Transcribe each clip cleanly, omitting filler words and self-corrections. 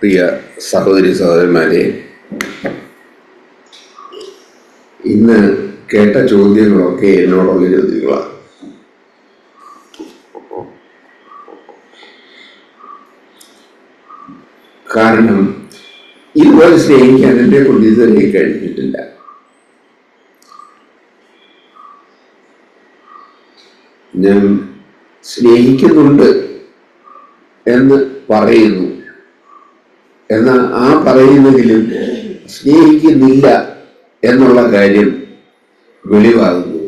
പ്രിയ സഹോദരി സഹോദരന്മാരെ, ഇന്ന് കേട്ട ചോദ്യങ്ങളൊക്കെ എന്നോടുള്ള ചോദ്യങ്ങളാണ്. കാരണം ഇതുപോലെ സ്നേഹിക്കാൻ എന്നെ കൊണ്ട് ഇതുവരെ കഴിഞ്ഞിട്ടില്ല. ഞാൻ സ്നേഹിക്കുന്നുണ്ട് എന്ന് പറയുന്നു, എന്നാൽ ആ പറയുന്നതിലും സ്നേഹിക്കുന്നില്ല എന്നുള്ള കാര്യം വെളിവാകുന്നു.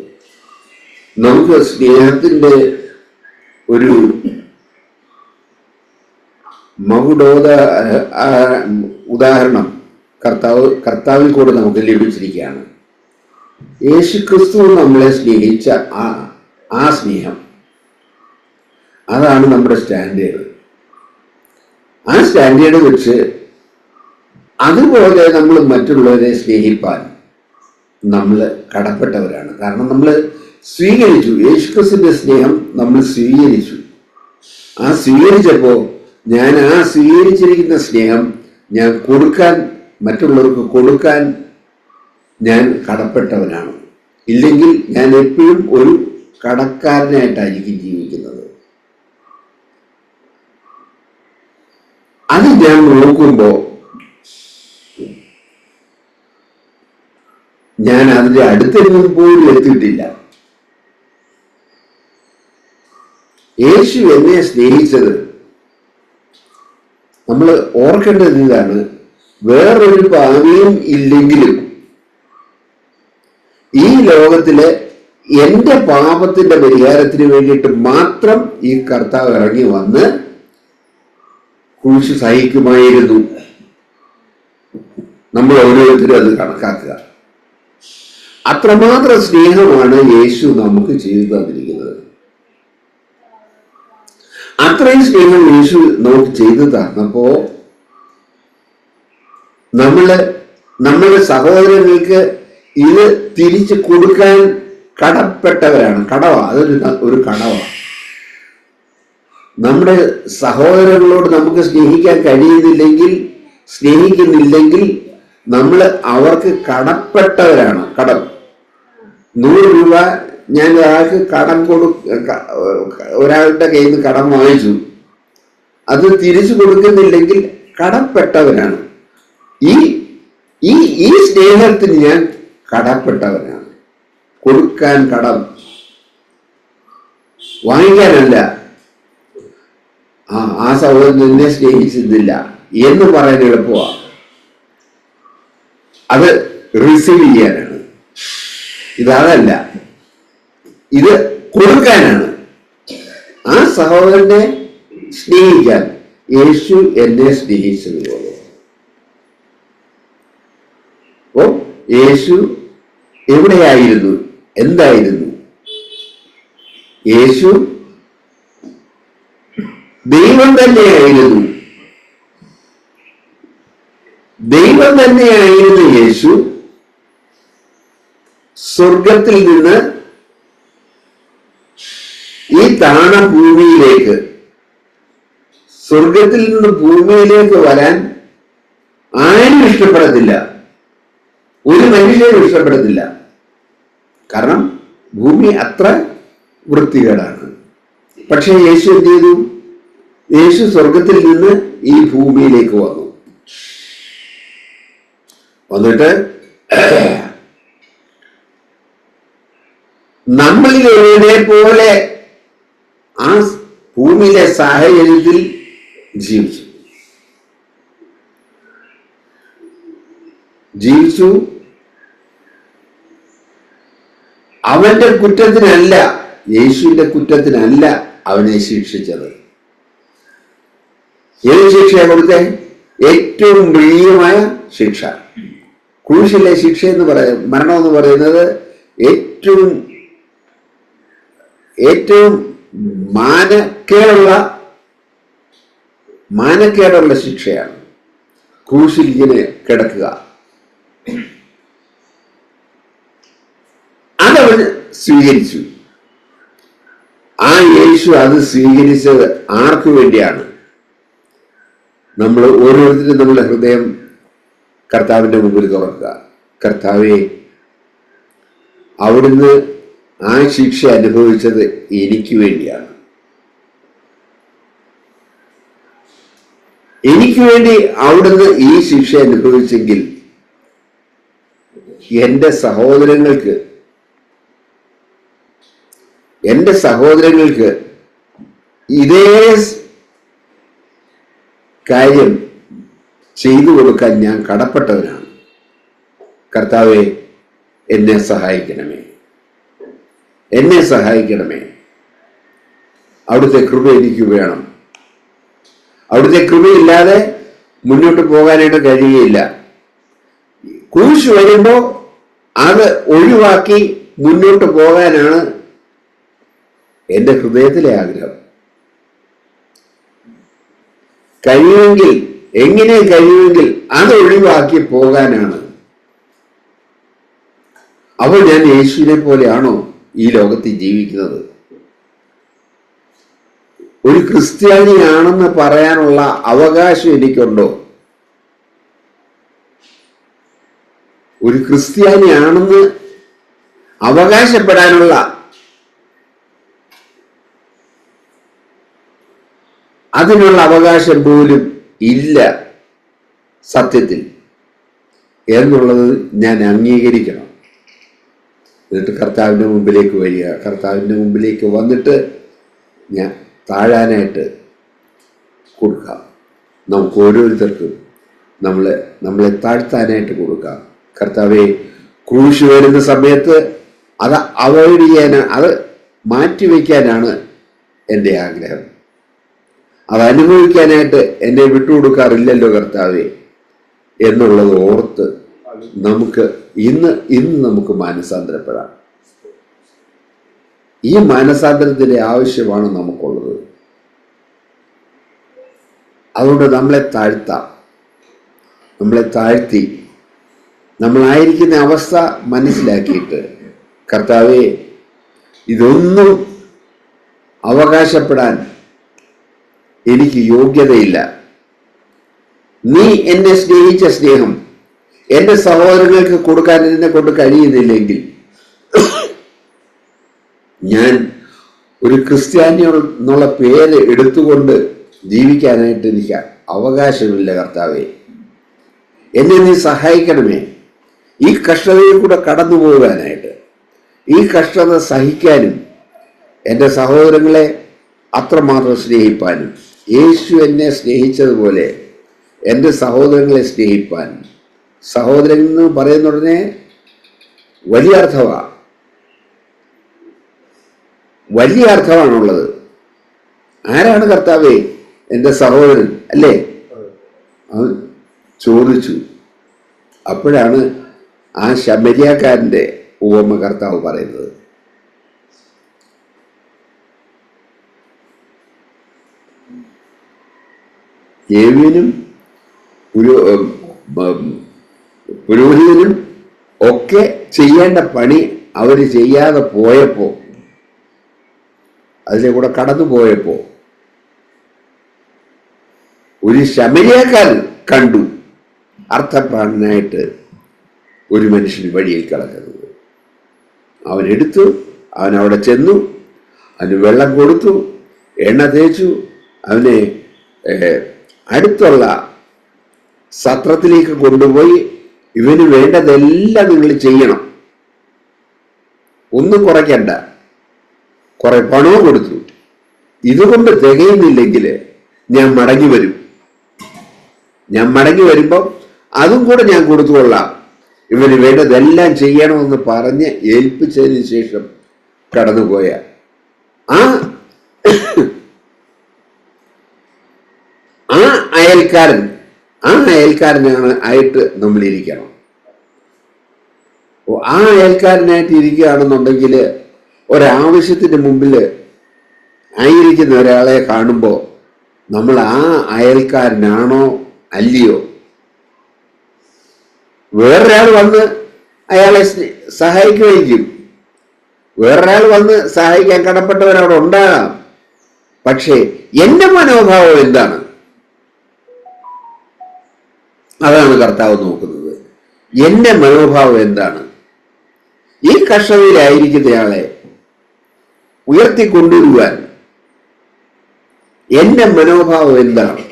നമുക്ക് സ്നേഹത്തിൻ്റെ ഒരു ഉദാഹരണം കർത്താവിൽ കൂടെ നമുക്ക് ലഭിച്ചിരിക്കുകയാണ്. യേശുക്രിസ്തു നമ്മളെ സ്നേഹിച്ച ആ സ്നേഹം, അതാണ് നമ്മുടെ സ്റ്റാൻഡേർഡ്. ആ സ്റ്റാൻഡേർഡ് വെച്ച് അതുപോലെ നമ്മൾ മറ്റുള്ളവരെ സ്നേഹിപ്പാൻ നമ്മൾ കടപ്പെട്ടവരാണ്. കാരണം നമ്മൾ സ്വീകരിച്ചു, യേശുക്രിസ്തുവിന്റെ സ്നേഹം നമ്മൾ സ്വീകരിച്ചു. ആ സ്വീകരിച്ചപ്പോൾ ഞാൻ ആ സ്വീകരിച്ചിരിക്കുന്ന സ്നേഹം ഞാൻ മറ്റുള്ളവർക്ക് കൊടുക്കാൻ ഞാൻ കടപ്പെട്ടവനാണ്. ഇല്ലെങ്കിൽ ഞാൻ എപ്പോഴും ഒരു കടക്കാരനായിട്ടായിരിക്കും ജീവിക്കുന്നത്. അത് ഞാൻ നോക്കുമ്പോൾ ഞാൻ അതിന്റെ അടുത്തൊന്നും പോലും എത്തിയിട്ടില്ല. യേശു എന്നെ സ്നേഹിച്ചത് നമ്മൾ ഓർക്കേണ്ടത് ഇതാണ്: വേറൊരു പാപിയും ഇല്ലെങ്കിലും ഈ ലോകത്തിലെ എൻ്റെ പാപത്തിന്റെ പരിഹാരത്തിന് വേണ്ടിയിട്ട് മാത്രം ഈ കർത്താവ് ഇറങ്ങി വന്ന് ക്രൂശ് സഹിക്കുമായിരുന്നു. നമ്മൾ ഓരോരുത്തരും അത് കണക്കാക്കുക. അത്രമാത്രം സ്നേഹമാണ് യേശു നമുക്ക് ചെയ്തു തന്നിരിക്കുന്നത്. അത്രയും സ്നേഹം യേശു നമുക്ക് ചെയ്തു തന്നപ്പോ നമ്മുടെ സഹോദരങ്ങൾക്ക് ഇത് തിരിച്ചു കൊടുക്കാൻ കടപ്പെട്ടവരാണ്. അതൊരു കടവാണ്. നമ്മുടെ സഹോദരങ്ങളോട് നമുക്ക് സ്നേഹിക്കുന്നില്ലെങ്കിൽ നമ്മൾ അവർക്ക് കടപ്പെട്ടവരാണ്. കടം 100 രൂപ ഞാൻ ഒരാൾക്ക് ഒരാളുടെ കയ്യിൽ നിന്ന് കടം വാങ്ങിച്ചു, അത് തിരിച്ചു കൊടുക്കുന്നില്ലെങ്കിൽ കടപ്പെട്ടവരാണ്. ഈ സ്നേഹത്തിന് ഞാൻ കടപ്പെട്ടവനാണ്. കൊടുക്കാൻ കടം, വാങ്ങിക്കാനല്ല. ആ സഹോദരൻ എന്നെ സ്നേഹിച്ചിരുന്നില്ല എന്ന് പറയാൻ എളുപ്പമാണ്. അത് റിസീവ് ചെയ്യാനാണ്. ഇതല്ല, ഇത് കൊടുക്കാനാണ്. ആ സഹോദരനെ സ്നേഹിക്കാൻ യേശു എന്നെ സ്നേഹിച്ചതുപോലെ. ഓ, യേശു എവിടെയായിരുന്നു? എന്തായിരുന്നു? യേശു ദൈവം തന്നെയായിരുന്നു. ദൈവം തന്നെയായിരുന്നു യേശു. സ്വർഗത്തിൽ നിന്ന് ഈ ഭൂമിയിലേക്ക്, സ്വർഗത്തിൽ നിന്ന് ഭൂമിയിലേക്ക് വരാൻ ആരും ഇഷ്ടപ്പെടത്തില്ല. ഒരു മനുഷ്യരും ഇഷ്ടപ്പെടത്തില്ല. കാരണം ഭൂമി അത്ര വൃത്തികേടാണ്. പക്ഷെ യേശു എന്ത് ചെയ്തു? യേശു സ്വർഗത്തിൽ നിന്ന് ഈ ഭൂമിയിലേക്ക് വന്നിട്ട് നമ്മളിൽ ഒരുവനെ പോലെ ആ ഭൂമിയിലെ സാഹചര്യത്തിൽ ജീവിച്ചു. അവന്റെ കുറ്റത്തിനല്ല, യേശുവിന്റെ കുറ്റത്തിനല്ല അവനെ ശിക്ഷിച്ചത്. ഏത് ശിക്ഷയാണ് കൊടുത്തേ? ഏറ്റവും പ്രിയമായ ശിക്ഷ. ക്രൂശിലെ ശിക്ഷ എന്ന് മരണം എന്ന് പറയുന്നത് ഏറ്റവും മാനക്കേടുള്ള ശിക്ഷയാണ്. ക്രൂശിൽ ഇങ്ങനെ കിടക്കുക. അതവൻ സ്വീകരിച്ചു. ആ യേശു അത് സ്വീകരിച്ചത് ആർക്കു വേണ്ടിയാണ്? നമ്മൾ ഓരോരുത്തരും നമ്മുടെ ഹൃദയം കർത്താവിൻ്റെ മുമ്പിൽ തുറക്കുക. കർത്താവെ, അവിടുന്ന് ആ ശിക്ഷ അനുഭവിച്ചത് എനിക്ക് വേണ്ടിയാണ്. എനിക്ക് വേണ്ടി അവിടുന്ന് ഈ ശിക്ഷ അനുഭവിച്ചെങ്കിൽ എൻ്റെ സഹോദരങ്ങൾക്ക് ഇതേ കാര്യം ചെയ്തു കൊടുക്കാൻ ഞാൻ കടപ്പെട്ടവനാണ്. കർത്താവെ, എന്നെ സഹായിക്കണമേ. അവിടുത്തെ കൃപ എനിക്ക് വേണം. അവിടുത്തെ കൃപയില്ലാതെ മുന്നോട്ട് പോകാനായിട്ട് കഴിയുകയില്ല. ക്രൂശ് വരുമ്പോൾ അത് ഒഴിവാക്കി മുന്നോട്ട് പോകാനാണ് എൻ്റെ ഹൃദയത്തിലെ ആഗ്രഹം. കഴിയുമെങ്കിൽ അത് ഒഴിവാക്കി പോകാനാണ്. അപ്പോൾ ഞാൻ യേശുവിനെ പോലെയാണോ ഈ ലോകത്തിൽ ജീവിക്കുന്നത്? ഒരു ക്രിസ്ത്യാനിയാണെന്ന് പറയാനുള്ള അവകാശം എനിക്കുണ്ടോ? ഒരു ക്രിസ്ത്യാനിയാണെന്ന് അവകാശപ്പെടാനുള്ള അതിനുള്ള അവകാശം പോലും ഇല്ല സത്യത്തിൽ എന്നുള്ളത് ഞാൻ അംഗീകരിക്കണം. എന്നിട്ട് കർത്താവിൻ്റെ മുമ്പിലേക്ക് വരിക. കർത്താവിൻ്റെ മുമ്പിലേക്ക് വന്നിട്ട് ഞാൻ താഴാനായിട്ട് കൊടുക്കാം. നമുക്ക് ഓരോരുത്തർക്കും നമ്മളെ താഴ്ത്താനായിട്ട് കൊടുക്കാം. കർത്താവെ, ക്രൂശ് വരുന്ന സമയത്ത് അത് അവോയ്ഡ് ചെയ്യാനാണ്, അത് മാറ്റിവെക്കാനാണ് എൻ്റെ ആഗ്രഹം. അത് അനുഭവിക്കാനായിട്ട് എന്നെ വിട്ടുകൊടുക്കാറില്ലല്ലോ കർത്താവെ എന്നുള്ളത് ഓർത്ത് നമുക്ക് ഇന്ന് നമുക്ക് മാനസാന്തരപ്പെടാം. ഈ മാനസാന്തരത്തിന്റെ ആവശ്യമാണ് നമുക്കുള്ളത്. അതുകൊണ്ട് നമ്മളെ താഴ്ത്തി നമ്മളായിരിക്കുന്ന അവസ്ഥ മനസ്സിലാക്കിയിട്ട്, കർത്താവെ, ഇതൊന്നും അവകാശപ്പെടാൻ എനിക്ക് യോഗ്യതയില്ല. നീ എന്നെ സ്നേഹിച്ച സ്നേഹം എൻ്റെ സഹോദരങ്ങൾക്ക് കൊടുക്കാൻ എന്നെ കൊണ്ട് കഴിയുന്നില്ലെങ്കിൽ ഞാൻ ഒരു ക്രിസ്ത്യാനി എന്നുള്ള പേര് എടുത്തുകൊണ്ട് ജീവിക്കാനായിട്ട് എനിക്ക് അവകാശമില്ല. കർത്താവെ, എന്നെ നീ സഹായിക്കണമേ. ഈ കഷ്ടതയിൽ കൂടെ കടന്നു പോകാനായിട്ട്, ഈ കഷ്ടത സഹിക്കാനും, എൻ്റെ സഹോദരങ്ങളെ അത്രമാത്രം സ്നേഹിപ്പാനും, യേശു എന്നെ സ്നേഹിച്ചതുപോലെ എൻ്റെ സഹോദരങ്ങളെ സ്നേഹിപ്പാൻ. സഹോദരൻ എന്ന് പറയുന്ന ഉടനെ വലിയ അർത്ഥമാണുള്ളത്. ആരാണ് കർത്താവേ എൻ്റെ സഹോദരൻ? അല്ലേ? അവൻ ചോദിച്ചു. അപ്പോഴാണ് ആ ശമരിയാക്കാരൻ്റെ ഉപമ കർത്താവ് പറയുന്നത്. ലേവ്യനും പുരോഹിതനും ഒക്കെ ചെയ്യേണ്ട പണി അവർ ചെയ്യാതെ പോയപ്പോ, അതിലെ കൂടെ കടന്നു പോയപ്പോ ഒരു ശമരിയാക്കാരൻ കണ്ടു അർത്ഥപ്രാണനായിട്ട് ഒരു മനുഷ്യന് വഴിയിൽ കിടക്കുന്നത്. അവനെടുത്തു, അവൻ അവിടെ ചെന്നു, അവന് വെള്ളം കൊടുത്തു, എണ്ണ തേച്ചു, അവനെ അടുത്തുള്ള സത്രത്തിലേക്ക് കൊണ്ടുപോയി ഇവന് വേണ്ടതെല്ലാം നിങ്ങൾ ചെയ്യണം, ഒന്നും കുറയ്ക്കണ്ട, കുറെ പണവും കൊടുത്തു. ഇതുകൊണ്ട് തികയുന്നില്ലെങ്കിൽ ഞാൻ മടങ്ങി വരുമ്പോൾ അതും കൂടെ ഞാൻ കൊടുത്തുകൊള്ളാം, ഇവന് വേണ്ടതെല്ലാം ചെയ്യണമെന്ന് പറഞ്ഞ് ഏൽപ്പിച്ചതിന് ശേഷം കടന്നുപോയ ആ അയൽക്കാരനാണ് ആയിട്ട് നമ്മൾ ഇരിക്കണം. ആ അയൽക്കാരനായിട്ട് ഇരിക്കുകയാണെന്നുണ്ടെങ്കിൽ ഒരാവശ്യത്തിന് മുമ്പിൽ ആയിരിക്കുന്ന ഒരാളെ കാണുമ്പോൾ നമ്മൾ ആ അയൽക്കാരനാണോ അല്ലയോ? വേറൊരാൾ വന്ന് അയാളെ സഹായിക്കുകയും വേറൊരാൾ വന്ന് സഹായിക്കാൻ കടപ്പെട്ടവരവിടെ ഉണ്ടാകാം. പക്ഷേ എൻ്റെ മനോഭാവം എന്താണ്? അതാണ് കർത്താവ് നോക്കുന്നത്. എൻ്റെ മനോഭാവം എന്താണ്? ഈ കഷ്ടതയിലായിരിക്കുന്നയാളെ ഉയർത്തിക്കൊണ്ടുവരുവാൻ എൻ്റെ മനോഭാവം എന്താണ്?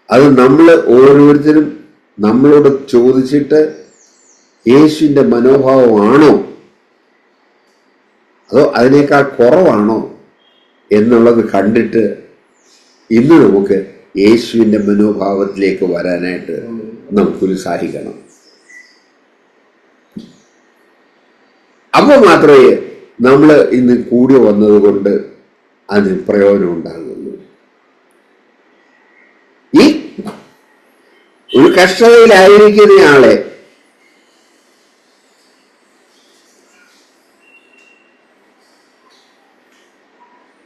അത് നമ്മൾ ഓരോരുത്തരും നമ്മളോട് ചോദിച്ചിട്ട് യേശുവിൻ്റെ മനോഭാവമാണോ അതോ അതിനേക്കാൾ കുറവാണോ എന്നുള്ളത് കണ്ടിട്ട് ഇന്ന് നമുക്ക് യേശുവിൻ്റെ മനോഭാവത്തിലേക്ക് വരാനായിട്ട് നമുക്ക് ഉത്സാഹിക്കണം. അപ്പോൾ മാത്രമേ നമ്മൾ ഇന്ന് കൂടി വന്നത് കൊണ്ട് അതിന് പ്രയോജനം ഉണ്ടാകുള്ളൂ. ഈ ഒരു കഷ്ടതയിലായിരിക്കുന്നയാളെ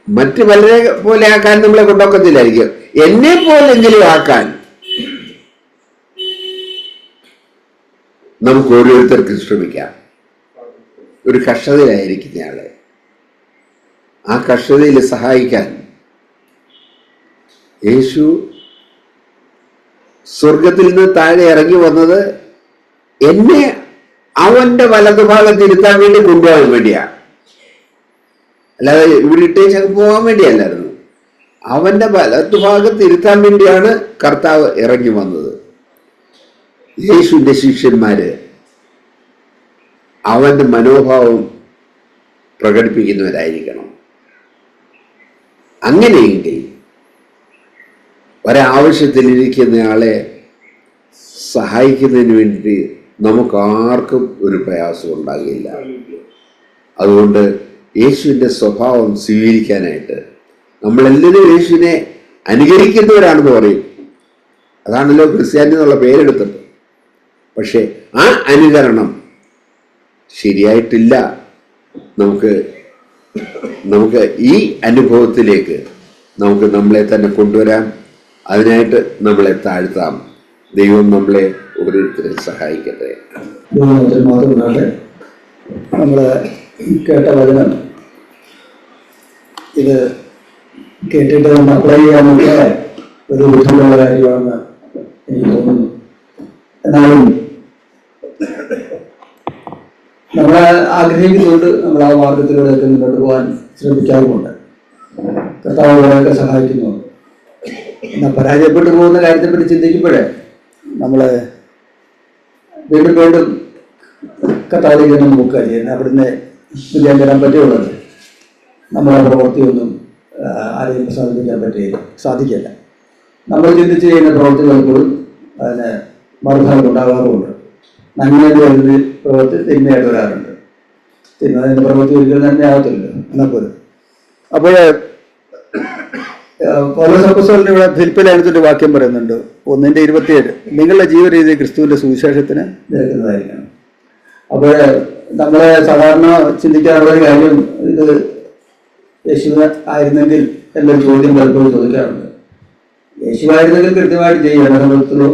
മറ്റ് പലരെ പോലെ ആക്കാൻ നമ്മളെ കൊണ്ടൊക്കത്തില്ലായിരിക്കും. എന്നെ പോലെങ്കിലും ആക്കാൻ നമുക്ക് ഓരോരുത്തർക്കും ശ്രമിക്കാം. ഒരു കഷ്ടതയിലായിരിക്കുന്നയാളെ ആ കഷ്ടതയിൽ സഹായിക്കാൻ യേശു സ്വർഗത്തിൽ നിന്ന് താഴെ ഇറങ്ങി വന്നത് എന്നെ അവന്റെ വലതുഭാഗത്ത് ഇരുത്താൻ വേണ്ടി കൊണ്ടുപോകാൻ വേണ്ടിയാണ്. അല്ലാതെ ഇവിടെ ഇട്ടേച്ച് പോകാൻ വേണ്ടിയല്ലായിരുന്നു. അവന്റെ വലതുഭാഗത്ത് ഇരുത്താൻ വേണ്ടിയാണ് കർത്താവ് ഇറങ്ങി വന്നത്. യേശുവിൻ്റെ ശിഷ്യന്മാര് അവന്റെ മനോഭാവം പ്രകടിപ്പിക്കുന്നവരായിരിക്കണം. അങ്ങനെയെങ്കിൽ ഒരാവശ്യത്തിലിരിക്കുന്നയാളെ സഹായിക്കുന്നതിന് വേണ്ടി നമുക്കാർക്കും ഒരു പ്രയാസം ഉണ്ടാകില്ല. അതുകൊണ്ട് യേശുവിൻ്റെ സ്വഭാവം സ്വീകരിക്കാനായിട്ട് നമ്മളെല്ലാവരും യേശുവിനെ അനുകരിക്കുന്നവരാണെന്ന് പറയും. അതാണല്ലോ ക്രിസ്ത്യാനി എന്നുള്ള പേരെടുത്തത്. പക്ഷേ ആ അനുകരണം ശരിയായിട്ടില്ല. നമുക്ക് ഈ അനുഭവത്തിലേക്ക് നമുക്ക് നമ്മളെ തന്നെ കൊണ്ടുവരാം. അതിനായിട്ട് നമ്മളെ താഴ്ത്താം. ദൈവം നമ്മളെ ഓരോരുത്തരെ സഹായിക്കട്ടെ. നമ്മൾ കേട്ട വചനം ഇത് കേട്ടിട്ട് നമ്മൾ അപ്ലൈ ചെയ്യാനൊക്കെ ഒരു ബുദ്ധിമുട്ടുള്ള കാര്യമാണെന്ന് എനിക്ക് തോന്നുന്നു. എന്നാലും നമ്മൾ ആഗ്രഹിക്കുന്നുണ്ട്, നമ്മൾ ആ മാർഗത്തിലൂടെയൊക്കെ മുന്നോട്ട് പോകാൻ ശ്രമിക്കാറുമുണ്ട്. കർത്താവ് നമ്മളെയൊക്കെ സഹായിക്കുന്നുണ്ട്. എന്നാൽ പരാജയപ്പെട്ടു പോകുന്ന കാര്യത്തെപ്പറ്റി ചിന്തിക്കുമ്പോഴേ നമ്മൾ വീണ്ടും വീണ്ടും കർത്താവിലേക്ക് തന്നെ നോക്കുക ചെയ്യുന്നത്. അവിടുന്ന് വിജയം തരാൻ പറ്റുള്ളത് നമ്മളെ പ്രവൃത്തിയൊന്നും ആരെയും പ്രസാദിപ്പിക്കാൻ സാധിക്കില്ല. നമ്മൾ ചിന്തിച്ച് ചെയ്യുന്ന പ്രവൃത്തികൾപ്പോഴും അതിന് മറുഭാഗം ഉണ്ടാകാറുമുണ്ട്. നന്മയായിട്ട് വരുന്ന പ്രവൃത്തി തിന്മയായിട്ട് വരാറുണ്ട്. അതിൻ്റെ പ്രവൃത്തി ഒരിക്കലും തന്നെ ആകത്തില്ലല്ലോ എന്നപ്പോലും. അപ്പോൾ പൗലോസ് അപ്പോസ്തലൻ ഇവിടെ ഫിലിപ്പിലേഖനത്തിൻ്റെ വാക്യം പറയുന്നുണ്ട് 1:27, നിങ്ങളുടെ ജീവിത രീതി ക്രിസ്തുവിൻ്റെ സുവിശേഷത്തിന് നിരക്കുന്നതായിരിക്കണം. അപ്പോൾ നമ്മൾ സാധാരണ ചിന്തിക്കാറുള്ളൊരു കാര്യം, ഇത് യേശു ആയിരുന്നെങ്കിൽ എന്നൊരു ചോദ്യം പലപ്പോഴും ചോദിക്കാറുണ്ട്. യേശുവായിരുന്നെങ്കിൽ കൃത്യമായിട്ട് ചെയ്യുക സമയത്തുള്ളൂ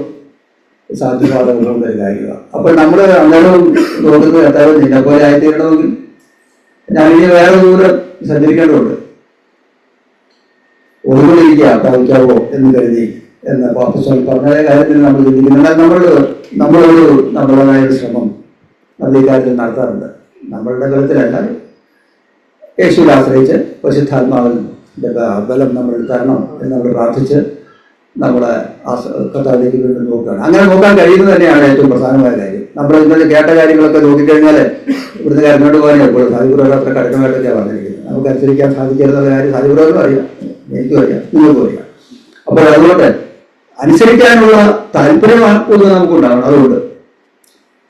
സാധ്യമാകുന്ന ഒരു കാര്യമാണ്. അപ്പോൾ നമ്മൾ അന്നേരം നോക്കുന്നത് കർത്താവ് നിന്നെ പോലെ ആയിത്തീരണമെങ്കിൽ ഞാനിനി വേറെ ദൂരം സഞ്ചരിക്കേണ്ടതുണ്ട്, ഒന്നുകൊണ്ടിരിക്കുക പ്രാപിക്കാവോ എന്ന് കരുതി എന്ന് അപ്പോസ്തലൻ പറഞ്ഞ കാര്യത്തിൽ നമ്മൾ ചിന്തിക്കുന്നത്. നമ്മളൊരു നമ്മുടേതായ ശ്രമം നമ്മൾ ഈ കാര്യത്തിൽ നടത്താറുണ്ട്. നമ്മളുടെ ബലത്തിലല്ല, യേശുവിനെ ആശ്രയിച്ച് പരിശുദ്ധാത്മാവിന്റെ ബലം നമ്മൾ തരണം എന്ന് നമ്മൾ പ്രാർത്ഥിച്ച് നമ്മളെ കർത്താവിലേക്ക് വീണ്ടും നോക്കുകയാണ്. അങ്ങനെ നോക്കാൻ കഴിയുന്നത് തന്നെയാണ് ഏറ്റവും പ്രധാനമായ കാര്യം. നമ്മൾ ഇന്നലെ കേട്ട കാര്യങ്ങളൊക്കെ നോക്കിക്കഴിഞ്ഞാൽ ഇവിടുന്ന് കരഞ്ഞോട്ട് പോകാനേ എപ്പോഴും സാധിപുരം അത്ര കടക്കമായിട്ടൊക്കെയാണ് പറഞ്ഞിരിക്കുന്നത്. നമുക്ക് അനുസരിക്കാൻ സാധിക്കരുന്ന കാര്യം സാധിപുരമെന്നും അറിയാം, എനിക്കും അറിയാം, നിങ്ങൾക്കും അറിയാം. അപ്പോൾ അതുകൊണ്ട് അനുസരിക്കാനുള്ള താല്പര്യം ഒന്ന് നമുക്കുണ്ടാവണം. അതുകൊണ്ട്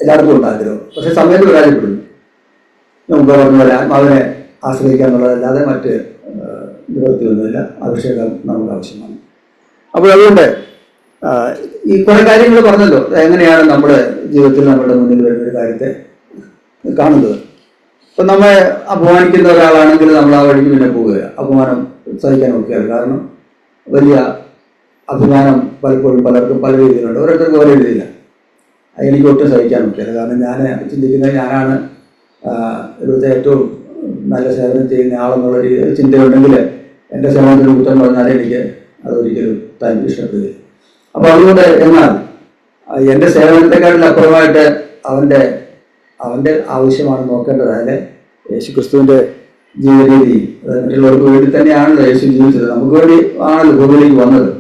എല്ലാവർക്കും ഉണ്ടാഗ്രഹം. പക്ഷെ സമയത്ത് പരാജയപ്പെടുന്നു. നമുക്ക് പറഞ്ഞ പോലെ ആത്മാവിനെ ആശ്രയിക്കുക എന്നുള്ളതല്ലാതെ മറ്റ് നിവൃത്തിയൊന്നുമില്ല. അഭിഷേകം നമുക്ക് ആവശ്യമാണ്. അപ്പോൾ അതുകൊണ്ട് ഈ കുറേ കാര്യങ്ങൾ പറഞ്ഞല്ലോ, എങ്ങനെയാണ് നമ്മുടെ ജീവിതത്തിൽ നമ്മുടെ മുന്നിൽ വരുന്ന ഒരു കാര്യത്തെ കാണുന്നത്. ഇപ്പം നമ്മെ അപമാനിക്കുന്ന ഒരാളാണെങ്കിൽ നമ്മൾ ആ വഴിക്ക് പിന്നെ പോവുക, അപമാനം സഹിക്കാൻ നോക്കുകയാണ്. കാരണം വലിയ അഭിമാനം പലപ്പോഴും പലർക്കും പല രീതിയിലുണ്ട്, ഓരോരുത്തർക്കും ഓരോ രീതിയില്ല. എനിക്ക് ഒട്ടും സഹിക്കാൻ നോക്കിയത്. കാരണം ഞാൻ ചിന്തിക്കുന്നത് ഞാനാണ് ഇവിടുത്തെ ഏറ്റവും നല്ല സേവനം ചെയ്യുന്ന ആളെന്നുള്ളൊരു ചിന്തയുണ്ടെങ്കിൽ എൻ്റെ സേവനത്തിന് കുറ്റം പറഞ്ഞാൽ എനിക്ക് അതൊരിക്കലും താൻ ഇഷ്ടപ്പെടുകയില്ല. അപ്പൊ അതുകൊണ്ട് എന്നാൽ എൻ്റെ സേവനത്തെക്കാട്ടിൽ അപ്പുറമായിട്ട് അവൻ്റെ അവൻ്റെ ആവശ്യമാണ് നോക്കേണ്ടത്. അതിന് യേശു ക്രിസ്തുവിൻ്റെ ജീവിത രീതി മറ്റുള്ളവർക്ക് വേണ്ടി തന്നെയാണല്ലോ യേശു ജീവിച്ചത്. നമുക്ക് വേണ്ടി ആണല്ലോ ഭൂമിയിലേക്ക് വന്നത്,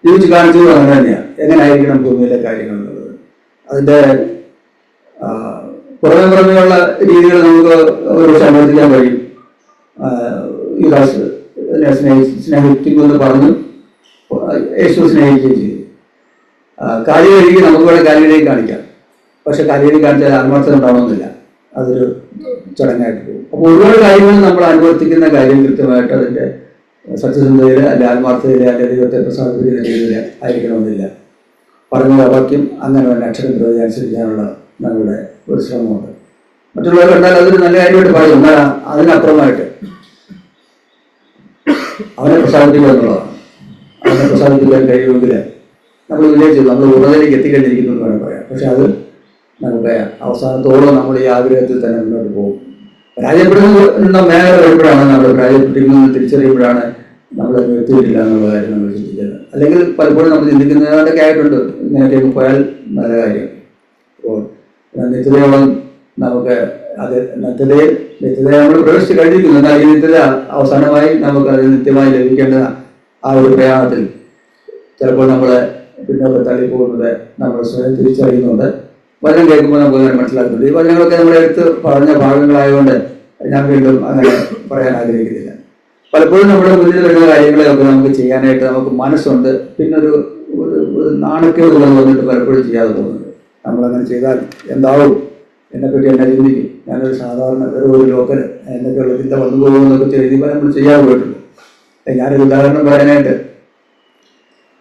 ജീവിച്ച് കാണിച്ചതും അങ്ങനെ തന്നെയാണ്. എങ്ങനെയായിരിക്കണം ഭൂമിയിലെ കാര്യങ്ങൾ എന്നുള്ളത് അതിൻ്റെ പുറമേയുള്ള രീതികൾ നമുക്ക് ഒരു അനുവർത്തിക്കാൻ കഴിയും. യുദാസ് സ്നേഹിക്കുമെന്ന് പറഞ്ഞു, യേശു സ്നേഹിക്കുകയും ചെയ്തു. കാലി കഴുകി നമുക്ക് വേണേൽ കാലി കഴുകി കാണിക്കാം, പക്ഷെ കാലി കഴുകി കാണിച്ചാൽ ആത്മാർത്ഥത ഉണ്ടാവണമെന്നില്ല, അതൊരു ചടങ്ങായിട്ട് പോകും. അപ്പോൾ ഒരുപാട് കാര്യങ്ങൾ നമ്മൾ അനുവർത്തിക്കുന്ന കാര്യം കൃത്യമായിട്ട് അതിൻ്റെ സത്യസന്ധതയിൽ അല്ലെ ആത്മാർത്ഥതയിൽ അല്ലെ ദൈവത്തെ പ്രസാദിപ്പിക്കുന്ന രീതിയിൽ ആയിരിക്കണമെന്നില്ല. പറഞ്ഞ വാക്യം അങ്ങനെ തന്നെ അക്ഷരം പ്രതി അനുസരിക്കാനുള്ള നമ്മളുടെ ഒരു ശ്രമമുണ്ട്. മറ്റുള്ളവർ കണ്ടാൽ അതൊരു നല്ല കാര്യമായിട്ട് പറയും, എന്നാൽ അതിനപ്പുറമായിട്ട് അവനെ പ്രസാദിപ്പിക്കുക എന്നുള്ളതാണ്. അവനെ പ്രസാദിപ്പിക്കാൻ കഴിയുമെങ്കിൽ നമ്മൾ വിജയിച്ചു, നമ്മൾ ഉന്നതിലേക്ക് എത്തിക്കഴിഞ്ഞിരിക്കുന്നു എന്ന് വേണം പറയാം. പക്ഷെ അത് നമുക്ക് അവസാനത്തോളം നമ്മൾ ഈ ആഗ്രഹത്തിൽ തന്നെ മുന്നോട്ട് പോകും. പരാജയപ്പെടുന്ന മേഖല വരുമ്പോഴാണ് നമ്മൾ പരാജയപ്പെട്ടിരിക്കുന്നത് തിരിച്ചറിയുമ്പോഴാണ് നമ്മൾ എത്തിയിട്ടില്ല എന്നുള്ള കാര്യം നമ്മൾ ചിന്തിക്കുന്നത്. അല്ലെങ്കിൽ പലപ്പോഴും നമ്മൾ ചിന്തിക്കുന്നതൊക്കെ ആയിട്ടുണ്ട്, ഇങ്ങനെയൊക്കെ പോയാൽ നല്ല കാര്യം. അപ്പോൾ നിത്യതയോളം നമുക്ക് അത് നിത്യതയെ നമ്മൾ പ്രവേശിച്ച് കഴിഞ്ഞിരിക്കുന്നു. എന്നാൽ ഈ നിത്യത അവസാനമായി നമുക്ക് അത് നിത്യമായി ലഭിക്കേണ്ട ആ ഒരു പ്രയാണത്തിൽ ചിലപ്പോൾ നമ്മളെ പിന്നോട്ട് തള്ളിപ്പോകുന്നത് നമ്മൾ സ്വയം തിരിച്ചറിയുന്നുണ്ട്. വചനം കേൾക്കുമ്പോൾ നമുക്ക് അങ്ങനെ മനസ്സിലാക്കുന്നുണ്ട്. ഈ വചനങ്ങളൊക്കെ നമ്മളെ എടുത്ത് പറഞ്ഞ ഭാഗങ്ങളായതുകൊണ്ട് ഞാൻ വീണ്ടും അങ്ങനെ പറയാൻ ആഗ്രഹിക്കുന്നില്ല. പലപ്പോഴും നമ്മുടെ മുന്നിൽ വരുന്ന കാര്യങ്ങളെയൊക്കെ നമുക്ക് ചെയ്യാനായിട്ട് നമുക്ക് മനസ്സുണ്ട്, പിന്നൊരു നാണക്കേട് വന്നിട്ട് പലപ്പോഴും ചെയ്യാതെ പോകുന്നുണ്ട്. നമ്മളങ്ങനെ ചെയ്താൽ എന്താവും, എന്നെപ്പറ്റി എന്നെ ചിന്തിക്കും, ഞാനൊരു സാധാരണ ഒരു ലോക്കൽ എന്നൊക്കെയുള്ള ചിന്ത വന്നു പോകുമെന്നൊക്കെ എഴുതിയപ്പോൾ നമ്മൾ ചെയ്യാൻ പോയിട്ടുണ്ട്. ഞാനൊരു ഉദാഹരണം പറയാനായിട്ട്,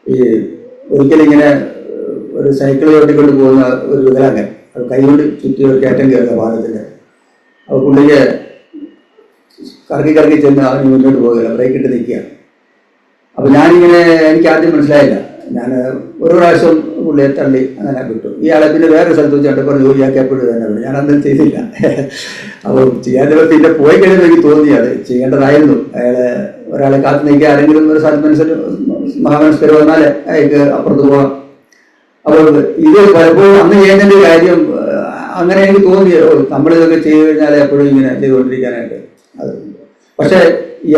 ഈ ഒരിക്കലിങ്ങനെ ഒരു സൈക്കിൾ ഓട്ടിക്കൊണ്ട് പോകുന്ന ഒരു വികലാംഗൻ, അത് കൈകൊണ്ട് ചുറ്റി ഒരു കയറ്റം കയറുക പാലത്തിൻ്റെ. അപ്പോൾ പുള്ളിക്ക് കറക്കി ചെന്ന് അവന് മുന്നോട്ട് പോകുകയില്ല, ബ്രേക്കിട്ട് നിൽക്കുകയാണ്. അപ്പോൾ ഞാനിങ്ങനെ എനിക്ക് ആദ്യം മനസ്സിലായില്ല, ഞാൻ ഒരു പ്രാവശ്യം പുള്ളിയെ തള്ളി അങ്ങനെ വിട്ടു. ഇയാളെ പിന്നെ വേറെ സ്ഥലത്ത് വെച്ച് കണ്ടപ്പോൾ ജോലിയാക്കിയപ്പോഴും തന്നെ വിടും. ഞാനന്നും ചെയ്തില്ല. അപ്പോൾ ചെയ്യാൻ പിന്നെ പോയി കഴിയുമ്പോൾ എനിക്ക് തോന്നി അത് ചെയ്യേണ്ടതായിരുന്നു. ഒരാളെ കാത്തു നിൽക്കുക, ആരെങ്കിലും ഒരു മഹാമനസ്കർ വന്നാൽ അയാൾക്ക് അപ്പുറത്ത് പോകാം. അപ്പോൾ ഇത് പലപ്പോഴും അന്ന് ചെയ്യുന്നതിൻ്റെ കാര്യം അങ്ങനെ എനിക്ക് തോന്നി, നമ്മളിതൊക്കെ ചെയ്തു കഴിഞ്ഞാൽ എപ്പോഴും ഇങ്ങനെ ചെയ്തുകൊണ്ടിരിക്കാനായിട്ട്. അത് പക്ഷേ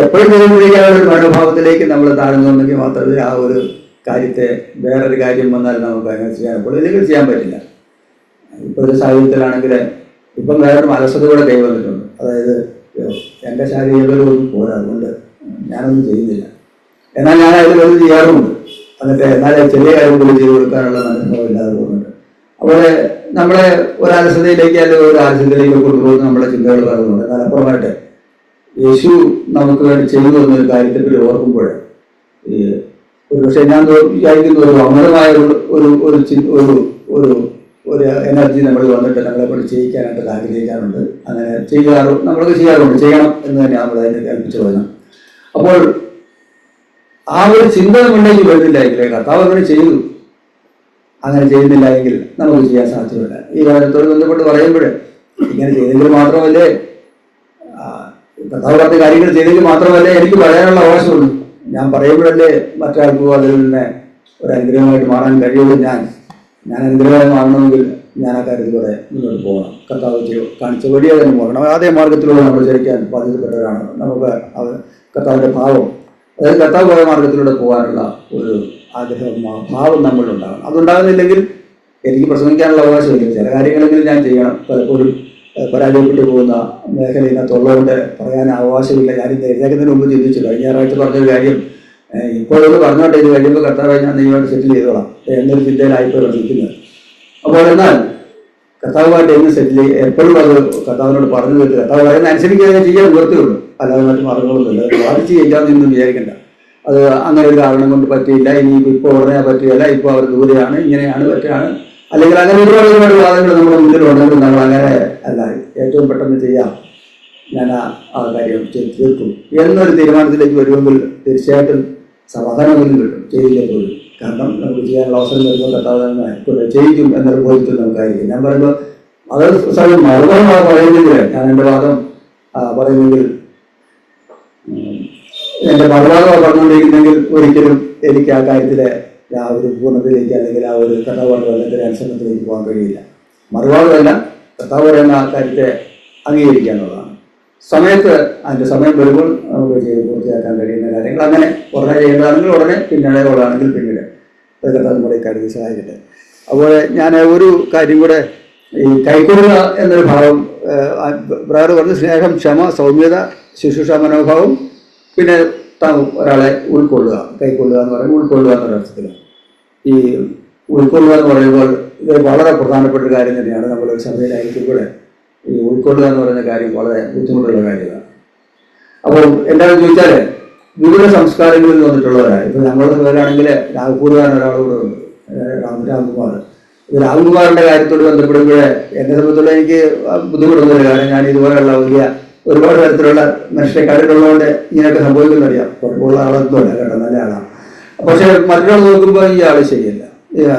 എപ്പോഴും ചെയ്തുകൊണ്ടിരിക്കാനുള്ള ഒരു മനോഭാവത്തിലേക്ക് നമ്മൾ താഴ്ന്നുണ്ടെങ്കിൽ മാത്രമേ ആ ഒരു കാര്യത്തെ വേറൊരു കാര്യം വന്നാൽ നമുക്ക് അങ്ങനെ ചെയ്യാൻ ഇല്ലെങ്കിൽ ചെയ്യാൻ പറ്റില്ല. ഇപ്പോഴത്തെ സാഹചര്യത്തിലാണെങ്കിൽ ഇപ്പം വേറൊരു അലസത കൂടെ കൈവന്നിട്ടുണ്ട്. അതായത് എൻ്റെ ശാരീരികമൊന്നും പോരാ, അതുകൊണ്ട് ഞാനൊന്നും ചെയ്യുന്നില്ല. എന്നാൽ ഞാൻ അതിലൊന്നും ചെയ്യാറുമുണ്ട്. എന്നിട്ട് എന്നാലും ചെറിയ കാര്യങ്ങൾ ചെയ്തു കൊടുക്കാനുള്ള മനസ്സിലാവില്ലാതെ പോകുന്നുണ്ട്. അപ്പോൾ നമ്മളെ ഒരു അലസതയിലേക്ക് അല്ലെങ്കിൽ ഒരു ആലസ്യത്തിലേക്ക് കൊണ്ടുപോകുന്ന നമ്മുടെ ചിന്തകൾ പറയുന്നുണ്ട്. എന്നാൽ അപ്പുറമായിട്ട് യേശു നമുക്ക് വേണ്ടി ചെയ്തു എന്നൊരു കാര്യത്തെപ്പറ്റി ഓർക്കുമ്പോൾ ഒരു പക്ഷേ ഞാൻ വിചാരിക്കുന്ന ഒരു അമൃതമായ ഒരു എനർജി നമ്മൾ വന്നിട്ട് നമ്മളെ കൊണ്ട് ചെയ്യിക്കാനായിട്ട് ആഗ്രഹിക്കാറുണ്ട്. അങ്ങനെ നമ്മളൊക്കെ ചെയ്യാറുണ്ട്, ചെയ്യണം എന്ന് തന്നെ നമ്മൾ അതിനെ കൽപ്പിച്ചു പോകണം. അപ്പോൾ ആ ഒരു ചിന്ത നമ്മളിലേക്ക് വരുന്നില്ല എങ്കിൽ കർത്താവ് അങ്ങനെ ചെയ്തു, അങ്ങനെ ചെയ്യുന്നില്ല എങ്കിൽ നമുക്ക് ചെയ്യാൻ സാധ്യമല്ല. ഈ കാര്യത്തോട് ബന്ധപ്പെട്ട് പറയുമ്പോൾ ഇങ്ങനെ ചെയ്തെങ്കിൽ മാത്രമല്ലേ, കർത്താവ് പറഞ്ഞ കാര്യങ്ങൾ ചെയ്തെങ്കിൽ മാത്രമല്ലേ എനിക്ക് പറയാനുള്ള അവകാശമുള്ളൂ. ഞാൻ പറയുമ്പോഴല്ലേ മറ്റൊരാൾക്കും അതിൽ നിന്ന് ഒരു അനുഗ്രഹമായിട്ട് മാറാൻ കഴിയുള്ളൂ. ഞാൻ അനുഗ്രഹമായി മാറണമെങ്കിൽ ഞാൻ ആ കാര്യത്തിലൂടെ മുന്നോട്ട് പോകണം. കർത്താവ് കാണിച്ച വലിയ തന്നെ പോകണം. അതേ മാർഗത്തിലൂടെ നമ്മൾ ചരിക്കാൻ ബാധ്യതപ്പെട്ടവരാണ്. നമുക്ക് കർത്താവിൻ്റെ ഭാവം, അതായത് കർത്താവ് പോയ മാർഗത്തിലൂടെ പോകാനുള്ള ഒരു ആഗ്രഹം ഭാവം നമ്മളുണ്ടാകണം. അതുണ്ടാകുന്നില്ലെങ്കിൽ എനിക്ക് പ്രസംഗിക്കാനുള്ള അവകാശമില്ല. ചില കാര്യങ്ങളെങ്കിലും ഞാൻ ചെയ്യണം. പലപ്പോഴും പരാജയപ്പെട്ടു പോകുന്ന മേഖല ഇതിനകത്തുള്ളതുകൊണ്ട് പറയാൻ അവകാശമില്ല. ഞാനിത് എഴുതാക്കുന്നതിന് മുമ്പ് ചിന്തിച്ചു. കഴിഞ്ഞ ഞായറാഴ്ച പറഞ്ഞൊരു കാര്യം ഇപ്പോഴൊന്ന് പറഞ്ഞോട്ടെ, ഇത് കഴിയുമ്പോൾ കർത്താവ് ഞാൻ നിങ്ങളുമായിട്ട് സെറ്റിൽ ചെയ്തോളാം എന്നൊരു ചിന്തയിലായിപ്പോൾ നിൽക്കുന്നത്. അപ്പോൾ എന്നാൽ കർത്താവുമായിട്ട് എങ്ങനെ സെറ്റിൽ എപ്പോഴും അത് കർത്താവിനോട് പറഞ്ഞു തീർത്ത് കർത്താവ് പറയുന്ന അനുസരിച്ച് ചെയ്യാൻ നിവർത്തിയുള്ളൂ. അല്ലാതെ മറ്റു മാർഗങ്ങളൊന്നുമില്ല. അത് വാദിച്ച് ചെയ്യാമെന്നൊന്നും വിചാരിക്കണ്ട. അത് അങ്ങനെ ഒരു കാരണം കൊണ്ട് പറ്റിയില്ല, ഇനി ഇപ്പോൾ ഉടനെ പറ്റിയല്ല, ഇപ്പോൾ അവർ ദൂരെയാണ്, ഇങ്ങനെയാണ് പറ്റുകയാണ്, അല്ലെങ്കിൽ അങ്ങനെ ഒരുപാട് വാദങ്ങൾ നമ്മുടെ മുന്നിലുണ്ടെങ്കിൽ നമ്മൾ അങ്ങനെ അല്ല, ഏറ്റവും പെട്ടെന്ന് ചെയ്യാം, ഞാൻ ആ കാര്യം തീർക്കും എന്നൊരു തീരുമാനത്തിലേക്ക് വരുമെങ്കിൽ തീർച്ചയായിട്ടും സമാധാനമൊന്നും കിട്ടും. ചെയ്യില്ല പോലും. കാരണം നമുക്ക് ചെയ്യാനുള്ള അവസരം വരുമ്പോൾ കർത്താവ് തന്നെ ചെയ്യിക്കും എന്നൊരു ബോധ്യത്തിൽ നമുക്കായിരിക്കും. ഞാൻ പറയുമ്പോൾ അത് മറുപടി പറയുന്നെങ്കിൽ ഞാൻ എൻ്റെ വാദം പറയുന്നെങ്കിൽ എൻ്റെ മറുവാദം പറഞ്ഞുകൊണ്ടിരിക്കുന്നെങ്കിൽ ഒരിക്കലും എനിക്ക് ആ കാര്യത്തിൽ ആ ഒരു പൂർണ്ണതയിലേക്ക് അല്ലെങ്കിൽ ആ ഒരു കഥാപാത്ര ബന്ധത്തിൻ്റെ അനുസരണത്തിലേക്ക് പോകാൻ കഴിയില്ല. മറുപാടല്ല, കർത്താവ് പറയുന്ന ആ കാര്യത്തെ അംഗീകരിക്കുക എന്നുള്ളതാണ്. സമയത്ത് അതിൻ്റെ സമയം വരുമ്പോൾ നമുക്ക് ചെയ്ത് പൂർത്തിയാക്കാൻ കഴിയുന്ന കാര്യങ്ങൾ അങ്ങനെ ഉടനെ ചെയ്യേണ്ടതാണെങ്കിൽ ഉടനെ, പിന്നീട് ഉള്ളതാണെങ്കിൽ പിന്നീട് കർത്താവ് കൂടെ ഇക്കാര്യത്തിൽ സഹായിക്കട്ടെ. അപ്പോൾ ഞാൻ ഒരു കാര്യം കൂടെ, ഈ കൈക്കൊള്ളുക എന്നൊരു ഭാവം ബ്രദർ പറഞ്ഞ് സ്നേഹം, ക്ഷമ, സൗമ്യത, ശുശ്രൂഷ മനോഭാവം, പിന്നെ ഒരാളെ ഉൾക്കൊള്ളുക. കൈക്കൊള്ളുക എന്ന് പറയുമ്പോൾ ഉൾക്കൊള്ളുക എന്നൊരു അർത്ഥത്തിൽ. ഈ ഉൾക്കൊള്ളുക എന്ന് പറയുമ്പോൾ ഇത് വളരെ പ്രധാനപ്പെട്ട ഒരു കാര്യം തന്നെയാണ്. നമ്മളൊരു സഭയിലായിരിക്കുമ്പോൾ ഈ ഉൾക്കൊള്ളുക എന്ന് പറയുന്ന കാര്യം വളരെ ബുദ്ധിമുട്ടുള്ള കാര്യമാണ്. അപ്പോൾ എന്താണെന്ന് ചോദിച്ചാൽ, വിവിധ സംസ്കാരങ്ങളിൽ വന്നിട്ടുള്ളവരാണ്. ഇപ്പോൾ ഞങ്ങളുടെ പേരാണെങ്കിൽ രാഘപൂർവാൻ ഒരാളോട് ഉണ്ട്, രാംകുമാർ. രാംകുമാറിൻ്റെ കാര്യത്തോട് ബന്ധപ്പെടുമ്പോൾ എന്നെ സംബന്ധിച്ചുള്ള എനിക്ക് ബുദ്ധിമുട്ടൊന്നുമില്ല. കാരണം ഞാൻ ഇതുപോലെയുള്ള ഒരുപാട് തരത്തിലുള്ള മനുഷ്യരെ കണ്ടിട്ടുള്ളതുകൊണ്ട് ഇങ്ങനെയൊക്കെ സംഭവിക്കുന്നറിയാം. കുഴപ്പമുള്ള ആളൊന്നുമല്ല കേട്ടോ, നല്ല ആളാണ്. പക്ഷേ മറ്റൊരാൾ നോക്കുമ്പോൾ ഇയാൾ ശരിയല്ല,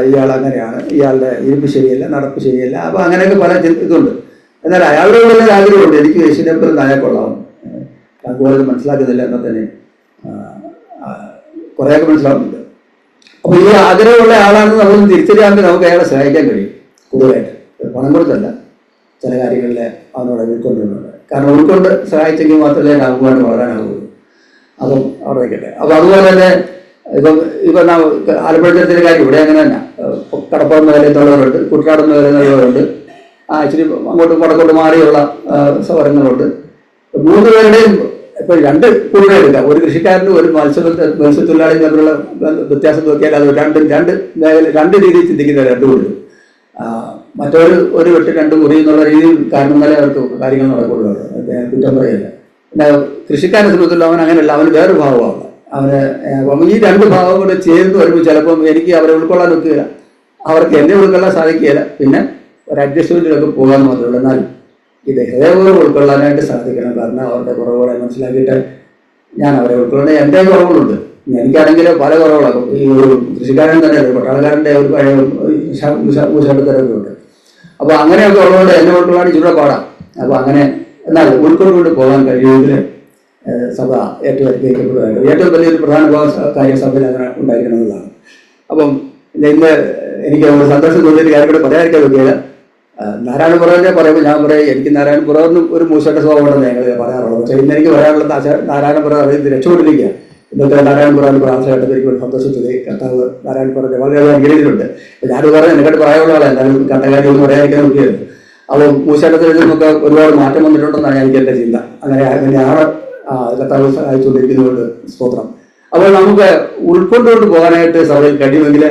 ഇയാൾ അങ്ങനെയാണ്, ഇയാളുടെ ഇരിപ്പ് ശരിയല്ല, നടപ്പ് ശരിയല്ല. അപ്പോൾ അങ്ങനെയൊക്കെ പല ഇതുണ്ട്. എന്നാൽ അയാളുടെ ഉള്ളിൽ ആഗ്രഹമുണ്ട്, എനിക്ക് യേശുവിനെപ്പോലും നാളെ കൊള്ളാം. രാഘുവാൻ മനസ്സിലാക്കുന്നില്ല എന്നാൽ തന്നെ കുറേയൊക്കെ മനസ്സിലാവുന്നുണ്ട്. അപ്പോൾ ഈ ആഗ്രഹമുള്ള ആളാണെന്ന് നമ്മൾ തിരിച്ചറിയാമെങ്കിൽ നമുക്ക് അയാളെ സഹായിക്കാൻ കഴിയും. കൂടുതലായിട്ട് പണം കൊടുത്തല്ല, ചില കാര്യങ്ങളിൽ അവനോട് ഉൾക്കൊണ്ടുണ്ട്. കാരണം ഉൾക്കൊണ്ട് സഹായിച്ചെങ്കിൽ മാത്രമേ രാഘുവായിട്ട് വളരാനാവുള്ളൂ. അതും അവിടെ വയ്ക്കട്ടെ. അപ്പോൾ അതുപോലെ തന്നെ ഇപ്പം ആലപ്പുഴത്തിൻ്റെ കാര്യം ഇവിടെ അങ്ങനെ തന്നെ. കടപ്പുറം മേഖലയിലുള്ളവരുണ്ട്, കുട്ടനാട് മേഖലയിലുള്ളവരുണ്ട്, ഇച്ചിരി അങ്ങോട്ട് വടക്കോട്ട് മാറിയുള്ള സൗകര്യങ്ങളുണ്ട്. 3 പേരുടെയും ഇപ്പോൾ 2 കൂടെ എടുക്കാം. ഒരു കൃഷിക്കാരനും ഒരു മത്സ്യത്തൊഴിലാളിയും തമ്മിലുള്ള വ്യത്യാസം നോക്കിയാൽ അത് രണ്ട് മേഖല 2 രീതിയിൽ ചിന്തിക്കുന്ന 2 പേരും. മറ്റൊരു വെട്ട് 2 മുറി എന്നുള്ള രീതിയിൽ കാരണം എന്നാലേ അവർക്ക് കാര്യങ്ങൾ നടക്കുള്ളൂ. കുറ്റം പറയല്ല. പിന്നെ കൃഷിക്കാരനെ സംബന്ധിച്ചുള്ള അവൻ അങ്ങനെയല്ല, അവന് വേറൊരു ഭാവമാണ്. അപ്പം ഈ 2 ഭാവം കൂടെ ചേർന്ന് വരുമ്പോൾ ചിലപ്പം എനിക്ക് അവരെ ഉൾക്കൊള്ളാൻ ഒക്കുകയില്ല, അവർക്ക് എന്നെ ഉൾക്കൊള്ളാൻ സാധിക്കുകയില്ല. പിന്നെ ഒരു അഡ്ജസ്റ്റ്മെൻറ്റിലൊക്കെ പോകാൻ മാത്രമേ ഉള്ളൂ. എന്നാൽ ഇത് ഹൃദയപൂർവ്വം ഉൾക്കൊള്ളാനായിട്ട് സാധിക്കണം. കാരണം അവരുടെ കുറവുകളെ മനസ്സിലാക്കിയിട്ട് ഞാൻ അവരെ ഉൾക്കൊള്ളേണ്ട എൻ്റെ കുറവുകളുണ്ട്. എനിക്കാണെങ്കിൽ പല കുറവുകളാകും. ഈ ഒരു കൃഷിക്കാരൻ തന്നെ പട്ടാളക്കാരൻ്റെ ഒരു പഴയ മൂശാട്ടത്തരമൊക്കെ ഉണ്ട്. അപ്പോൾ അങ്ങനെയൊക്കെ ഉള്ളതുകൊണ്ട് എന്നെ ഉൾക്കൊള്ളാൻ ഇച്ചിരി പാടാം. അപ്പോൾ അങ്ങനെ എന്നാൽ ഉൾക്കൊണ്ടുകൊണ്ട് പോകാൻ കഴിയുമെങ്കിൽ സഭ ഏറ്റവും അനുഗ്രഹിക്കപ്പെടുകയാണ്. ഏറ്റവും വലിയൊരു പ്രധാന കാര്യം സഭയിൽ അങ്ങനെ ഉണ്ടായിരിക്കണം എന്നുള്ളതാണ്. അപ്പം ഇന്ന് എനിക്ക് സന്തോഷം തോന്നിയൊരു കാര്യം കൂടെ പറയാതിരിക്കാൻ നോക്കിയാൽ, നാരായണപുരത്തെ പറയുമ്പോൾ ഞാൻ പറയും, എനിക്ക് നാരായണപുരം ഒരു മൂശട്ട സ്വഭാവം ഉണ്ടെന്ന് ഞങ്ങൾ പറയാറുള്ളത്. പക്ഷേ ഇന്ന് എനിക്ക് പറയാനുള്ളത് നാരായണപുരം അറിയത് രക്ഷപ്പെട്ടിരിക്കുക. ഇന്നത്തെ നാരായണപുരം പ്രാർത്ഥനയായിട്ട് എനിക്ക് ഒരു സന്തോഷത്തില് കർത്താവ് നാരായണപുരത്തെ വളരെയധികം അനുഗ്രഹിച്ചിട്ടുണ്ട്. ഞാൻ പറഞ്ഞു എന്നെക്കാട്ട് പ്രായമുള്ള ആളെ എല്ലാവരും കണ്ടകാര്യം പറയാതിരിക്കാൻ നോക്കിയത്. അപ്പോൾ മൂശട്ടത്തിൽ നമുക്ക് ഒരുപാട് മാറ്റം വന്നിട്ടുണ്ടെന്നാണ് എനിക്ക് എൻ്റെ ചിന്ത. അങ്ങനെയാണ് കർത്താവ് സഹായിച്ചുകൊണ്ടിരിക്കുന്നതുകൊണ്ട് സ്തോത്രം. അപ്പോൾ നമുക്ക് ഉൾക്കൊണ്ടുകൊണ്ട് പോകാനായിട്ട് സഭയിൽ കഴിയുമെങ്കിൽ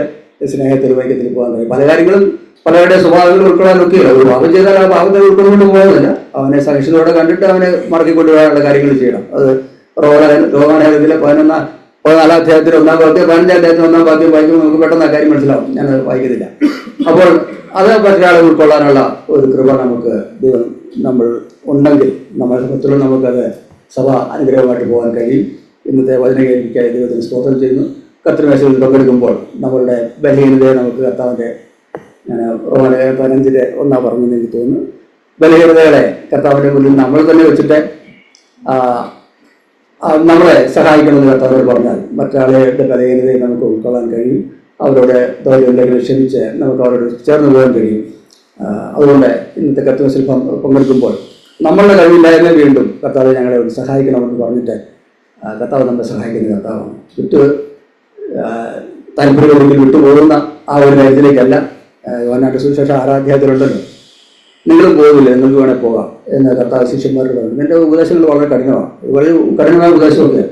സ്നേഹത്തിൽ വൈക്യത്തിൽ പോകാൻ കഴിയും. പല കാര്യങ്ങളും പലരുടെ സ്വഭാവങ്ങൾ ഉൾക്കൊള്ളാൻ നോക്കിയില്ല. ഒരു പാപം ചെയ്താൽ ആ പാപത്തെ ഉൾക്കൊണ്ടുകൊണ്ട് പോകുന്നില്ല, അവനെ സഹിഷ്ണുതയോടെ കണ്ടിട്ട് അവനെ മടക്കിക്കൊണ്ടുപോകാനുള്ള കാര്യങ്ങൾ ചെയ്യണം. അത് രോഗാണത്തിൽ 14 അധ്യായത്തിൽ 1-ാം വാക്യം 15-ാം അധ്യായത്തിൽ 1-ാം വാക്യം വായിക്കുമ്പോൾ നമുക്ക് പെട്ടെന്ന് ആ കാര്യം മനസ്സിലാവും. ഞാനത് വായിക്കുന്നില്ല. അപ്പോൾ അത് മറ്റൊരാളെ ഉൾക്കൊള്ളാനുള്ള ഒരു കൃപ നമുക്ക് ദൈവം നമ്മൾ ഉണ്ടെങ്കിൽ നമ്മുടെ സമയത്തുള്ള നമുക്കത് സഭ അനുഗ്രഹമായിട്ട് പോകാൻ കഴിയും. ഇന്നത്തെ വചന കേൾവിക്കായി ദൈവത്തിന് സ്തോത്രം ചെയ്യുന്നു. കർത്തൃമേശയിൽ പങ്കെടുക്കുമ്പോൾ നമ്മളുടെ ബലഹീനതയെ നമുക്ക് കർത്താവിൻ്റെ, ഞാൻ റോമ 15-ന്റെ 1 പറഞ്ഞെന്ന് എനിക്ക് തോന്നുന്നു, ബലഹീനതകളെ കർത്താവിൻ്റെ മുന്നിൽ നമ്മൾ തന്നെ വെച്ചിട്ട് നമ്മളെ സഹായിക്കണമെന്ന് കർത്താവിനോട് പറഞ്ഞാൽ മറ്റൊരാളുടെ ബലഹീനതയെ നമുക്ക് ഉൾക്കൊള്ളാൻ കഴിയും. അവരോട് ദൗര്യമുണ്ടെങ്കിൽ ക്ഷമിച്ച് നമുക്ക് അവരോട് ചേർന്ന് പോകാൻ കഴിയും. അതുകൊണ്ട് ഇന്നത്തെ കർത്തൃമേശയിൽ പങ്കെടുക്കുമ്പോൾ നമ്മളുടെ കഴിവില്ലായ്മ വീണ്ടും കർത്താവ് ഞങ്ങളെ ഒന്ന് സഹായിക്കണമെന്ന് പറഞ്ഞിട്ട് കർത്താവ് നമ്മളെ സഹായിക്കുന്ന കർത്താവാണ്. താല്പര്യമെങ്കിൽ വിട്ടുപോകുന്ന ആ ഒരു കാര്യത്തിലേക്കല്ല. യോഹന്നാന്റെ സുവിശേഷം 6-ാം അധ്യായത്തിലുണ്ടല്ലോ, നിങ്ങളും പോകുന്നില്ല, നിങ്ങൾക്ക് വേണേൽ പോകാം എന്ന് കർത്താവ് ശിഷ്യന്മാരോട് പറഞ്ഞു. എൻ്റെ ഉപദേശങ്ങൾ വളരെ കഠിനമാണ്, വളരെ കഠിനമായ ഉപദേശമൊക്കെ.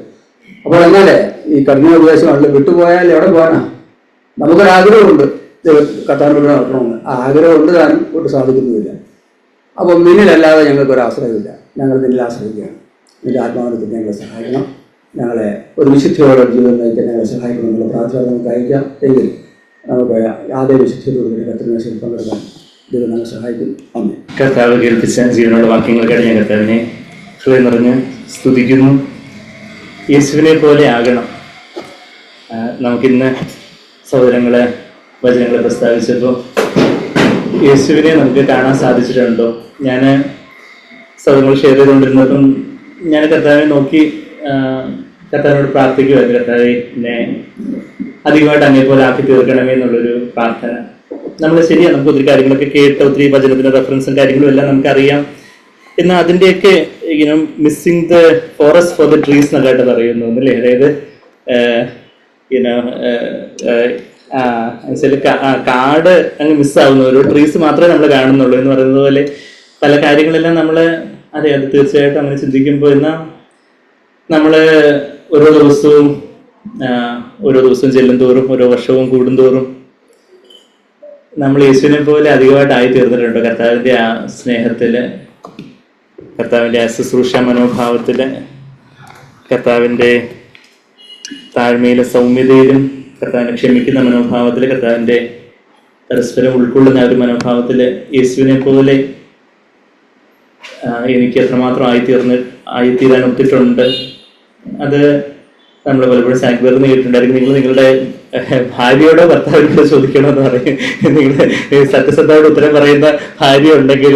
അപ്പോൾ എന്നാലേ ഈ കഠിനമായ ഉപദേശമാണല്ലോ, വിട്ടുപോയാൽ എവിടെ പോകാനാ? നമുക്കൊരാഗ്രഹമുണ്ട് കർത്താവിനോട് നടക്കണമെന്ന്. ആ ആഗ്രഹമുണ്ട്, താനും ഒട്ട് സാധിക്കുന്നുമില്ല. അപ്പം നിന്നിലല്ലാതെ ഞങ്ങൾക്കൊരാശ്രയമില്ല, ഞങ്ങൾ നിന്നിൽ ആശ്രയിക്കുകയാണ്. നിന്റെ ആത്മാവിനെ ഞങ്ങളെ സഹായിക്കണം, ഞങ്ങളെ ഒരു വിശുദ്ധിയോടെ ജീവിതം നയിക്കാൻ ഞങ്ങളെ സഹായിക്കണം എന്നുള്ള പ്രാർത്ഥന നമുക്ക് അയക്കാം. എങ്കിൽ നമുക്ക് ആദ്യ വിശുദ്ധിയോടുകൂടി കർത്തൃമേശയിൽ പങ്കെടുക്കാൻ ദൈവം ഞങ്ങളെ സഹായിക്കും. അമ്മേ. കർത്താവ് കേൾപ്പിച്ച ജീവനുള്ള വാക്യങ്ങൾക്കായിട്ട് ഞാൻ കർത്താവിനെ ഹൃദയം നിറഞ്ഞ് സ്തുതിക്കുന്നു. യേശുവിനെ പോലെ ആകണം. നമുക്കിന്ന് സഹോദരങ്ങളെ വചനങ്ങളെ പ്രസ്താവിച്ചപ്പോൾ യേശുവിനെ നമുക്ക് കാണാൻ സാധിച്ചിട്ടുണ്ടോ? ഞാൻ സഹോദരങ്ങൾ ഷെയർ ചെയ്തുകൊണ്ടിരുന്നപ്പം ഞാൻ കർത്താവിനെ നോക്കി കർത്താവിനോട് പ്രാർത്ഥിക്കുമായിരുന്നു. കർത്താവെ, എന്നെ അധികമായിട്ട് അങ്ങേ പോലെ ആക്കി തീർക്കണമേ എന്നുള്ളൊരു പ്രാർത്ഥന. നമ്മൾ ശരിയാണ്, നമുക്ക് ഒത്തിരി കാര്യങ്ങളൊക്കെ കേട്ട് ഒത്തിരി വചനത്തിന്റെ റെഫറൻസും കാര്യങ്ങളും എല്ലാം നമുക്കറിയാം. എന്നാൽ അതിൻ്റെയൊക്കെ missing the forest for the trees എന്നൊക്കെ പറയുന്നു അല്ലേ. അതായത് കാട് അങ്ങ് മിസ്സാവുന്നു, ഓരോ ട്രീസ് മാത്രമേ നമ്മൾ കാണുന്നുള്ളൂ എന്ന് പറയുന്നത് പോലെ പല കാര്യങ്ങളെല്ലാം നമ്മൾ അതെ അത് തീർച്ചയായിട്ടും അങ്ങനെ ചിന്തിക്കുമ്പോൾ എന്നാൽ നമ്മൾ ഓരോ ദിവസവും ചെല്ലും തോറും ഓരോ വർഷവും കൂടുന്തോറും നമ്മൾ യേശുവിനെ പോലെ അധികമായിട്ട് ആയി തീർന്നിട്ടുണ്ടോ? കർത്താവിൻ്റെ ആ സ്നേഹത്തില്, കർത്താവിൻ്റെ ആ ശുശ്രൂഷ മനോഭാവത്തില്, കർത്താവിൻ്റെ താഴ്മയിലും സൗമ്യതയിലും, കർത്താവിനെ ക്ഷമിക്കുന്ന മനോഭാവത്തില്, കർത്താവിൻ്റെ പരസ്പരം ഉൾക്കൊള്ളുന്ന ഒരു മനോഭാവത്തില് യേശുവിനെ പോലെ എനിക്ക് എത്രമാത്രം ആയിത്തീരാൻ ഒത്തിട്ടുണ്ട്. അത് നമ്മൾ പലപ്പോഴും സാങ്ക്വറിന്ന് കേട്ടിട്ടുണ്ടായിരിക്കും. നിങ്ങൾ നിങ്ങളുടെ ഭാര്യയോടോ ഭർത്താവിനോടോ ചോദിക്കണമെന്ന് പറയും. നിങ്ങൾ സത്യസന്ധയോട് ഉത്തരം പറയുന്ന ഭാര്യ ഉണ്ടെങ്കിൽ,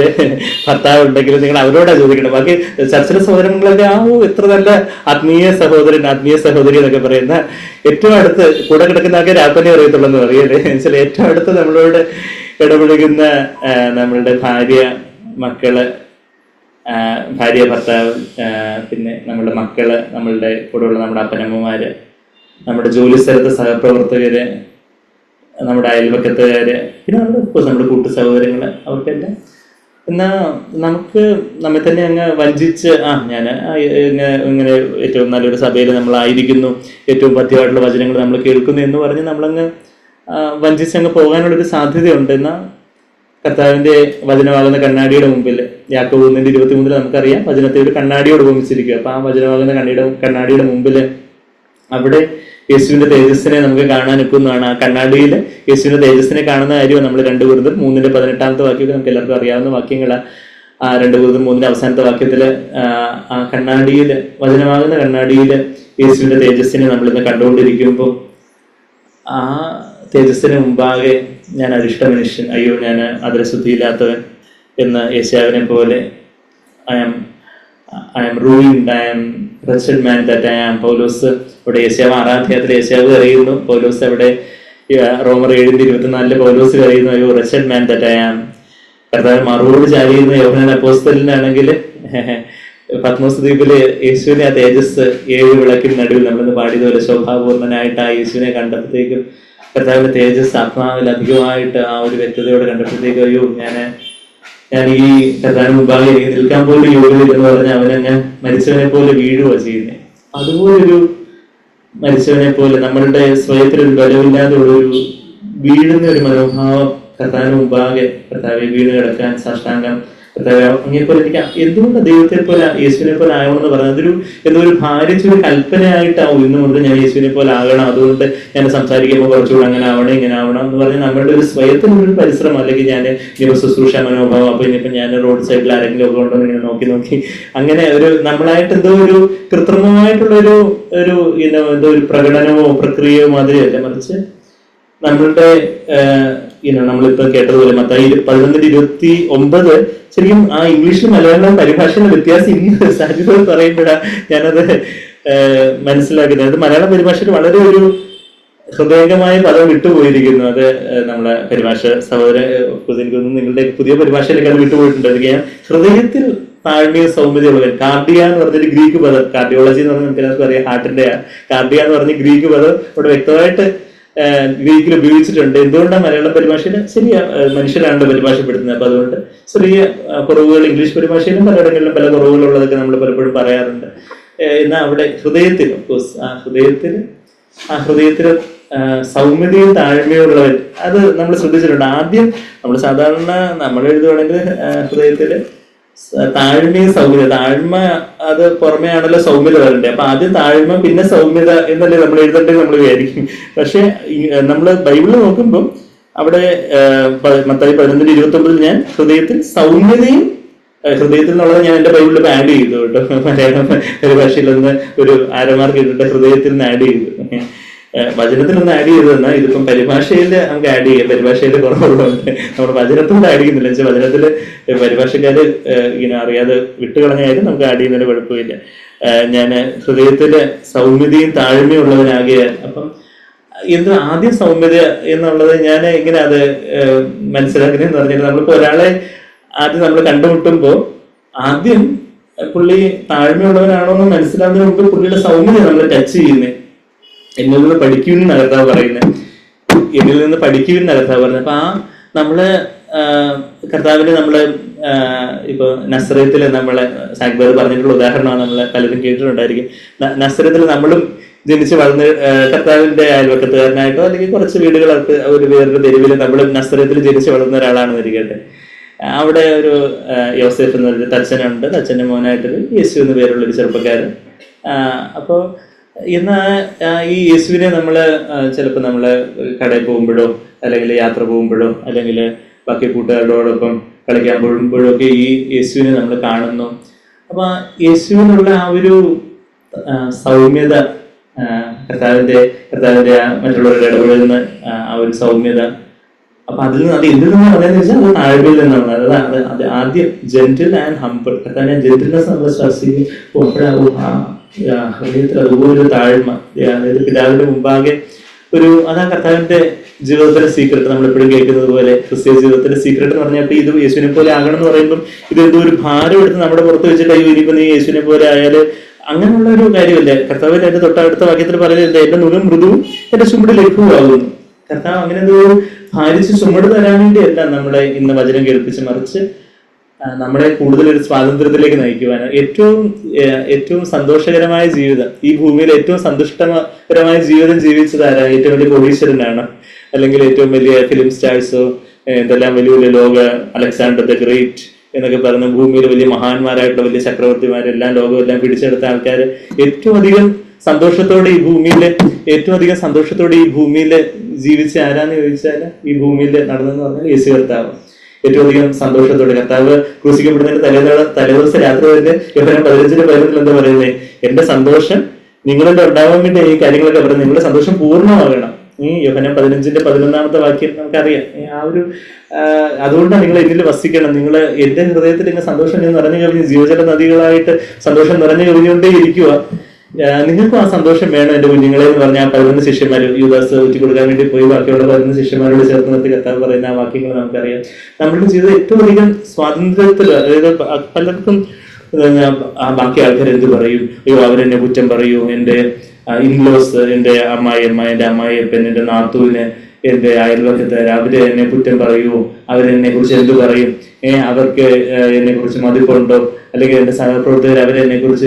ഭർത്താവ് ഉണ്ടെങ്കിൽ നിങ്ങൾ അവരോടാ ചോദിക്കണം. ബാക്കി ചർച്ചിലെ സഹോദരങ്ങളൊക്കെ എത്ര നല്ല ആത്മീയ സഹോദരൻ, ആത്മീയ സഹോദരി എന്നൊക്കെ പറയുന്ന ഏറ്റവും അടുത്ത് കൂടെ കിടക്കുന്നതൊക്കെ രാപ്പനെ അറിയത്തുള്ളൂ എന്ന് പറയല്ലേ. എന്നുവെച്ചാൽ ഏറ്റവും അടുത്ത് നമ്മളോട് ഇടപഴകുന്ന നമ്മളുടെ ഭാര്യ, മക്കള്, ഭാര്യ, ഭർത്താവ്, പിന്നെ നമ്മുടെ മക്കള്, നമ്മളുടെ കൂടെയുള്ള നമ്മുടെ അപ്പനമ്മമാര്, നമ്മുടെ ജോലി സ്ഥലത്തെ സഹപ്രവർത്തകര്, നമ്മുടെ അയൽവക്കത്തുകാര്, പിന്നെ നമ്മുടെ കൂട്ടു സഹോദരങ്ങള്, അവർക്കെല്ലാം എന്നാൽ നമുക്ക് നമ്മെ തന്നെ അങ്ങ് വഞ്ചിച്ച് ഞാൻ ഇങ്ങനെ ഏറ്റവും നല്ലൊരു സഭയിൽ നമ്മളായിരിക്കുന്നു, ഏറ്റവും പഥ്യമായിട്ടുള്ള വചനങ്ങൾ നമ്മൾ കേൾക്കുന്നു എന്ന് പറഞ്ഞ് നമ്മളങ്ങ് വഞ്ചിച്ച് അങ്ങ് പോകാനുള്ളൊരു സാധ്യതയുണ്ട്. എന്നാൽ കർത്താവിന്റെ വചനമാകുന്ന കണ്ണാടിയുടെ മുമ്പിൽ യാക്കോബ് 1:23 നമുക്കറിയാം, വചനത്തെ ഒരു കണ്ണാടിയോട് ഉപമിച്ചിരിക്കുക. അപ്പൊ ആ വചനമാകുന്ന കണ്ണാടിയുടെ മുമ്പിൽ അവിടെ യേശുവിന്റെ തേജസ്സിനെ നമുക്ക് കാണാൻ നിൽക്കുന്നതാണ്. ആ കണ്ണാടിയിൽ യേശുവിന്റെ തേജസ്സിനെ കാണുന്ന കാര്യമാണ് നമ്മൾ 2 കൊരിന്ത്യർ 3:18 വാക്യമൊക്കെ നമുക്ക് എല്ലാവർക്കും അറിയാവുന്ന വാക്യങ്ങളാണ്. ആ 2 കൊരിന്ത്യർ 3 അവസാനത്തെ വാക്യത്തില് ആ കണ്ണാടിയിൽ, വചനമാകുന്ന കണ്ണാടിയിൽ യേശുവിന്റെ തേജസ്സിനെ നമ്മളിന്ന് കണ്ടുകൊണ്ടിരിക്കുമ്പോൾ ആ തേജസ്സിന് മുമ്പാകെ ഞാൻ അരിഷ്ട മനുഷ്യൻ, അയ്യോ ഞാൻ അതിരശുദ്ധിയില്ലാത്തവൻ എന്ന് യേശാവിനെ പോലെ I am ruined, I am rested man that I am. Paulose അവിടെ യേശാവ് 6-ാം അധ്യായത്തിൽ യേശാവ് അറിയുന്നു. പൗലോസ് അവിടെ റോമർ 7:24 പൗലോസ് അറിയുന്നു, അയ്യോ wretched man that I am. കർത്താവ് മറുപടി ചാരിയുന്ന യോഹന്നാൻ അപ്പോസ്തലനാണെങ്കിൽ പത്മോസ് ദ്വീപില് യേശുവിനെ ആ തേജസ് 7 വിളക്കിന് നടുവിൽ നമ്മളിന്ന് പാടിയതുപോലെ ശോഭാപൂർണനായിട്ട് ആ യേശുവിനെ കണ്ടപ്പോഴത്തേക്കും കർത്താവിന്റെ തേജസ് ആത്മാവിൽ അധികമായിട്ട് ആ ഒരു വ്യക്തതയോടെ കണ്ടപ്പോഴത്തേക്കും അയ്യോ ഞാൻ ഈ കർത്താവിന് മുമ്പാകെ എനിക്ക് നിൽക്കാൻ പോലും യോഗ്യതയില്ലെന്ന് പറഞ്ഞ് അവനങ്ങ് മരിച്ചവനെ പോലെ വീഴുക ചെയ്യുന്നത്. അതുപോലൊരു മരിച്ചവനെ പോലെ നമ്മളുടെ സ്വയത്തിലൊരു ബലമില്ലാതെ ഉള്ളൊരു വീഴുന്ന ഒരു മനോഭാവം കർത്താവിന് മുമ്പാകെ കർത്താവെ വീണ് കിടക്കാൻ സാഷ്ടാംഗം കർത്താവെ അങ്ങേപ്പോലെ എനിക്ക് എന്തുകൊണ്ട് ദൈവത്തെ പോലെ യേശുവിനെ പോലെ ആകണമെന്ന് പറഞ്ഞത് അതൊരു എന്തൊരു ഭാരിച്ചൊരു കൽപ്പനയായിട്ടാവും. ഇന്ന് മുതൽ ഞാൻ യേശുവിനെ പോലെ ആകണം, അതുകൊണ്ട് ഞാൻ സംസാരിക്കുമ്പോൾ കുറച്ചുകൂടെ അങ്ങനെ ആവണം ഇങ്ങനെ ആവണം എന്ന് പറഞ്ഞ് നമ്മളുടെ ഒരു സ്വയത്തിനൊരു പരിശ്രമം, അല്ലെങ്കിൽ ഞാൻ ഇനിയിപ്പോൾ ശുശ്രൂഷ മനോഭാവം, അപ്പൊ ഇനിയിപ്പോൾ ഞാൻ റോഡ് സൈഡിൽ ആരെങ്കിലും ഒക്കെ ഉണ്ടോ ഇങ്ങനെ നോക്കി അങ്ങനെ ഒരു നമ്മളായിട്ട് എന്തോ ഒരു കൃത്രിമമായിട്ടുള്ള എന്തോ ഒരു പ്രകടനമോ പ്രക്രിയയോ മാതിരിയല്ല, മറിച്ച് നമ്മളുടെ നമ്മളിപ്പോ കേട്ടതുപോലെ മത്തായി 11:29 ശരിക്കും ആ ഇംഗ്ലീഷിലും മലയാളം പരിഭാഷയുടെ വ്യത്യാസം ഇനി സാധ്യത പറയുമ്പോഴാണ് ഞാനത് മനസ്സിലാക്കുന്നത്. അത് മലയാളം പരിഭാഷയിൽ വളരെ ഒരു ഹൃദയംഗമായ പദം വിട്ടുപോയിരിക്കുന്നു. അത് നമ്മളെ പരിഭാഷ സഹോദരൻ എനിക്ക് തോന്നുന്നു നിങ്ങളുടെ പുതിയ പരിഭാഷയിലേക്ക് അത് വിട്ടുപോയിട്ടുണ്ട്. ഹൃദയത്തിൽ താഴ്മയും സൗമ്യതയുള്ളവൻ, കാർഡിയ എന്ന് പറഞ്ഞൊരു ഗ്രീക്ക് പദം, കാർഡിയോളജി എന്ന് പറഞ്ഞാൽ നമുക്ക് എല്ലാവർക്കും അറിയാം ഹാർട്ടിന്റെ, കാർഡിയ എന്ന് പറഞ്ഞ ഗ്രീക്ക് പദം ഇവിടെ വ്യക്തമായിട്ട് ഗ്രീക്കിൽ ഉപയോഗിച്ചിട്ടുണ്ട്. എന്തുകൊണ്ടാണ് മലയാളം പരിഭാഷയിൽ ശരിയാ മനുഷ്യരാണ് പരിഭാഷപ്പെടുത്തുന്നത്, അപ്പൊ അതുകൊണ്ട് ചെറിയ കുറവുകൾ ഇംഗ്ലീഷ് പരിഭാഷയിലും പലയിടങ്ങളിലും പല കുറവുകളുള്ളതൊക്കെ നമ്മൾ പലപ്പോഴും പറയാറുണ്ട്. എന്നാൽ അവിടെ ഹൃദയത്തിൽ ഓഫ്കോഴ്സ് ആ ഹൃദയത്തിൽ സൗമ്യതയും താഴ്മയും ഉള്ളവൻ, അത് നമ്മൾ ശ്രദ്ധിച്ചിട്ടുണ്ട്. ആദ്യം നമ്മൾ സാധാരണ നമ്മൾ എഴുതുവാണെങ്കിൽ ഹൃദയത്തിൽ താഴ്മയും സൗമ്യത, താഴ്മ അത് പുറമേ ആണല്ലോ സൗമ്യത വരണ്ടേ, അപ്പൊ ആദ്യം താഴ്മ പിന്നെ സൗമ്യത എന്നല്ലേ നമ്മൾ എഴുതേണ്ടത് നമ്മൾ വിചാരിക്കും. പക്ഷെ നമ്മള് ബൈബിളിൽ നോക്കുമ്പോൾ അവിടെ മത്തായി 11:29 ഞാൻ ഹൃദയത്തിൽ സൗമ്യതയും, ഹൃദയത്തിൽ നിന്നുള്ളത് ഞാൻ എന്റെ ബൈബിളിൽ ആഡ് ചെയ്തു കേട്ടോ. മലയാളം പരിഭാഷയിൽ ഒന്ന് ഒരു ആരമാർക്ക് ഇട്ടിട്ട് ഹൃദയത്തിൽ നിന്ന് ആഡ് ചെയ്തു, വചനത്തിലൊന്നും ആഡ് ചെയ്തതെന്നാൽ ഇതിപ്പം പരിഭാഷയിൽ നമുക്ക് ആഡ് ചെയ്യാം. പരിഭാഷയിൽ കുറവുള്ളതുകൊണ്ട് നമ്മുടെ വചനത്തിലൊന്നും ആഡ് ചെയ്യുന്നില്ല. വെച്ചാൽ വചനത്തില് പരിഭാഷക്കാര് ഇങ്ങനെ അറിയാതെ വിട്ടുകളഞ്ഞാലും നമുക്ക് ആഡ് ചെയ്യുന്നതിന് കുഴപ്പമില്ല. ഞാൻ ഹൃദയത്തില് സൗമ്യതയും താഴ്മയും ഉള്ളവനാകിയാൽ, അപ്പം എന്ത് ആദ്യം സൗമ്യത എന്നുള്ളത് ഞാൻ എങ്ങനെ അത് മനസ്സിലാക്കുന്നതെന്ന് പറഞ്ഞാൽ, നമ്മളിപ്പോ ഒരാളെ ആദ്യം നമ്മൾ കണ്ടുമുട്ടുമ്പോൾ ആദ്യം പുള്ളി താഴ്മയുള്ളവനാണോ എന്ന് മനസ്സിലാവുന്നതിന് മുമ്പ് പുള്ളിയുടെ സൗമ്യത നമ്മൾ ടച്ച് ചെയ്യുന്നത്. എന്നിൽ നിന്ന് പഠിക്കുമെന്ന് കർത്താവ് പറയുന്നത്, എന്നിൽ നിന്ന് പഠിക്കുമെന്ന് കർത്താവ് പറയുന്നത്. അപ്പൊ നമ്മള് കർത്താവിന് നമ്മള് ഇപ്പൊ നസ്രയത്തില് നമ്മളെ സാക്ബർ പറഞ്ഞിട്ടുള്ള ഉദാഹരണമാണ് നമ്മളെ പലരും കേട്ടിട്ടുണ്ടായിരിക്കും. നസ്രയത്തില് നമ്മളും ജനിച്ച് വളർന്ന് കർത്താവിന്റെ അയൽവക്കത്തുകാരനായിട്ടോ അല്ലെങ്കിൽ കുറച്ച് വീടുകളടുത്ത് ഒരു വേറൊരു തെരുവിൽ നമ്മളും നസ്രയത്തിൽ ജനിച്ച് വളർന്ന ഒരാളാണെന്ന് ഇരിക്കട്ടെ. അവിടെ ഒരു യോസേഫ് എന്നൊരു തച്ചനുണ്ട്. തച്ചന്റെ മോനായിട്ടൊരു യേശു എന്ന് പേരുള്ളൊരു ചെറുപ്പക്കാരൻ. അപ്പോൾ ഇന്ന് ഈ യേശുവിനെ നമ്മള് ചിലപ്പോൾ നമ്മള് കടയിൽ പോകുമ്പോഴോ അല്ലെങ്കിൽ യാത്ര പോകുമ്പോഴോ അല്ലെങ്കിൽ ബാക്കി കൂട്ടുകാരോടൊപ്പം കളിക്കാൻ പോകുമ്പോഴോ ഒക്കെ ഈ യേശുവിനെ നമ്മൾ കാണുന്നു. അപ്പൊ യേശുവിനുള്ള ആ ഒരു സൗമ്യത, കർത്താവിന്റെ മറ്റുള്ളവരുടെ ഇടപെടുന്ന ആ ഒരു സൗമ്യത, അപ്പൊ അതിൽ നിന്ന് അത് എന്തിൽ നിന്നാണ് പറയുന്നത് വെച്ചാൽ അത് താഴ്മയിൽ നിന്നാണ്. അത് ആദ്യം ജെന്റിൽ ആൻഡ് ഹംബിൾ. കർത്താവിന്റെ ജെന്റിൽനെസ് നമ്മൾ ശ്രദ്ധിക്കുമ്പോൾ ഹൃദയത്തിൽ അതുപോലെ താഴ്മ, അതായത് പിതാവിന്റെ മുമ്പാകെ അതാ കർത്താവിന്റെ ജീവിതത്തിലെ സീക്രട്ട്. നമ്മളെപ്പോഴും കേൾക്കുന്നത് പോലെ ക്രിസ്ത്യ ജീവിതത്തിലെ സീക്രട്ട് എന്ന് പറഞ്ഞാൽ ഇത് യേശുവിനെ പോലെ ആകണം എന്ന് പറയുമ്പോൾ ഇത് ഒരു ഭാരം എടുത്ത് നമ്മുടെ പുറത്ത് വെച്ചിട്ട് ഇനിയിപ്പോ നീ യേശുവിനെ പോലെ ആയാല് അങ്ങനെയുള്ള ഒരു കാര്യമല്ലേ. കർത്താവിന്റെ അതിന്റെ തൊട്ടടുത്ത വാക്യത്തിൽ പറയുന്നത് എന്റെ നുകം മൃദുവും എന്റെ ചുമട് ലഘുവാകുന്നു. കർത്താവ് അങ്ങനെ ഒരു ഭാരിച്ച് ചുമട് തരാൻ വേണ്ടിയല്ല നമ്മളെ ഇന്ന് വചനം കേൾപ്പിച്ച്, മറിച്ച് നമ്മളെ കൂടുതൽ ഒരു സ്വാതന്ത്ര്യത്തിലേക്ക് നയിക്കുവാൻ, ഏറ്റവും സന്തോഷകരമായ ജീവിതം, ഈ ഭൂമിയിൽ ഏറ്റവും സന്തുഷ്ടകരമായ ജീവിതം ജീവിച്ചതാരാ? ഏറ്റവും വലിയ കോടീശ്വരനാണ്, അല്ലെങ്കിൽ ഏറ്റവും വലിയ ഫിലിം സ്റ്റാർസോ, എന്തെല്ലാം വലിയ വലിയ ലോക അലക്സാണ്ടർ ദ ഗ്രേറ്റ് എന്നൊക്കെ പറഞ്ഞ ഭൂമിയിൽ വലിയ മഹാന്മാരായിട്ടുള്ള വലിയ ചക്രവർത്തിമാരെല്ലാം ലോകമെല്ലാം പിടിച്ചെടുത്ത ആൾക്കാർ ഏറ്റവും അധികം സന്തോഷത്തോടെ ഈ ഭൂമിയിൽ ജീവിച്ച ആരാന്ന് ചോദിച്ചാൽ ഈ ഭൂമിയിൽ നടന്നെന്ന് പറഞ്ഞാൽ യേശു കർത്താവ്. ഏറ്റവും അധികം സന്തോഷത്തോടെ കർത്താവ് ക്രൂശിക്കപ്പെടുന്നതിന്റെ തലേദിവസം രാത്രി തന്നെ യോഹന്നാൻ 15:11 എന്താ പറയുന്നത്? എന്റെ സന്തോഷം നിങ്ങളുടെ ഉണ്ടാവാൻ വേണ്ടി ഈ കാര്യങ്ങളൊക്കെ പറയുന്നത്, നിങ്ങളുടെ സന്തോഷം പൂർണ്ണമാകണം. യോഹന്നാൻ 15:11 വാക്യം നമുക്കറിയാം. അതുകൊണ്ടാണ് നിങ്ങൾ എന്നിൽ വസിക്കണം, നിങ്ങൾ എന്റെ ഹൃദയത്തിൽ നിങ്ങൾ സന്തോഷം നിറഞ്ഞു കഴിഞ്ഞ് ജീവജല നദികളായിട്ട് സന്തോഷം നിറഞ്ഞു കഴിഞ്ഞുകൊണ്ടേ ഇരിക്കുക. നിങ്ങൾക്കും ആ സന്തോഷം വേണം എന്റെ കുഞ്ഞുങ്ങളെ എന്ന് പറഞ്ഞാൽ 11 ശിഷ്യന്മാർ യൂദാസ് ഊറ്റി കൊടുക്കാൻ വേണ്ടി പോയി ബാക്കിയുള്ള 11 ശിഷ്യന്മാരോട് ചേർത്ത് നിർത്തി കർത്താവ് പറയുന്ന ആ വാക്യങ്ങൾ നമുക്കറിയാം. നമ്മുടെ ജീവിതം ഏറ്റവും അധികം സ്വാതന്ത്ര്യത്തിൽ, അതായത് പലർക്കും ബാക്കി ആൾക്കാർ എന്ത് പറയും, അയ്യോ അവരെന്നെ കുറ്റം പറയൂ, എന്റെ ഇൻലോസ്, എന്റെ അമ്മായിയമ്മ, എന്റെ അമ്മായിയപ്പൻ, എന്റെ നാത്തൂന്, എന്റെ അയൽവക്കത്ത് അവര് എന്നെ കുറ്റം പറയൂ, അവരെന്നെ കുറിച്ച് എന്ത് പറയും, അവർക്ക് എന്നെ കുറിച്ച് മതിപ്പുണ്ടോ, അല്ലെങ്കിൽ എന്റെ സഹപ്രവർത്തകർ അവരെന്നെ കുറിച്ച്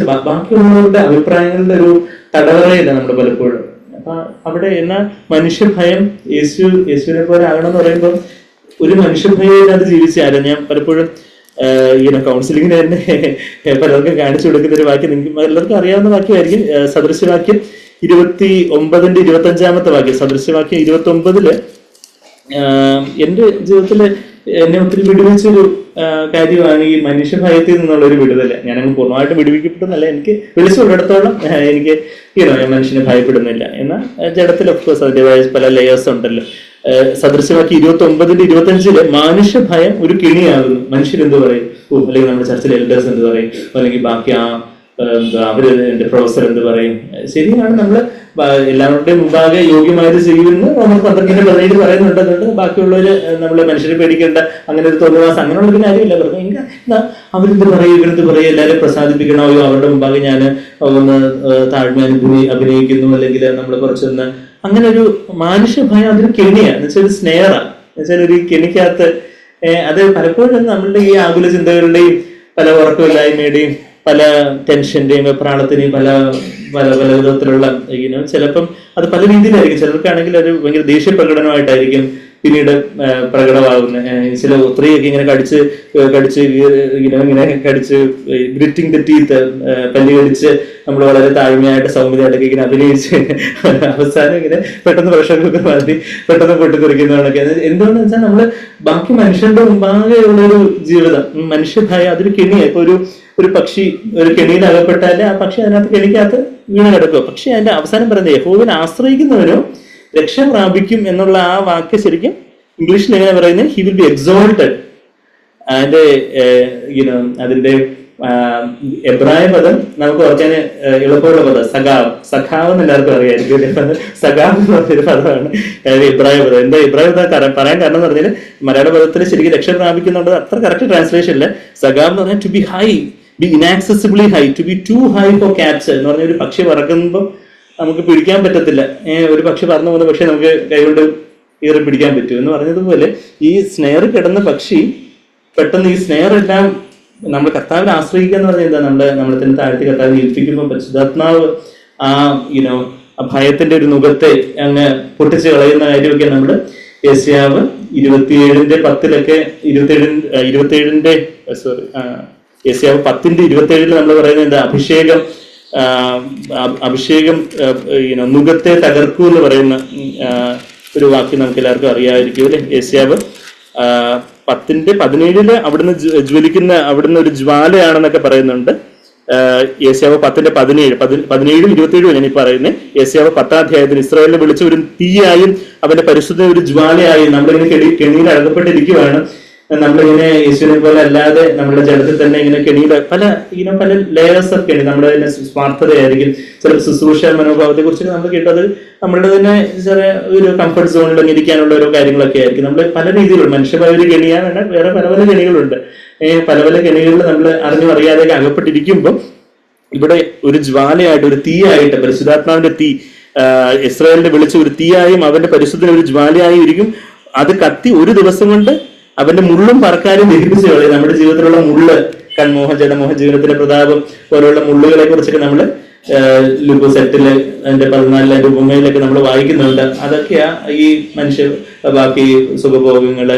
ബാക്കിയുള്ളവരുടെ അഭിപ്രായങ്ങളുടെ ഒരു തടവറയില്ല നമ്മൾ പലപ്പോഴും. അപ്പൊ അവിടെ എന്നാൽ മനുഷ്യഭയം യേശുവിനെ പോലെ ആകണമെന്ന് പറയുമ്പോൾ ഒരു മനുഷ്യഭയം അത് ജീവിച്ചാലും ഞാൻ പലപ്പോഴും ഇങ്ങനെ കൗൺസിലിങ്ങിന് തന്നെ പലർക്കും കാണിച്ചു കൊടുക്കുന്ന ഒരു വാക്യം, നിങ്ങൾക്ക് എല്ലാവർക്കും അറിയാവുന്ന വാക്യമായിരിക്കും. സദൃശ്യവാക്യം 29:25 വാക്യം. സദൃശ്യവാക്യം 29 എന്റെ ജീവിതത്തില് എന്നെ ഒത്തിരി വിടുവിച്ചൊരു കാര്യമാണ് ഈ മനുഷ്യഭയത്തിൽ നിന്നുള്ള ഒരു വിടുതല്. ഞാനങ്ങ് പൂർണ്ണമായിട്ട് വിടുവിക്കപ്പെടുന്നല്ല, എനിക്ക് വിളിച്ചുള്ളിടത്തോളം എനിക്ക് ഞാൻ മനുഷ്യനെ ഭയപ്പെടുന്നില്ല. എന്നാൽ ജഡത്തിൽ ഓഫ്കോഴ്സ് അതിൻ്റെതായ പല ലേയേഴ്സ് ഉണ്ടല്ലോ. സദൃശ്യവാക്യം 29:25 മനുഷ്യഭയം ഒരു കെണിയാകുന്നു. മനുഷ്യരെന്ത് പറയും, അല്ലെങ്കിൽ നമ്മുടെ ചർച്ചിലെ എൽഡേഴ്സ് എന്ത് പറയും, അല്ലെങ്കിൽ ബാക്കി അവര് എന്റെ പ്രൊഫസർ എന്ത് പറയും. ശരിയാണ്, നമ്മള് എല്ലാവരുടെയും മുമ്പാകെ യോഗ്യമായത് ചെയ്യുമെന്ന് നമ്മൾ 12:17 പറയുന്നുണ്ടെന്നുണ്ട്. ബാക്കിയുള്ളവര് നമ്മള് മനുഷ്യരെ പേടിക്കേണ്ട അങ്ങനെ ഒരു തോന്നുവാസം അങ്ങനെയുള്ള ഒരു കാര്യമില്ല. പറഞ്ഞു എന്താ അവരെന്ത് പറയും, ഇവരെന്ത് പറയും, എല്ലാവരും പ്രസാദിപ്പിക്കണോ, അവരുടെ മുമ്പാകെ ഞാൻ ഒന്ന് താഴ്മ അഭിനയിക്കുന്നു, അല്ലെങ്കിൽ നമ്മൾ കുറച്ചൊന്ന് അങ്ങനെ ഒരു മനുഷ്യഭയം അതൊരു കെണിയാണ്, എന്നുവെച്ചാൽ ഒരു സ്നേഹമാണ്, എന്നുവെച്ചാൽ ഒരു കെണിക്കകത്ത് അത് പലപ്പോഴും നമ്മളുടെ ഈ ആകുല ചിന്തകളുടെയും പല ഉറക്കമില്ലായ്മയുടെയും പല ടെൻഷന്റെയും വെപ്രാളത്തിന്റെയും പല പല പല വിധത്തിലുള്ള ചിലപ്പം അത് പല രീതിയിലായിരിക്കും. ചിലർക്കാണെങ്കിൽ ഒരു ഭയങ്കര ദേഷ്യ പ്രകടനമായിട്ടായിരിക്കും പിന്നീട് പ്രകടമാകുന്നത്. ചില ഒത്തിരിയൊക്കെ ഇങ്ങനെ കടിച്ച് ഗ്രിറ്റിംഗ് ദ ടീത്ത്, പല്ലി കടിച്ച് നമ്മൾ വളരെ താഴ്മയായിട്ട് സൗമ്യതയായിട്ടൊക്കെ ഇങ്ങനെ അഭിനയിച്ച് അവസാനം ഇങ്ങനെ പെട്ടെന്ന് പ്രഷർ കുക്കർ മാറ്റി പെട്ടെന്ന് പൊട്ടിത്തെറിക്കുന്നതാണൊക്കെ. എന്തുകൊണ്ടെന്ന് വെച്ചാൽ നമ്മള് ബാക്കി മനുഷ്യന്റെ മുമ്പാകെ ഉള്ളൊരു ജീവിതം, മനുഷ്യഭയം അതൊരു കെണിയാണ്. ഇപ്പൊ ഒരു പക്ഷി ഒരു കെണിയിൽ അകപ്പെട്ടാല് ആ പക്ഷി അതിനകത്ത് കെണിക്കകത്ത് വീണ് കിടക്കുക. പക്ഷെ അതിന്റെ അവസാനം പറയുന്നത് യഹോവനെ ആശ്രയിക്കുന്നവരോ രക്ഷ പ്രാപിക്കും എന്നുള്ള ആ വാക്ക് ശരിക്കും ഇംഗ്ലീഷിൽ എങ്ങനെ പറയുന്നത്, ഹി വിൽ ബി എക്സോൾട്ടഡ്. അതിന്റെ അതിന്റെ എബ്രായ പദം നമുക്ക് ഓർക്കാൻ എളുപ്പമുള്ള പദം സഖാവ് എന്ന് എല്ലാവർക്കും അറിയായിരിക്കും. സഖാവ് എന്ന് പറഞ്ഞൊരു പദമാണ് എബ്രായ പദം. എന്താ എബ്രായ പദം പറയാൻ കാരണം എന്ന് പറഞ്ഞാൽ മലയാള പദത്തിൽ ശരിക്കും രക്ഷ പ്രാപിക്കുന്നുണ്ട്. അത്ര കറക്റ്റ് ട്രാൻസ്ലേഷൻ ഇല്ല. സഖാവ് എന്ന് പറഞ്ഞാൽ to be high, be inaccessibly high, to be too high for capture എന്ന് പറഞ്ഞ ഒരു പക്ഷി പറക്കുമ്പോൾ നമുക്ക് പിടിക്കാൻ പറ്റത്തില്ല. ഒരു പക്ഷി പറന്നു പോകുന്ന പക്ഷി നമുക്ക് കൈകൊണ്ട് കയറി പിടിക്കാൻ പറ്റും എന്ന് പറഞ്ഞതുപോലെ ഈ സ്നെയർ കിടന്ന പക്ഷി പെട്ടെന്ന് ഈ സ്നെയർ എല്ലാം നമ്മൾ കർത്താവിനെ ആശ്രയിക്കുക എന്ന് പറഞ്ഞാൽ എന്താ, നമ്മളെ തന്നെ താഴ്ത്തി കർത്താവിനെ ഏൽപ്പിക്കുമ്പോൾ പരിശുദ്ധാത്മാവ് ആ ഭയത്തിന്റെ ഒരു മുഖത്തെ അങ്ങ് പൊട്ടിച്ച് കളയുന്ന കാര്യമൊക്കെ നമ്മൾ യെശയ്യാവ് 27:10 27 യെശയ്യാവ് 10:27 നമ്മൾ പറയുന്നത് എന്താ, അഭിഷേകം നുകത്തെ തകർക്കൂ എന്ന് പറയുന്ന ഒരു വാക്യം നമുക്ക് എല്ലാവർക്കും അറിയാമായിരിക്കും അല്ലെ. യെശയ്യാവ് 10:17 അവിടുന്ന് ജ്വലിക്കുന്ന അവിടുന്ന് ഒരു ജ്വാലയാണെന്നൊക്കെ പറയുന്നുണ്ട്. യെശയ്യാവ് 10:17 ഞാൻ ഈ പറയുന്നത്. യെശയ്യാവ് 10-ാം അധ്യായത്തിൽ ഇസ്രായേലിനെ വിളിച്ച ഒരു തീയായും അവന്റെ പരിശുദ്ധ ഒരു ജ്വാലയായും നമ്മളിങ്ങനെ കെണിയിൽ അകപ്പെട്ടിരിക്കുവാണ്. നമ്മളിങ്ങനെ യേശുവിനെ പോലെ അല്ലാതെ നമ്മുടെ ജഡത്തിൽ തന്നെ ഇങ്ങനെ കെണിയിൽ പല ലെയേഴ്സ് ഒക്കെ ഉണ്ട്. നമ്മുടെ തന്നെ സ്വാർത്ഥതയായിരിക്കും, ചിലപ്പോൾ ശുശ്രൂഷ മനോഭാവത്തെ കുറിച്ചൊക്കെ നമ്മൾ കേട്ടത് നമ്മളുടെ തന്നെ ചെറിയ ഒരു കംഫർട്ട് സോണിൽ ഇരിക്കാനുള്ള ഓരോ കാര്യങ്ങളൊക്കെ ആയിരിക്കും. നമ്മൾ പല രീതിയിലുള്ള മനുഷ്യമായ ഒരു കെണിയാണ്, വേറെ പല പല കെണികളുണ്ട്. പല പല കെണികളിൽ നമ്മൾ അറിഞ്ഞു അറിയാതെ അകപ്പെട്ടിരിക്കുമ്പോൾ ഇവിടെ ഒരു ജ്വാലയായിട്ട്, ഒരു തീയായിട്ട്, പരിശുദ്ധാത്മാവിന്റെ തീ ഇസ്രായേലിനെ വിളിച്ച ഒരു തീയായും അവന്റെ പരിശുദ്ധന ഒരു ജ്വാലയായും ഇരിക്കും. അത് കത്തി ഒരു ദിവസം കൊണ്ട് അവന്റെ മുള്ളും പറക്കാരും ദഹിപ്പിച്ചു കളയും. നമ്മുടെ ജീവിതത്തിലുള്ള മുള്ള്, കൺമോഹം, ജനമോഹം, ജീവിതത്തിലെ പ്രതാപം പോലെയുള്ള മുള്ളുകളെ കുറിച്ചൊക്കെ നമ്മൾ ലൂക്കോസ് 8 അതിന്റെ 14 ഉപമയിലൊക്കെ നമ്മൾ വായിക്കുന്നുണ്ട്. അതൊക്കെയാ ഈ മനുഷ്യ ബാക്കി സുഖഭോഗങ്ങള്,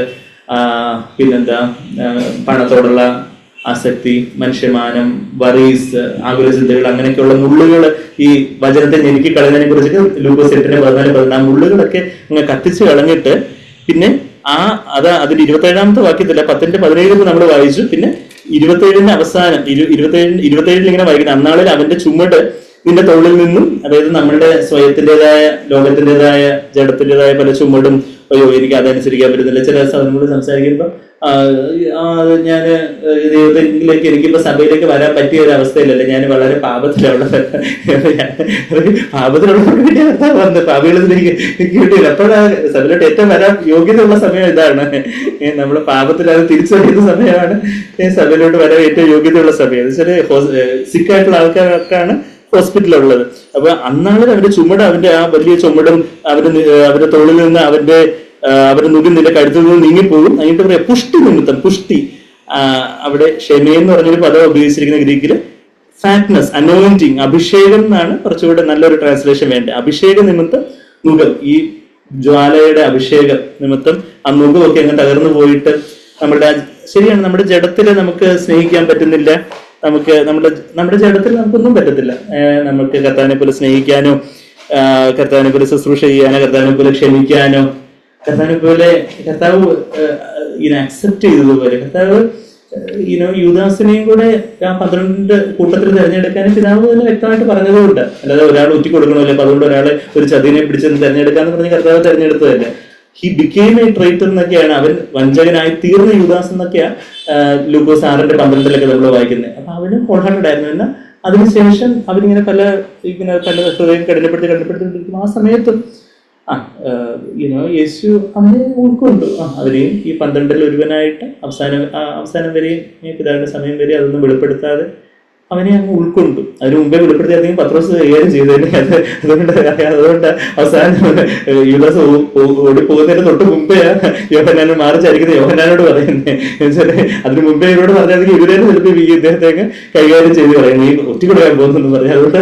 പിന്നെന്താ പണത്തോടുള്ള ആസക്തി, മനുഷ്യമാനം, വറീസ്, ആകുലചിന്തകൾ, അങ്ങനെയൊക്കെയുള്ള മുള്ളുകൾ ഈ വചനത്തെ ഞെരുക്കി കളയുന്നതിനെ കുറിച്ചൊക്കെ ലൂക്കോസ് 8:14 ആ മുള്ളുകളൊക്കെ അങ്ങ് കത്തിച്ച് കളഞ്ഞിട്ട് പിന്നെ അതിന്റെ 27-ാമത്തെ വാക്യത്തില്ല 10:17 നമ്മൾ വായിച്ചു. പിന്നെ 27 അവസാനം 27 ഇങ്ങനെ വായിക്കുന്നത്, അന്നാളിൽ അവന്റെ ചുമട് നിന്റെ തോളിൽ നിന്നും, അതായത് നമ്മളുടെ സ്വയത്തിൻ്റെതായ, ലോകത്തിൻ്റെതായ, ജഡത്തിൻ്റെതായ പല ചുമടും, അയ്യോ എനിക്ക് അതനുസരിക്കാൻ പറ്റുന്നില്ല. ചില സാധനങ്ങൾ സംസാരിക്കുമ്പോൾ ഞാൻ ദൈവത്തിലേക്ക് എനിക്കിപ്പോ സഭയിലേക്ക് വരാൻ പറ്റിയ ഒരു അവസ്ഥയിലല്ല, ഞാൻ വളരെ പാപത്തിലുള്ളത്, വന്ന് പാപികളിലേക്ക് കിട്ടിയില്ല. അപ്പോഴാണ് സഭയിലോട്ട് ഏറ്റവും വരാൻ യോഗ്യതയുള്ള സമയം ഇതാണ്. നമ്മൾ പാപത്തിലത് തിരിച്ചറിയുന്ന സമയമാണ് സഭയിലോട്ട് വരാൻ ഏറ്റവും യോഗ്യതയുള്ള സമയം. എന്ന് വെച്ചാൽ സിക്കായിട്ടുള്ള ആൾക്കാർക്കാണ് ഹോസ്പിറ്റലുള്ളത്. അപ്പൊ അന്നാണ് അവന്റെ ചുമട്, അവന്റെ ആ വലിയ ചുമടും അവന്റെ തോളിൽ നിന്ന് അവരുടെ നുകിൽ നിന്റെ കഴുത്തിൽ നിന്ന് നീങ്ങിപ്പോകും. അതിന്റെ പറയാം പുഷ്ടി നിമിത്തം, പുഷ്ടി അവിടെ ക്ഷമ എന്ന് പറഞ്ഞൊരു പദം ഉപയോഗിച്ചിരിക്കുന്ന ഗ്രീക്കില് ഫാറ്റ്നസ്, അനോയിന്റിങ്, അഭിഷേകം എന്നാണ് കുറച്ചുകൂടെ നല്ലൊരു ട്രാൻസ്ലേഷൻ വേണ്ടത്. അഭിഷേക നിമിത്തം നുകം, ഈ ജ്വാലയുടെ അഭിഷേകം നിമിത്തം ആ നുകമൊക്കെ അങ്ങ് തകർന്നു പോയിട്ട് ശരിയാണ്, നമ്മുടെ ജഡത്തില് നമുക്ക് സ്നേഹിക്കാൻ പറ്റുന്നില്ല. നമുക്ക് നമ്മുടെ ജഡത്തിൽ നമുക്കൊന്നും പറ്റത്തില്ല. നമുക്ക് കർത്താവിനെ പോലെ സ്നേഹിക്കാനോ, കർത്താവിനെ പോലെ ശുശ്രൂഷ ചെയ്യാനോ, കർത്താവിനെ പോലെ ക്ഷമിക്കാനോ, കർത്താവ് അക്സെപ്റ്റ് ചെയ്തതുപോലെ കർത്താവ് യൂദാസിനെയും കൂടെ ആ 12 കൂട്ടത്തിൽ തിരഞ്ഞെടുക്കാനും പിതാവ് തന്നെ വ്യക്തമായിട്ട് പറഞ്ഞതുകൊണ്ട്, അല്ലാതെ ഒരാൾ ഊറ്റിക്കൊടുക്കണമല്ലോ അപ്പൊ അതുകൊണ്ട് ഒരാളെ ഒരു ചതിനെ പിടിച്ചെന്ന് തിരഞ്ഞെടുക്കാന്ന് പറഞ്ഞ് കർത്താവ് തിരഞ്ഞെടുത്തതല്ലേ. ഹി ബിക്കെയിം എ ട്രൈറ്റർ എന്നൊക്കെയാണ്, അവൻ വഞ്ചകനായി തീർന്ന യൂദാസ് എന്നൊക്കെയാ ലൂക്കോസ് 6:12 നമ്മൾ വായിക്കുന്നത്. അപ്പൊ അവന് ഹോൾ ഹാർട്ടഡ് ആയിരുന്നു. എന്നാൽ അതിനുശേഷം അവനിങ്ങനെ പല ഹൃദയം കഠിനപ്പെടുത്തിക്കൊണ്ടിരിക്കും. ആ സമയത്തും യേശു അവനെ ഉൾക്കൊണ്ടു. അവരെയും ഈ 12-ൽ ഒരുവനായിട്ട് അവസാനം വരെയും പിതാവിന്റെ സമയം വരെ അതൊന്നും വെളിപ്പെടുത്താതെ അവനെ അങ്ങ് ഉൾക്കൊണ്ടു. അതിന് മുമ്പേ വെളിപ്പെടുത്തിയാൽ പത്രോസ് കൈകാര്യം ചെയ്തതന്നെ. അതുകൊണ്ട് അവസാനം യൂദാസ് ഓടിപ്പോകുന്നതിന് തൊട്ട് മുമ്പേ യോഹന്നാൻ മാറിച്ചായിരിക്കുന്നത് യോഹന്നാനോട് പറയുന്നത്. അതിന് മുമ്പേ ഇവരോട് പറഞ്ഞാൽ ഇവരെ ചിലപ്പോൾ ഈ ഇദ്ദേഹത്തെ കൈകാര്യം ചെയ്ത് പറയുന്നത്, ഈ ഒറ്റിക്കൊടുക്കാൻ പോകുന്നു പറഞ്ഞു. അതുകൊണ്ട്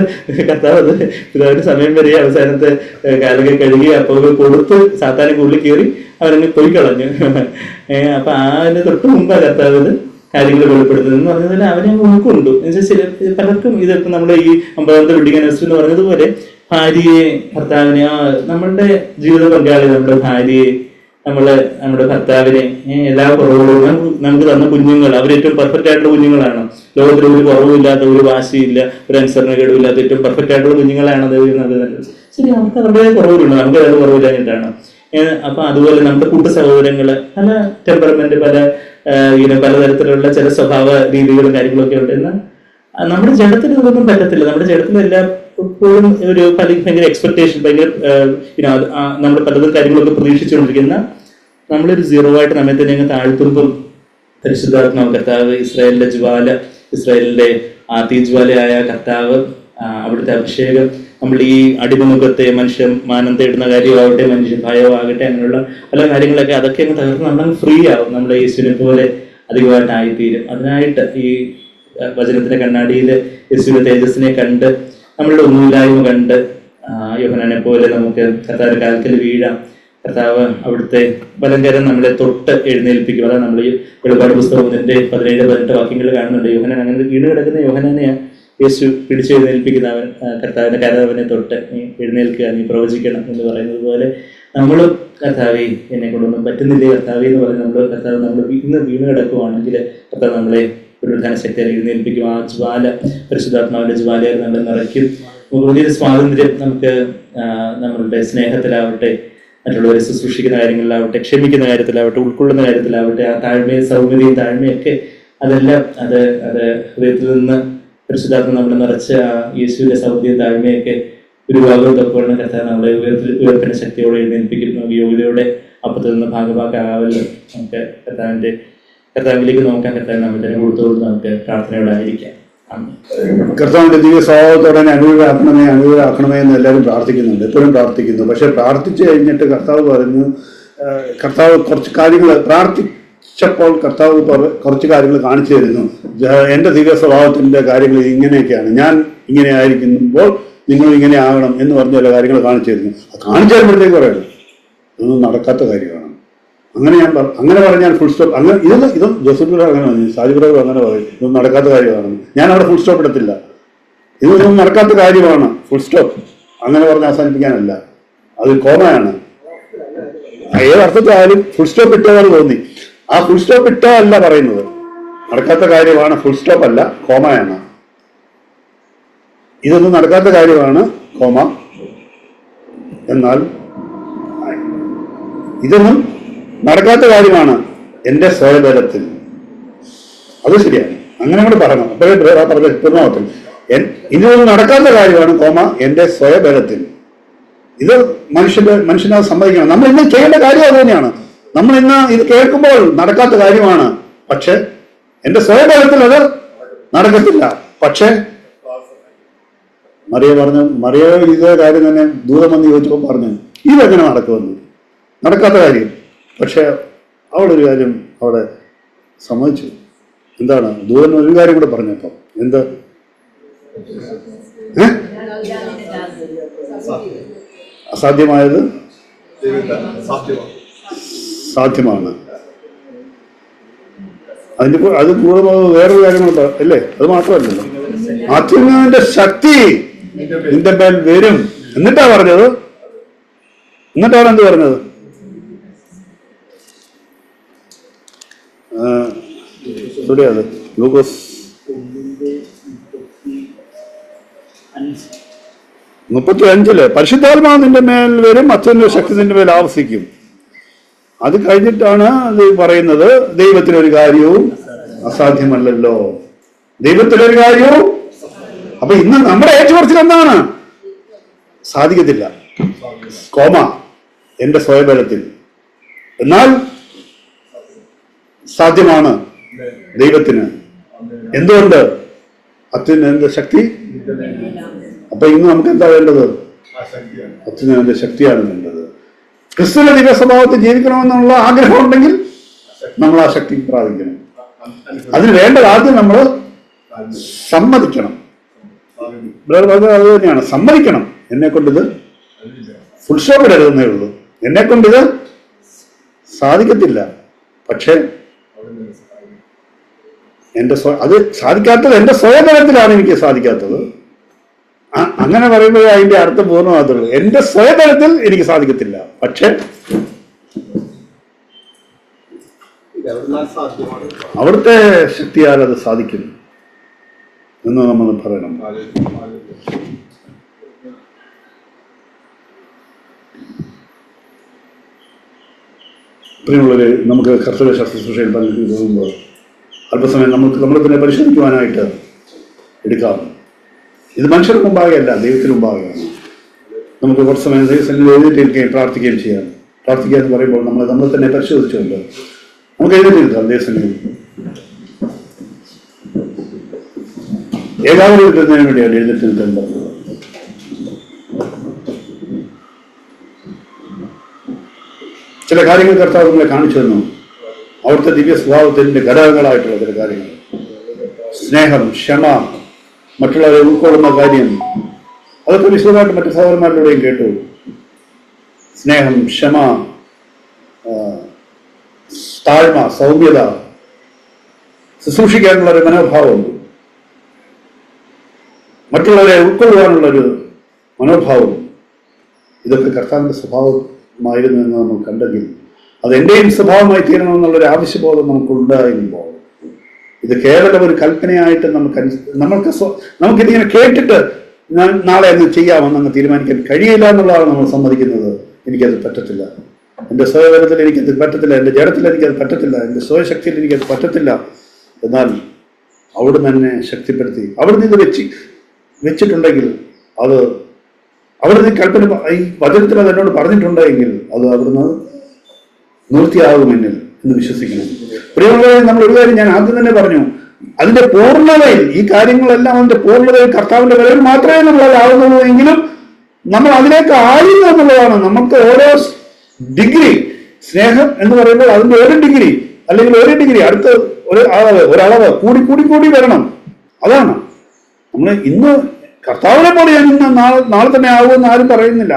കർത്താവ് അത് പിതാവിന്റെ സമയം വരെ അവസാനത്തെ കാലൊക്കെ കഴുകി അപ്പോൾ കൊടുത്ത് സാത്താനെ ഉള്ളിൽ കയറി അവരങ്ങ് പോയി കളഞ്ഞു. അപ്പൊ അതിന് തൊട്ട് മുമ്പാണ് കർത്താവ് കാര്യങ്ങൾ വെളിപ്പെടുത്തുന്നത് എന്ന് പറഞ്ഞതിൽ അവനെ ഉൾക്കൊണ്ടു. പലർക്കും ഇതൊക്കെ നമ്മുടെ ഈ 50-ാമത്തെ വെഡിങ് ആനിവേഴ്സറി എന്ന് പറഞ്ഞതുപോലെ ഭാര്യയെ, ഭർത്താവിനെ, നമ്മളുടെ ജീവിത പങ്കാളി, നമ്മുടെ ഭാര്യയെ, നമ്മുടെ ഭർത്താവിനെ, എല്ലാ കുറവുകളും നമുക്ക് തന്ന കുഞ്ഞുങ്ങൾ, അവരേറ്റവും പെർഫെക്റ്റ് ആയിട്ടുള്ള കുഞ്ഞുങ്ങളാണ്. ലോകത്തിൽ ഒരു കുറവുമില്ലാത്ത, ഒരു വാശിയില്ല, ഒരു അനുസരണക്കേടുമില്ലാത്ത ഏറ്റവും പെർഫെക്റ്റ് ആയിട്ടുള്ള കുഞ്ഞുങ്ങളാണ് നമുക്ക്. ശരി, നമുക്ക് അവരുടെ കുറവുകളുണ്ട്, നമുക്ക് അതായത് കുറവില്ലാഞ്ഞിട്ടാണ്. അപ്പൊ അതുപോലെ നമ്മുടെ കൂട്ടു സഹോദരങ്ങള്, പല ടെമ്പറമെന്റ്, പല പലതരത്തിലുള്ള ചില സ്വഭാവ രീതികളും കാര്യങ്ങളൊക്കെ ഉണ്ട്. എന്നാൽ നമ്മുടെ ജഡത്തിന് ഇതൊന്നും പറ്റത്തില്ല. നമ്മുടെ ജഡത്തിന് എപ്പോഴും ഒരു ഭയങ്കര എക്സ്പെക്ടേഷൻ, ഭയങ്കര നമ്മൾ പലതും കാര്യങ്ങളൊക്കെ പ്രതീക്ഷിച്ചുകൊണ്ടിരിക്കുന്ന നമ്മളൊരു 0 ആയിട്ട് നമ്മെ തന്നെ അങ്ങ് താഴ്ത്തുമ്പം പരിശുദ്ധാത്മാവ് കർത്താവ്, ഇസ്രായേലിന്റെ ആദിജ്വാലയായ കർത്താവ്, അവിടുത്തെ അഭിഷേകം, നമ്മൾ ഈ അടിമമുഖത്തെ മനുഷ്യൻ മാനം തേടുന്ന കാര്യമാവട്ടെ, മനുഷ്യൻ ഭയമാകട്ടെ, അങ്ങനെയുള്ള പല കാര്യങ്ങളൊക്കെ അതൊക്കെ അങ്ങ് തകർന്ന് നമ്മളങ്ങ് ഫ്രീ ആവും. നമ്മളെ യേശുവിനെ പോലെ അധികമായിട്ടായിത്തീരും. അതിനായിട്ട് ഈ വചനത്തിന്റെ കണ്ണാടിയിൽ യേശുവിന്റെ തേജസ്സിനെ കണ്ട്, നമ്മളുടെ ഒന്നുമില്ലായ്മ കണ്ട് യോഹന്നാനെ പോലെ നമുക്ക് കർത്താവിന്റെ കാൽക്കൽ വീഴാം. കർത്താവ് അവിടുത്തെ വലങ്കരം നമ്മളെ തൊട്ട് എഴുന്നേൽപ്പിക്കും. അതാണ് നമ്മൾ ഈ വെളിപ്പാട് പുസ്തകത്തിന്റെ 17-18 വാക്യങ്ങൾ കാണുന്നുണ്ട്. യോഹന്നാൻ അങ്ങനെ വീണ് കിടക്കുന്ന യോഹന്നാനെയാ യേശു പിടിച്ചെഴുന്നേൽപ്പിക്കുന്നവൻ. കർത്താവിന്റെ കരവനെ തൊട്ട് നീ എഴുന്നേൽക്കുക, നീ പ്രവചിക്കണം എന്ന് പറയുന്നത് പോലെ നമ്മളും കർത്താവെ എന്നെ കൊണ്ടൊന്നും പറ്റുന്നില്ലേ കർത്താവെ എന്ന് പറഞ്ഞ് നമ്മൾ ഇന്ന് വീണ് കിടക്കുവാണെങ്കിൽ കർത്താവ് നമ്മളെ ഒരു ധനശക്തിയെ എഴുന്നേൽപ്പിക്കും. ആ ജ്വാല, പരിശുദ്ധാത്മാവിന്റെ ജ്വാലയിൽ നമ്മളെ നിറയ്ക്കും. വലിയൊരു സ്വാതന്ത്ര്യം നമുക്ക് നമ്മളുടെ സ്നേഹത്തിലാവട്ടെ, മറ്റുള്ളവരെ ശുശ്രൂഷിക്കുന്ന കാര്യങ്ങളിലാവട്ടെ, ക്ഷമിക്കുന്ന കാര്യത്തിലാവട്ടെ, ഉൾക്കൊള്ളുന്ന കാര്യത്തിലാവട്ടെ, ആ താഴ്മയും സൗമ്യതയും താഴ്മയൊക്കെ അതെല്ലാം അത് ഹൃദയത്തിൽ നിന്ന് പരിശുദ്ധാത്മ നമ്മൾ നിറച്ച ആ യേശുവിന്റെ സൗമ്യതയും താഴ്മയൊക്കെ ഒരു ഭാഗം തൊക്കെയാണ് കർത്താവ് നമ്മളെ ഉയർപ്പിന്റെ ശക്തിയോടെ എഴുന്നേൽപ്പിക്കുന്നു. യോഗ്യതയോടെ അപ്പത്തിൽ നിന്ന് ഭാഗഭാക്കാവല്ലോ നമുക്ക് കർത്താവിലേക്ക് നോക്കാൻ കർത്താവ് നമ്മൾ തന്നെ കൊടുത്തോട് നമുക്ക് പ്രാർത്ഥനയോടെ ആയിരിക്കാം. കർത്താവിന്റെ ദിവ്യ സ്വഭാവത്തോടെ അനുഗ്രഹമാക്കണമേ എന്ന് എല്ലാവരും പ്രാർത്ഥിക്കുന്നുണ്ട്, എപ്പോഴും പ്രാർത്ഥിക്കുന്നു. പക്ഷെ പ്രാർത്ഥിച്ചു കഴിഞ്ഞിട്ട് കർത്താവ് പറഞ്ഞു, കർത്താവ് കുറച്ച് കാര്യങ്ങൾ പ്രാർത്ഥിച്ചപ്പോൾ കർത്താവ് കുറച്ച് കാര്യങ്ങൾ കാണിച്ചു തരുന്നു. എൻ്റെ ദിവ്യ സ്വഭാവത്തിൻ്റെ കാര്യങ്ങൾ ഇങ്ങനെയൊക്കെയാണ്, ഞാൻ ഇങ്ങനെ ആയിരിക്കുമ്പോൾ നിങ്ങൾ ഇങ്ങനെ ആകണം എന്ന് പറഞ്ഞ ചില കാര്യങ്ങൾ കാണിച്ചു തരുന്നു. കാണിച്ചു തരുമ്പോഴത്തേക്ക് പറയണം ഇതൊന്നും നടക്കാത്ത കാര്യമാണ്. അങ്ങനെ പറഞ്ഞാൽ ഫുൾ സ്റ്റോപ്പ്. അങ്ങനെ ഇതും ജോസഫ് ബ്രദർ അങ്ങനെ പറഞ്ഞു, സാജി ബ്രദർ അങ്ങനെ പറയും ഇതൊന്നും നടക്കാത്ത കാര്യമാണെന്ന്. ഞാൻ അവിടെ ഫുൾ സ്റ്റോപ്പ് ഇടത്തില്ല. ഇതൊന്നും നടക്കാത്ത കാര്യമാണ്, ഫുൾ സ്റ്റോപ്പ് അങ്ങനെ പറഞ്ഞ് അവസാനിപ്പിക്കാനല്ല. അത് കോമയാണ്. ഏതർത്ഥത്തിലായാലും ഫുൾ സ്റ്റോപ്പ് ഇട്ടതാണ് തോന്നി. ആ ഫുൾ സ്റ്റോപ്പ് ഇട്ടല്ല പറയുന്നത്, നടക്കാത്ത കാര്യമാണ്, ഫുൾ സ്റ്റോപ്പ് അല്ല, കോമയാണ്. ഇതൊന്നും നടക്കാത്ത കാര്യമാണ്, കോമ. എന്നാൽ ഇതൊന്നും നടക്കാത്ത കാര്യമാണ് എൻ്റെ സ്വയബലത്തിൽ. അത് ശരിയാണ്, അങ്ങനെ കൂടെ പറയണം. അപ്പോഴേ പറഞ്ഞ പൂർണ്ണമാവത്തിൽ ഇതൊന്നും നടക്കാത്ത കാര്യമാണ്, കോമ, എൻ്റെ സ്വയബലത്തിൽ. ഇത് മനുഷ്യനെ സമ്മതിക്കണം. നമ്മൾ ഇന്ന് ചെയ്യേണ്ട കാര്യം അത് തന്നെയാണ്. നമ്മൾ ഇന്ന് ഇത് കേൾക്കുമ്പോൾ നടക്കാത്ത കാര്യമാണ്, പക്ഷെ എൻ്റെ സ്വയബലത്തിൽ അത് നടക്കത്തില്ല. പക്ഷേ മറിയ ഇതേ കാര്യം തന്നെ ദൂരം വന്ന് ചോദിച്ചപ്പോൾ പറഞ്ഞു ഇതെങ്ങനെ നടക്കുമെന്ന്. നടക്കാത്ത കാര്യം. പക്ഷെ അവളൊരു കാര്യം അവിടെ സമ്മതിച്ചു. എന്താണ്? ദൂരം ഒരു കാര്യം കൂടെ പറഞ്ഞപ്പം എന്ത് അസാധ്യമായത് സാധ്യമാണ്. അത് കൂടെ വേറൊരു കാര്യങ്ങളുണ്ട് അല്ലേ? അത് മാത്രമല്ലല്ലോ, അത്യുന്നതന്റെ ശക്തി നിന്റെ മേൽ വരും. എന്നിട്ടാണ് പറഞ്ഞത്, എന്നിട്ടാണ് എന്ത് പറഞ്ഞത്? അത് ലൂക്കോസ് 35 പരിശുദ്ധാത്മാവ് നിന്റെ മേൽ വരും, അത്യുന്നത ശക്തി നിന്റെ മേൽ ആവസിക്കും. അത് കഴിഞ്ഞിട്ടാണ് അത് പറയുന്നത്, ദൈവത്തിനൊരു കാര്യവും അസാധ്യമല്ലല്ലോ. ദൈവത്തിനൊരു കാര്യവും. അപ്പൊ ഇന്ന് നമ്മുടെ ഏറ്റുപറച്ചിൽ എന്താണ്? സാധിക്കത്തില്ല, കോമ, എന്റെ സ്വയബലത്തിൽ. എന്നാൽ സാധ്യമാണ് ദൈവത്തിന്. എന്തുകൊണ്ട്? അത്യുന്നത ശക്തി. അപ്പൊ ഇന്ന് നമുക്ക് എന്താ വേണ്ടത്? അത്യുന്നത ശക്തിയാണ് വേണ്ടത്. ക്രിസ്തുവിന്റെ ദിവ്യ സ്വഭാവത്തിൽ ജീവിക്കണമെന്നുള്ള ആഗ്രഹം ഉണ്ടെങ്കിൽ നമ്മൾ ആ ശക്തി പ്രാപിക്കണം. അതിന് വേണ്ടത് ആദ്യം നമ്മൾ സമ്മതിക്കണം. അത് തന്നെയാണ്, സമ്മതിക്കണം. എന്നെ കൊണ്ടിത് ഫുൾ സ്റ്റോപ്പ് ഇടരുതെന്നേ ഉള്ളൂ. എന്നെ കൊണ്ടിത് സാധിക്കത്തില്ല. പക്ഷെ അത് സാധിക്കാത്തത് എന്റെ സ്വയബലത്തിലാണ് എനിക്ക് സാധിക്കാത്തത്. അങ്ങനെ പറയുമ്പോഴേ അതിന്റെ അർത്ഥം പൂർണ്ണമാകത്തുള്ളൂ. എന്റെ സ്വയബലത്തിൽ എനിക്ക് സാധിക്കത്തില്ല, പക്ഷെ അവിടുത്തെ ശക്തിയാൽ അത് സാധിക്കും എന്ന് നമ്മൾ പറയണം. പ്രിയമുള്ളവർ, നമുക്ക് കർത്തവ്യ ശുശ്രൂഷയിൽ പങ്കെടുക്കുമ്പോൾ അല്പസമയം നമ്മളെ തന്നെ പരിശോധിക്കുവാനായിട്ട് എടുക്കാം. ഇത് മനുഷ്യർക്ക് മുമ്പാകെയല്ല, ദൈവത്തിന് മുമ്പാകെയാണ്. നമുക്ക് കുറച്ച് സമയം ദൈവത്തിന് എഴുതിയിട്ടിരിക്കുകയും പ്രാർത്ഥിക്കുകയും ചെയ്യാം. പ്രാർത്ഥിക്കുക എന്ന് പറയുമ്പോൾ നമ്മളെ തന്നെ പരിശോധിച്ചുകൊണ്ട് നമുക്ക് എഴുതിയിട്ടിരിക്കാം. ദൈവത്തിന് ഏകാഗ്രത കിട്ടുന്നതിന് വേണ്ടിയാണ് എഴുതിട്ട് നിൽക്കാൻ പറഞ്ഞത്. ചില കാര്യങ്ങൾ കർത്താവ് നമ്മളെ കാണിച്ചു തന്നു. അവിടുത്തെ ദിവ്യ സ്വഭാവത്തിൻ്റെ ഘടകങ്ങളായിട്ടുള്ള ചില കാര്യങ്ങൾ: സ്നേഹം, ക്ഷമ, മറ്റുള്ളവരെ ഉൾക്കൊള്ളുന്ന കാര്യം. അതൊക്കെ വിശദമായിട്ട് മറ്റു സഹോദരന്മാരിലൂടെയും കേട്ടു. സ്നേഹം, ക്ഷമ, താഴ്മ, സൗമ്യത, ശുശ്രൂഷിക്കാനുള്ള ഒരു മനോഭാവം, മറ്റുള്ളവരെ ഉൾക്കൊള്ളുവാനുള്ളൊരു മനോഭാവം, ഇതൊക്കെ കർത്താവിൻ്റെ സ്വഭാവമായിരുന്നു എന്ന് നമ്മൾ കണ്ടെങ്കിൽ അത് എൻ്റെയും സ്വഭാവമായി തീരണമെന്നുള്ളൊരു ആവശ്യബോധം നമുക്കുണ്ടായിരുമ്പോൾ ഇത് കേവലം ഒരു കൽപ്പനയായിട്ട് നമുക്കിതിങ്ങനെ കേട്ടിട്ട് നാളെ അങ്ങ് ചെയ്യാമെന്ന് അങ്ങ് തീരുമാനിക്കാൻ കഴിയില്ല എന്നുള്ളതാണ് നമ്മൾ സമ്മതിക്കുന്നത്. എനിക്കത് പറ്റത്തില്ല, എൻ്റെ സ്വയബലത്തിൽ എനിക്കത് പറ്റത്തില്ല, എൻ്റെ ജഡത്തിൽ എനിക്കത് പറ്റത്തില്ല, എൻ്റെ സ്വയശക്തിയിൽ എനിക്കത് പറ്റത്തില്ല. എന്നാൽ അവിടുന്ന് എന്നെ ശക്തിപ്പെടുത്തി അവിടുന്ന് ഇത് വെച്ചിട്ടുണ്ടെങ്കിൽ, അത് അവിടുന്ന് കൽപ്പന ഈ വചനത്തിൽ അത് എന്നോട് പറഞ്ഞിട്ടുണ്ടെങ്കിൽ അത് അവിടുന്ന് നിവൃത്തിയാകുമെന്നിൽ എന്ന് വിശ്വസിക്കണം. പ്രിയമുള്ളവരെ, നമ്മൾ ഒരു കാര്യം ഞാൻ ആദ്യം തന്നെ പറഞ്ഞു, അതിന്റെ പൂർണ്ണതയിൽ ഈ കാര്യങ്ങളെല്ലാം അതിന്റെ പൂർണ്ണതയിൽ കർത്താവിന്റെ വരവിൽ മാത്രമേ നമ്മളതാവുന്നുള്ളൂ. എങ്കിലും നമ്മൾ അതിലേക്ക് ആയിരുന്നു എന്നുള്ളതാണ്. നമുക്ക് ഓരോ ഡിഗ്രി, സ്നേഹം എന്ന് പറയുമ്പോൾ അതിന്റെ ഒരു ഡിഗ്രി അല്ലെങ്കിൽ ഒരു ഡിഗ്രി അടുത്ത് ഒരളവ് കൂടി വരണം. അതാണ് നമ്മൾ ഇന്ന് കർത്താവിനെ പോലെ ഞാൻ ഇന്ന് നാളെ തന്നെ ആകുമെന്ന് ആരും പറയുന്നില്ല.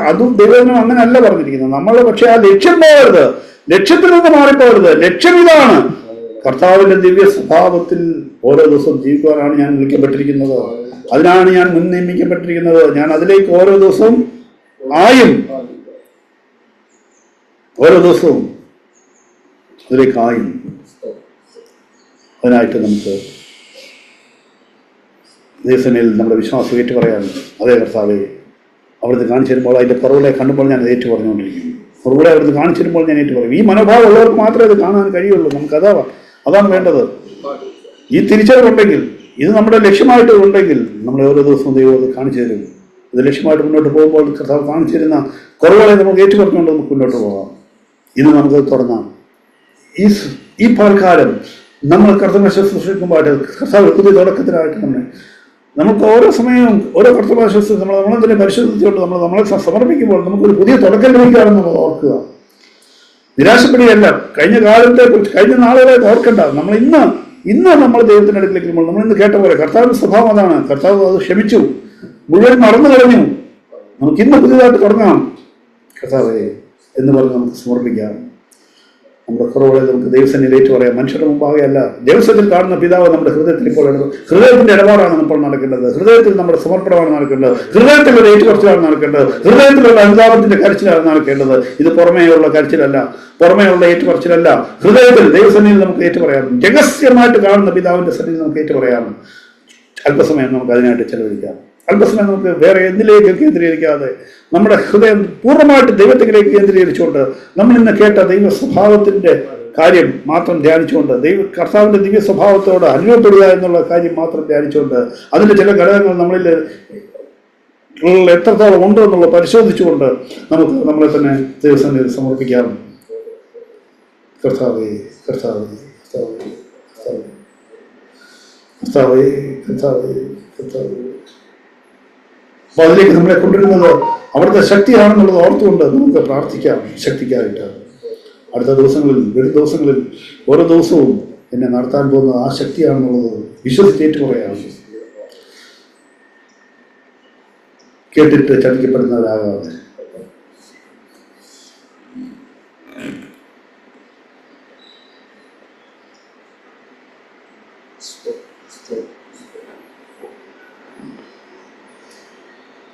അതും ദൈവം അങ്ങനെയല്ല പറഞ്ഞിരിക്കുന്നത്. നമ്മൾ പക്ഷെ ആ ലക്ഷ്യം പോകരുത്, ലക്ഷ്യത്തിൽ നിന്ന് മാറിപ്പോകരുത്. ലക്ഷ്യം ഇതാണ്: കർത്താവിന്റെ ദിവ്യ സ്വഭാവത്തിൽ ഓരോ ദിവസവും ജീവിക്കുവാനാണ് ഞാൻ വിളിക്കപ്പെട്ടിരിക്കുന്നത്. അതിനാണ് ഞാൻ മുൻ നിയമിക്കപ്പെട്ടിരിക്കുന്നത്. ഞാൻ അതിലേക്ക് ഓരോ ദിവസവും അതിലേക്ക് അതിനായിട്ട് നമുക്ക് ദൈവസേനയിൽ നമ്മുടെ വിശ്വാസം ഏറ്റു പറയാൻ, അതേ കർത്താവെ അവിടുന്ന് കാണിച്ചു തരുമ്പോൾ അതിൻ്റെ കുറവുകളെ കണ്ടുമ്പോൾ ഞാൻ ഏറ്റു പറഞ്ഞുകൊണ്ടിരിക്കുന്നു. കുറവുകളെ അവിടുന്ന് കാണിച്ചു തരുമ്പോൾ ഞാൻ ഏറ്റു പറയും. ഈ മനോഭാവം ഉള്ളവർക്ക് മാത്രമേ അത് കാണാൻ കഴിയുള്ളൂ. നമുക്ക് അതാണ് വേണ്ടത്. ഈ തിരിച്ചറിവുണ്ടെങ്കിൽ, ഇത് നമ്മുടെ ലക്ഷ്യമായിട്ട് ഉണ്ടെങ്കിൽ, നമ്മളെ ഓരോ ദിവസവും ദൈവം അത് കാണിച്ചു തരും. ഇത് ലക്ഷ്യമായിട്ട് മുന്നോട്ട് പോകുമ്പോൾ കർത്താവ് കാണിച്ചു തരുന്ന കുറവുകളെ നമുക്ക് ഏറ്റു പറഞ്ഞുകൊണ്ട് നമുക്ക് മുന്നോട്ട് പോകാം. ഇത് നമുക്ക് തുടങ്ങാം. ഈ പൽക്കാലം നമ്മൾ കർത്തവ്യ ശുശ്രൂഷിക്കുമ്പോഴായിട്ട് കർത്താവ് പുതിയ തുടക്കത്തിനായിട്ട് നമുക്ക് ഓരോ സമയവും ഓരോ കർത്തവ്യ ശുശ്രൂഷ നമ്മളെ തന്നെ പരിശോധിച്ചുകൊണ്ട് നമ്മളെ സമർപ്പിക്കുമ്പോൾ നമുക്കൊരു പുതിയ തുടക്കം ലഭിക്കുകയാണെന്ന് നമ്മൾ ഓർക്കുക. നിരാശപ്പെടുകയല്ല. കഴിഞ്ഞ കാലത്തെക്കുറിച്ച്, കഴിഞ്ഞ നാളുകളെ ഓർക്കണ്ട. നമ്മൾ ഇന്ന് നമ്മൾ ദൈവത്തിൻ്റെ അടുക്കിലേക്ക് നമ്മൾ ഇന്ന് കേട്ട പോലെ കർത്താവിൻ്റെ സ്വഭാവം അതാണ്. കർത്താവ് അത് ക്ഷമിച്ചു, മുഴുവൻ മറന്നു കളഞ്ഞു. നമുക്ക് ഇന്ന് പുതിയതായിട്ട് തുടങ്ങാം. കർത്താവേ എന്ന് പറഞ്ഞ് നമുക്ക് സമർപ്പിക്കാം. നമ്മുടെ കുറവുകളെ നമുക്ക് ദൈവസന്നിധിയിൽ ഏറ്റു പറയാം. മനുഷ്യരുടെ മുമ്പാകെയല്ല, ദൈവസന്നിധിയിൽ കാണുന്ന പിതാവ് നമ്മുടെ ഹൃദയത്തിൽ ഇപ്പോൾ ഹൃദയത്തിന്റെ ഇടപാടാണ് ഇപ്പോൾ നടക്കേണ്ടത്. ഹൃദയത്തിൽ നമ്മുടെ സമർപ്പണമാണ് നടക്കേണ്ടത്. ഹൃദയത്തിലുള്ള ഏറ്റുപറച്ചിലാണ് നടക്കേണ്ടത്. ഹൃദയത്തിലുള്ള അനുതാപത്തിന്റെ കരച്ചിലാണ് നടക്കേണ്ടത്. ഇത് പുറമേയുള്ള കരച്ചിലല്ല, പുറമേയുള്ള ഏറ്റുപറച്ചിലല്ല. ഹൃദയത്തിൽ ദൈവസന്നിധിയിൽ നമുക്ക് ഏറ്റുപറയാം. രഹസ്യമായിട്ട് കാണുന്ന പിതാവിന്റെ സന്നിധിയിൽ നമുക്ക് ഏറ്റുപറയാം. അല്പസമയം നമുക്ക് അതിനായിട്ട് ചെലവഴിക്കാം. അല്പസമയം നമുക്ക് വേറെ എന്തിലേക്ക് കേന്ദ്രീകരിക്കാതെ നമ്മുടെ ഹൃദയം പൂർണ്ണമായിട്ട് ദൈവത്തിലേക്ക് കേന്ദ്രീകരിച്ചുകൊണ്ട് നമ്മൾ ഇന്ന് കേട്ട ദൈവ സ്വഭാവത്തിന്റെ കാര്യം മാത്രം ധ്യാനിച്ചുകൊണ്ട്, കർത്താവിന്റെ ദിവ്യ സ്വഭാവത്തോട് അനുഭവപ്പെടുക എന്നുള്ള കാര്യം മാത്രം ധ്യാനിച്ചുകൊണ്ട്, അതിന്റെ ചില ഘടകങ്ങൾ നമ്മളിൽ എത്രത്തോളം ഉണ്ടോ എന്നുള്ളത് പരിശോധിച്ചുകൊണ്ട് നമുക്ക് നമ്മളെ തന്നെ ദൈവസന്നിധിയിൽ സമർപ്പിക്കാം. കർത്താവേ കർത്താവേ കർത്താവേ കർത്താവേ കർത്താവേ കർത്താവേ. അപ്പൊ അതിലേക്ക് നമ്മളെ കൊണ്ടുവരുന്നത് അവിടുത്തെ ശക്തിയാണെന്നുള്ളത് ഓർത്തുകൊണ്ട് നമുക്ക് പ്രാർത്ഥിക്കാം ശക്തിക്കായിട്ട്. അടുത്ത ദിവസങ്ങളിൽ, വരും ദിവസങ്ങളിൽ ഓരോ ദിവസവും എന്നെ നടത്താൻ പോകുന്നത് ആ ശക്തിയാണെന്നുള്ളത് വിശ്വസിച്ചേറ്റ് പറയാം. കേട്ടിട്ട് ചതിക്കപ്പെടുന്നവരാകാതെ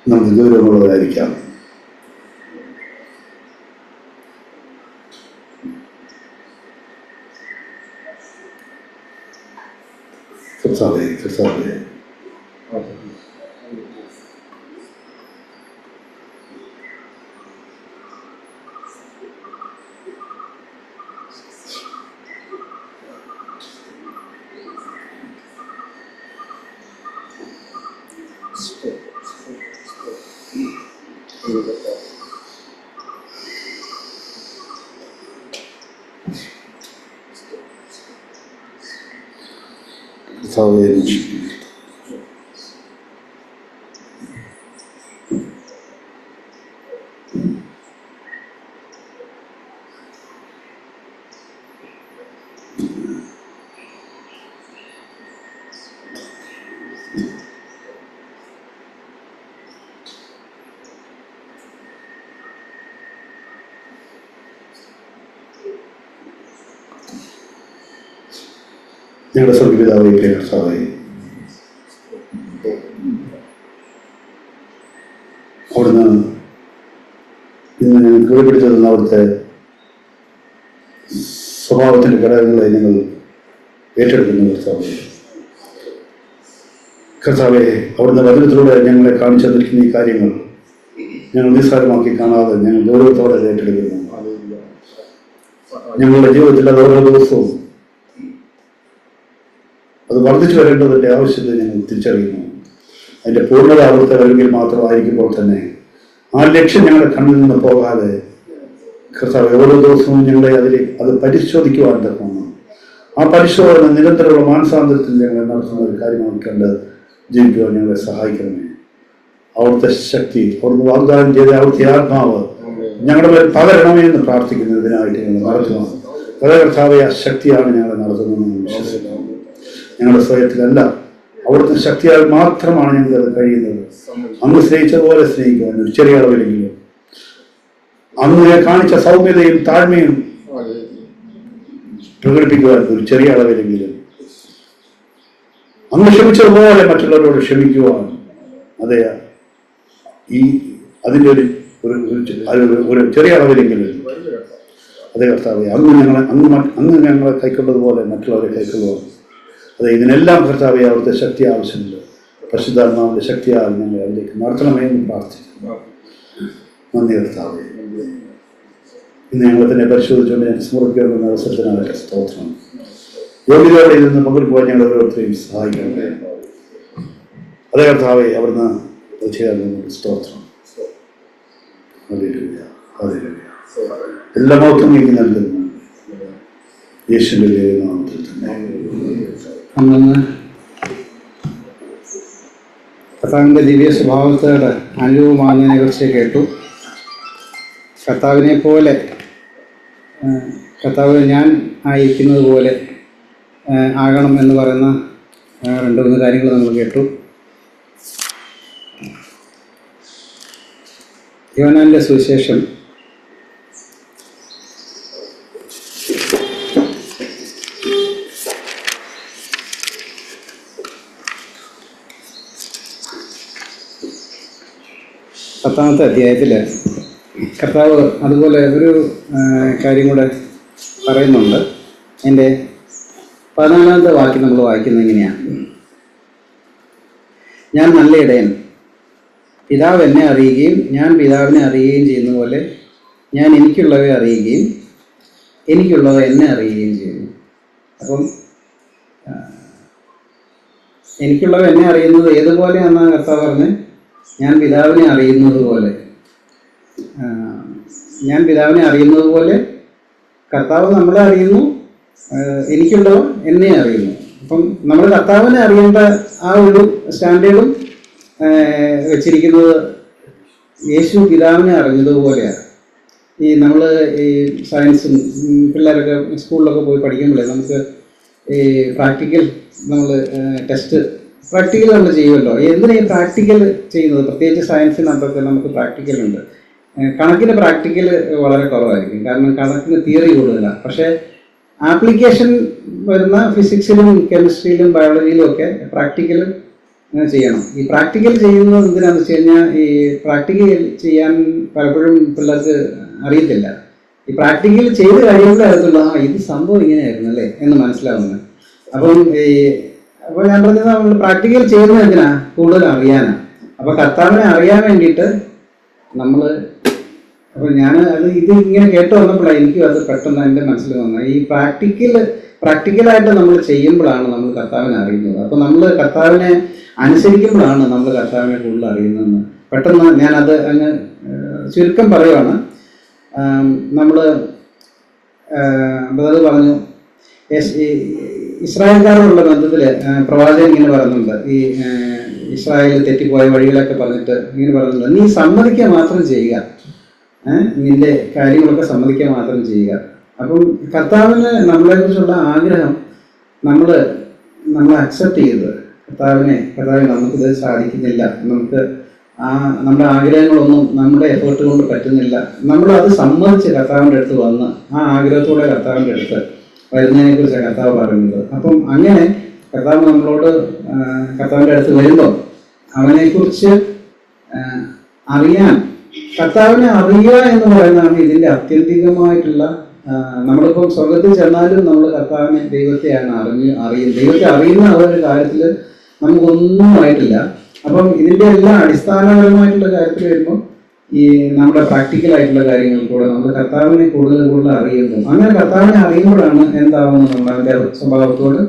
നമുക്ക് ഗൗരവമുള്ളവരായിരിക്കാം. കർത്താവേ കർത്താവേ ഞങ്ങളുടെ സ്വർഗപിതാവേ, കർത്താവേ, അവിടുന്ന് ഇന്ന് ഞങ്ങൾക്ക് വെളിപ്പെടുത്തി തന്ന അവിടുത്തെ സ്വഭാവത്തിൻ്റെ ഘടകങ്ങളെ ഞങ്ങൾ ഏറ്റെടുക്കുന്നു. കർത്താവേ, അവിടുന്ന് വചനത്തിലൂടെ ഞങ്ങളെ കാണിച്ചു തന്നിരിക്കുന്ന ഈ കാര്യങ്ങൾ ഞങ്ങൾ നിസ്സാരമാക്കി കാണാതെ ഞങ്ങൾ ഗൗരവത്തോടെ ഏറ്റെടുക്കുന്നു. ഞങ്ങളുടെ ജീവിതത്തിൽ അത് ഓരോ ദിവസവും അത് വർദ്ധിച്ചു വരേണ്ടതിൻ്റെ ആവശ്യത്തെ ഞങ്ങൾ തിരിച്ചറിയുന്നു. അതിൻ്റെ പൂർണ്ണത അവിടുത്തെ വരവിൽ മാത്രമായിരിക്കുമ്പോൾ തന്നെ ആ ലക്ഷ്യം ഞങ്ങളുടെ കണ്ണിൽ നിന്ന് പോകാതെ കർത്താവ് ഓരോ ദിവസവും ഞങ്ങളെ അത് പരിശോധിക്കുവാൻ തക്കണം. ആ പരിശോധന നിരന്തരമുള്ള മാനസാന്തരത്തിൽ ഞങ്ങളെ നടത്തുന്ന ഒരു കാര്യമാണ് കണ്ട് ജീവിക്കുവാൻ ഞങ്ങളെ സഹായിക്കണമേ. അവിടുത്തെ ശക്തി, അവിടുന്ന് വാഗ്ദാനം ചെയ്ത അവിടുത്തെ ആത്മാവ് ഞങ്ങളുടെ മേൽ പകരണമേ എന്ന് പ്രാർത്ഥിക്കുന്നതിനായിട്ട് ഞങ്ങൾ നടത്തുക. കർത്താവേ, ആ ശക്തിയാണ് ഞങ്ങളെ നടത്തുന്നതെന്ന് വിശ്വസിക്കുന്നു. ഞങ്ങളുടെ സ്വയത്തിലല്ല, അവിടുത്തെ ശക്തിയാൽ മാത്രമാണ് ഞങ്ങൾക്ക് കഴിയുന്നത്. അങ്ങ് സ്നേഹിച്ചതുപോലെ സ്നേഹിക്കുവാൻ ഒരു ചെറിയ അളവിലെങ്കിലും, അങ്ങ് കാണിച്ച സൗമ്യതയും താഴ്മയും പ്രകടിപ്പിക്കുവാൻ ഒരു ചെറിയ അളവിലെങ്കിലും, അങ്ങ് ക്ഷമിച്ചതുപോലെ മറ്റുള്ളവരോട് ക്ഷമിക്കുവാൻ, അതെ, ഈ അതിൻ്റെ ഒരു ചെറിയ അളവിലെങ്കിലും, അതേ കർത്താവേ, അങ്ങ് ഞങ്ങളെ കൈക്കൊണ്ടതുപോലെ മറ്റുള്ളവരെ കൈക്കൊള്ളുവാൻ, അതെ, ഇതിനെല്ലാം കർത്താവേ അവിടുത്തെ ശക്തി ആവശ്യമുണ്ട്. പരിശുദ്ധാത്മാവിന്റെ ശക്തിയാൽ ഞങ്ങളെ അതിലേക്ക് നടത്തണമേ എന്ന് പ്രാർത്ഥിക്കുന്നു. നന്ദി കർത്താവേ. ഇന്ന് ഞങ്ങളെ തന്നെ പരിശോധിച്ചുകൊണ്ട് ഞാൻ സമർപ്പിക്കേണ്ടുന്ന അവസരത്തിനാണ് സ്തോത്രം. യോഗ്യതയോടെ ഇതിൽ നിന്ന് പങ്കെടുക്കുവാൻ ഞങ്ങൾ ഓരോരുത്തരെയും സഹായിക്കണമേ. അതേ കർത്താവേ, അവിടുന്ന് ചെയ്യാൻ സ്തോത്രം. എല്ലാ മൗത്തും നീക്കി നൽകുന്നു യേശുവിന്റെ നാമത്തിൽ തന്നെ. അന്ന് കർത്താവിൻ്റെ ദിവ്യ സ്വഭാവത്തോട് അനുരൂപമാകുന്നതിനെ കുറിച്ച് കേട്ടു. കർത്താവിനെ പോലെ, കർത്താവ് ഞാൻ ആയിരിക്കുന്നത് പോലെ ആകണം എന്ന് പറയുന്ന 2-3 കാര്യങ്ങൾ നമ്മൾ കേട്ടു. യോഹന്നാന്റെ സുവിശേഷം 10-ാമത്തെ അധ്യായത്തിൽ കർത്താവ് അതുപോലെ ഒരു കാര്യം കൂടെ പറയുന്നുണ്ട്. എൻ്റെ 14-ാമത്തെ വാക്യം നമ്മൾ വായിക്കുന്നത് എങ്ങനെയാണ്? ഞാൻ നല്ല ഇടയൻ, പിതാവ് എന്നെ അറിയുകയും ഞാൻ പിതാവിനെ അറിയുകയും ചെയ്യുന്ന പോലെ ഞാൻ എനിക്കുള്ളവയെ അറിയുകയും എനിക്കുള്ളവ എന്നെ അറിയുകയും ചെയ്യുന്നു. അപ്പം എനിക്കുള്ളവ എന്നെ അറിയുന്നത് ഏതുപോലെയാണെന്നാണ് കർത്താവ് പറഞ്ഞത്? ഞാൻ പിതാവിനെ അറിയുന്നത് പോലെ. ഞാൻ പിതാവിനെ അറിയുന്നത് പോലെ കർത്താവ് നമ്മളെ അറിയുന്നു, എനിക്കുള്ളവ എന്നെ അറിയുന്നു. അപ്പം നമ്മൾ കർത്താവിനെ അറിയേണ്ട ആ ഒരു സ്റ്റാൻഡേർഡും വെച്ചിരിക്കുന്നത് യേശു പിതാവിനെ അറിഞ്ഞതുപോലെയാണ്. നമ്മൾ ഈ സയൻസും പിള്ളേരൊക്കെ സ്കൂളിലൊക്കെ പോയി പഠിക്കുമ്പോഴേ നമുക്ക് ഈ പ്രാക്ടിക്കൽ നമ്മൾ ടെസ്റ്റ് പ്രാക്ടിക്കൽ നമ്മൾ ചെയ്യുമല്ലോ. എന്തിനാണ് ഈ പ്രാക്ടിക്കൽ ചെയ്യുന്നത്? പ്രത്യേകിച്ച് സയൻസിനകത്തൊക്കെ നമുക്ക് പ്രാക്ടിക്കൽ ഉണ്ട്. കണക്കിന് പ്രാക്ടിക്കൽ വളരെ കുറവായിരിക്കും, കാരണം കണക്കിന് തിയറി കൂടുതലാണ്. പക്ഷേ ആപ്ലിക്കേഷൻ വരുന്ന ഫിസിക്സിലും കെമിസ്ട്രിയിലും ബയോളജിയിലും ഒക്കെ പ്രാക്ടിക്കൽ ചെയ്യണം. ഈ പ്രാക്ടിക്കൽ ചെയ്യുന്നത് എന്തിനാണെന്ന് വെച്ച് കഴിഞ്ഞാൽ ഈ പ്രാക്ടിക്കൽ ചെയ്യാൻ പലപ്പോഴും പിള്ളേർക്ക് അറിയത്തില്ല. ഈ പ്രാക്ടിക്കൽ ചെയ്ത് കഴിയുമ്പോഴേ അറിയത്തുള്ളൂ, ഇത് സംഭവം ഇങ്ങനെയായിരുന്നു അല്ലേ എന്ന് മനസ്സിലാവുന്നത്. അപ്പോൾ ഞാൻ പറഞ്ഞത് നമ്മൾ പ്രാക്ടിക്കൽ ചെയ്യുന്നത് എന്തിനാ? കൂടുതൽ അറിയാനാണ്. അപ്പോൾ കർത്താവിനെ അറിയാൻ വേണ്ടിയിട്ട് നമ്മൾ, അപ്പോൾ ഞാൻ ഇത് ഇങ്ങനെ കേട്ട് വന്നപ്പോഴാണ് എനിക്കും അത് പെട്ടെന്ന് എൻ്റെ മനസ്സിൽ വന്നത്. ഈ പ്രാക്ടിക്കലായിട്ട് നമ്മൾ ചെയ്യുമ്പോഴാണ് നമ്മൾ കർത്താവിനെ അറിയുന്നത്. അപ്പോൾ നമ്മൾ കർത്താവിനെ അനുസരിക്കുമ്പോഴാണ് നമ്മൾ കർത്താവിനെ കൂടുതൽ അറിയുന്നതെന്ന് പെട്ടെന്ന് ഞാനത് അങ്ങ് ചുരുക്കം പറയുവാണ്. നമ്മൾ ബ്രദർ പറഞ്ഞു ഈ ഇസ്രായേൽക്കാരോടുള്ള ബന്ധത്തിൽ പ്രവാചകൻ ഇങ്ങനെ പറയുന്നുണ്ട്, ഈ ഇസ്രായേൽ തെറ്റിപ്പോയ വഴികളൊക്കെ പറഞ്ഞിട്ട് ഇങ്ങനെ പറയുന്നുണ്ട്, നീ സമ്മതിക്കുക മാത്രം ചെയ്യുക, നിന്റെ കാര്യങ്ങളൊക്കെ സമ്മതിക്കുക മാത്രം ചെയ്യുക. അപ്പം കർത്താവിന് നമ്മളെക്കുറിച്ചുള്ള ആഗ്രഹം നമ്മൾ അക്സെപ്റ്റ് ചെയ്ത് കർത്താവിനെ നമുക്കിത് സാധിക്കുന്നില്ല, നമുക്ക് നമ്മുടെ ആഗ്രഹങ്ങളൊന്നും നമ്മുടെ എഫേർട്ട് കൊണ്ട് പറ്റുന്നില്ല, നമ്മളത് സമ്മതിച്ച് കർത്താവിൻ്റെ അടുത്ത് വന്ന് ആ ആഗ്രഹത്തോടെ കർത്താവിൻ്റെ അടുത്ത് വരുന്നതിനെ കുറിച്ചാണ് കർത്താവ് പറയുന്നത്. അപ്പം അങ്ങനെ കർത്താവ് നമ്മളോട് കർത്താവിൻ്റെ അടുത്ത് വരുമ്പോൾ അവനെക്കുറിച്ച് അറിയാൻ, കർത്താവിനെ അറിയുക എന്ന് പറയുന്നതാണ് ഇതിൻ്റെ ആത്യന്തികമായിട്ടുള്ള. നമ്മളിപ്പം സ്വർഗത്തിൽ ചെന്നാലും നമ്മൾ കർത്താവിനെ ദൈവത്തെയാണ് അറിയുന്നത്. ദൈവത്തെ അറിയുന്ന ആ ഒരു കാര്യത്തിൽ നമുക്കൊന്നും ആയിട്ടില്ല. അപ്പം ഇതിൻ്റെ എല്ലാം അടിസ്ഥാനപരമായിട്ടുള്ള കാര്യത്തിൽ വരുമ്പോൾ ഈ നമ്മുടെ പ്രാക്ടിക്കലായിട്ടുള്ള കാര്യങ്ങൾ കൂടെ നമ്മൾ കർത്താവിനെ കൂടുതൽ അറിയുന്നു. അങ്ങനെ കർത്താവിനെ അറിയുമ്പോഴാണ് എന്താവുന്നത്, നമ്മൾ അവൻ്റെ സ്വഭാവത്തോട്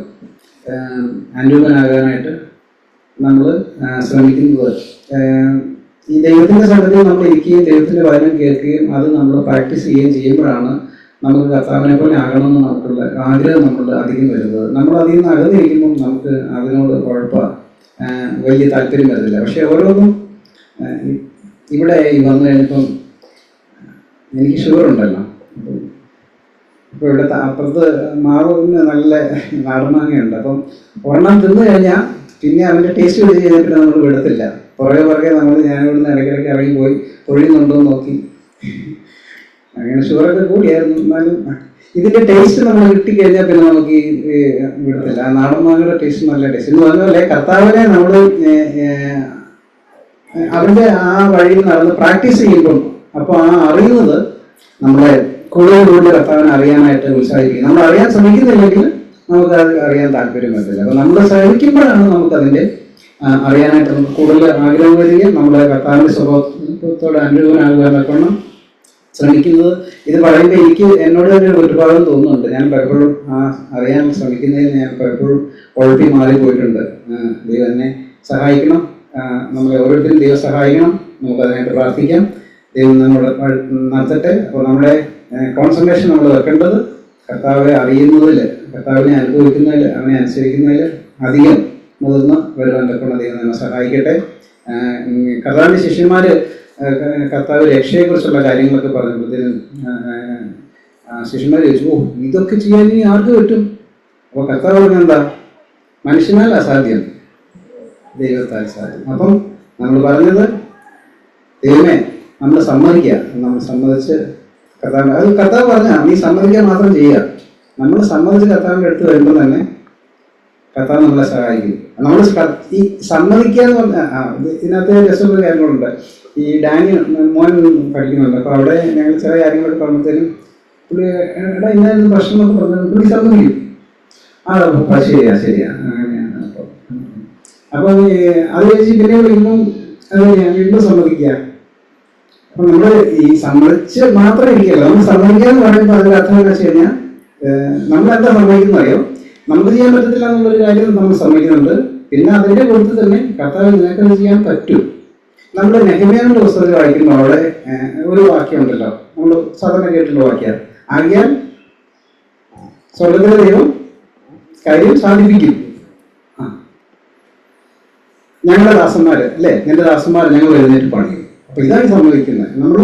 അനുരൂപനാകാനായിട്ട് നമ്മൾ ശ്രമിക്കുന്നത്. ഈ ദൈവത്തിൻ്റെ സംഗതിയിൽ നമ്മൾ ഇരിക്കുകയും ദൈവത്തിൻ്റെ വചനം കേൾക്കുകയും അത് നമ്മൾ പ്രാക്ടീസ് ചെയ്യുകയും ചെയ്യുമ്പോഴാണ് നമുക്ക് കർത്താവിനെ പോലെ ആകണമെന്ന് നമുക്കുള്ള ആഗ്രഹം നമ്മളുടെ അധികം വരുന്നത്. നമ്മൾ അതിൽ നിന്ന് അകന്നിരിക്കുമ്പം നമുക്ക് അതിനോട് വലിയ താല്പര്യം വരുന്നില്ല. പക്ഷെ ഓരോന്നും ഇവിടെ വന്നു കഴിഞ്ഞപ്പം എനിക്ക് ഷുഗർ ഉണ്ടല്ലോ, ഇപ്പോൾ ഇവിടെ അപ്പുറത്ത് മാവിന് നല്ല നാടൻമാങ്ങയുണ്ട്. അപ്പം ഒരെണ്ണം തിന്നു കഴിഞ്ഞാൽ പിന്നെ അവൻ്റെ ടേസ്റ്റ് പിടിച്ച് കഴിഞ്ഞിട്ട് നമ്മൾ വിടത്തില്ല. പുറകെ ഞാനിവിടുന്ന് ഇടയ്ക്കിടയ്ക്ക് ഇറങ്ങി പോയി തൊഴിയുന്നുണ്ടോ എന്ന് നോക്കി. അങ്ങനെ ഷുഗറൊക്കെ കൂടിയായിരുന്നു. എന്നാലും ഇതിൻ്റെ ടേസ്റ്റ് നമ്മൾ കിട്ടിക്കഴിഞ്ഞാൽ പിന്നെ നമുക്ക് ഈ വിടത്തില്ല. ആ നാടൻ മാങ്ങയുടെ ടേസ്റ്റ് നല്ല ടേസ്റ്റ് എന്ന് പറഞ്ഞ കർത്താവിനെ നമ്മൾ അവൻ്റെ ആ വഴിയിൽ നടന്ന് പ്രാക്ടീസ് ചെയ്യുമ്പം അപ്പോൾ ആ അറിയുന്നത് നമ്മളെ കൂടുതൽ കർത്താവിനെ അറിയാനായിട്ട് ഉത്സാഹിപ്പിക്കും. നമ്മൾ അറിയാൻ ശ്രമിക്കുന്നില്ലെങ്കിൽ നമുക്കത് അറിയാൻ താല്പര്യം വരില്ല. അപ്പോൾ നമ്മൾ ശ്രമിക്കുമ്പോഴാണ് നമുക്കതിൻ്റെ അറിയാനായിട്ട് നമുക്ക് കൂടുതൽ ആഗ്രഹം വരികയും നമ്മളെ കർത്താവിൻ്റെ സ്വഭാവത്തോട് അനുരൂപനാകുക എന്നൊക്കെ ശ്രമിക്കുന്നത്. ഇത് പറയുമ്പോൾ എന്നോട് തന്നെ ഒരുപാടും തോന്നുന്നുണ്ട്. ഞാൻ പലപ്പോഴും അറിയാൻ ശ്രമിക്കുന്നതിൽ ഞാൻ പലപ്പോഴും ഉഴപ്പി മാറിപ്പോയിട്ടുണ്ട്. ദൈവം എന്നെ സഹായിക്കണം, നമ്മളെ ഓരോരുത്തരും ദൈവം സഹായിക്കണം, നമുക്കതിനായിട്ട് പ്രാർത്ഥിക്കാം. ദൈവം നമ്മളെ നടത്തട്ടെ. അപ്പോൾ നമ്മുടെ കോൺസെൻട്രേഷൻ നമ്മൾ വെക്കേണ്ടത് കർത്താവെ അറിയുന്നതിൽ, കർത്താവിനെ അനുഭവിക്കുന്നതിൽ, അവനെ അനുസരിക്കുന്നതിൽ അധികം മുതിർന്ന് വരുവാൻ തക്കണം. ദൈവം നമ്മെ സഹായിക്കട്ടെ. കർത്താവിൻ്റെ ശിഷ്യന്മാർ കർത്താവ് രക്ഷയെക്കുറിച്ചുള്ള കാര്യങ്ങളൊക്കെ പറഞ്ഞപ്പോഴത്തേനും ശിഷ്യന്മാർ ചോദിച്ചു, ഇതൊക്കെ ചെയ്യാൻ ഇനി ആർക്ക് പറ്റും? അപ്പോൾ കർത്താവ് പറഞ്ഞ എന്താ? മനുഷ്യനാൽ അസാധ്യം, ദൈവത്താൽ സാധ്യം. അപ്പം നമ്മൾ പറഞ്ഞത് ദൈവമേ നമ്മൾ സമ്മതിക്കുക, നമ്മൾ സമ്മതിച്ച് കർത്താവ് പറഞ്ഞാൽ നീ സമ്മതിക്കാൻ മാത്രം ചെയ്യുക. നമ്മൾ സമ്മതിച്ച് കർത്താവിൻ്റെ അടുത്ത് വരുമ്പോൾ തന്നെ കർത്താവ് നമ്മളെ സഹായിക്കും. നമ്മൾ ഈ സമ്മതിക്കുക എന്ന് പറഞ്ഞാൽ ഇതിനകത്ത് രസമുള്ള കാര്യങ്ങളുണ്ട്. ഈ ഡാനിയൽ മോൻ പഠിക്കുന്നുണ്ട്. അപ്പോൾ അവിടെ ഞങ്ങൾ ചില കാര്യങ്ങളൊക്കെ പറയുമ്പോഴത്തേനും പുള്ളി എടാ ഇന്നായിരുന്നു പ്രശ്നം എന്നൊക്കെ പറഞ്ഞു പുള്ളി സമ്മതിക്കും. ശരിയാ അങ്ങനെയാണ്. അപ്പോൾ അത് കഴിച്ച് പിന്നെ വിളിക്കുമ്പം അത് വീണ്ടും സമ്മതിക്കുക. അപ്പം നമ്മൾ ഈ സമ്മതിച്ച് മാത്രം ഇരിക്കല്ല, നമ്മൾ സമ്മതിക്കുക എന്ന് പറയുമ്പോൾ അതിൻ്റെ അർത്ഥം എന്താ വെച്ച് കഴിഞ്ഞാൽ നമ്മളെന്താ സമ്മതിക്കുന്നത് അറിയോ? നമുക്ക് ചെയ്യാൻ പറ്റത്തില്ല എന്നുള്ളൊരു കാര്യം നമ്മൾ സമ്മതിക്കുന്നുണ്ട്. പിന്നെ അതിൻ്റെ കൂടുതൽ തന്നെ കർത്താവ് നിനക്കത് ചെയ്യാൻ പറ്റും. നമ്മൾ നെഹമ്യാവിന്റെ പുസ്തകത്തിൽ വായിക്കുമ്പോൾ അവിടെ ഒരു വാക്യം ഉണ്ടല്ലോ, നമ്മൾ സാധാരണ കേട്ടുള്ള വാക്യം, ആകിയാൽ സ്വർഗത്തിലെ ദൈവം കാര്യം സാധിപ്പിക്കും. ഞങ്ങളുടെ ദാസന്മാര് അല്ലേ, നിന്റെ ദാസന്മാർ ഞങ്ങൾ എഴുന്നേറ്റ് പണിയും. അപ്പൊ ഇതാണ് സമ്മതിക്കുന്നത്. നമ്മൾ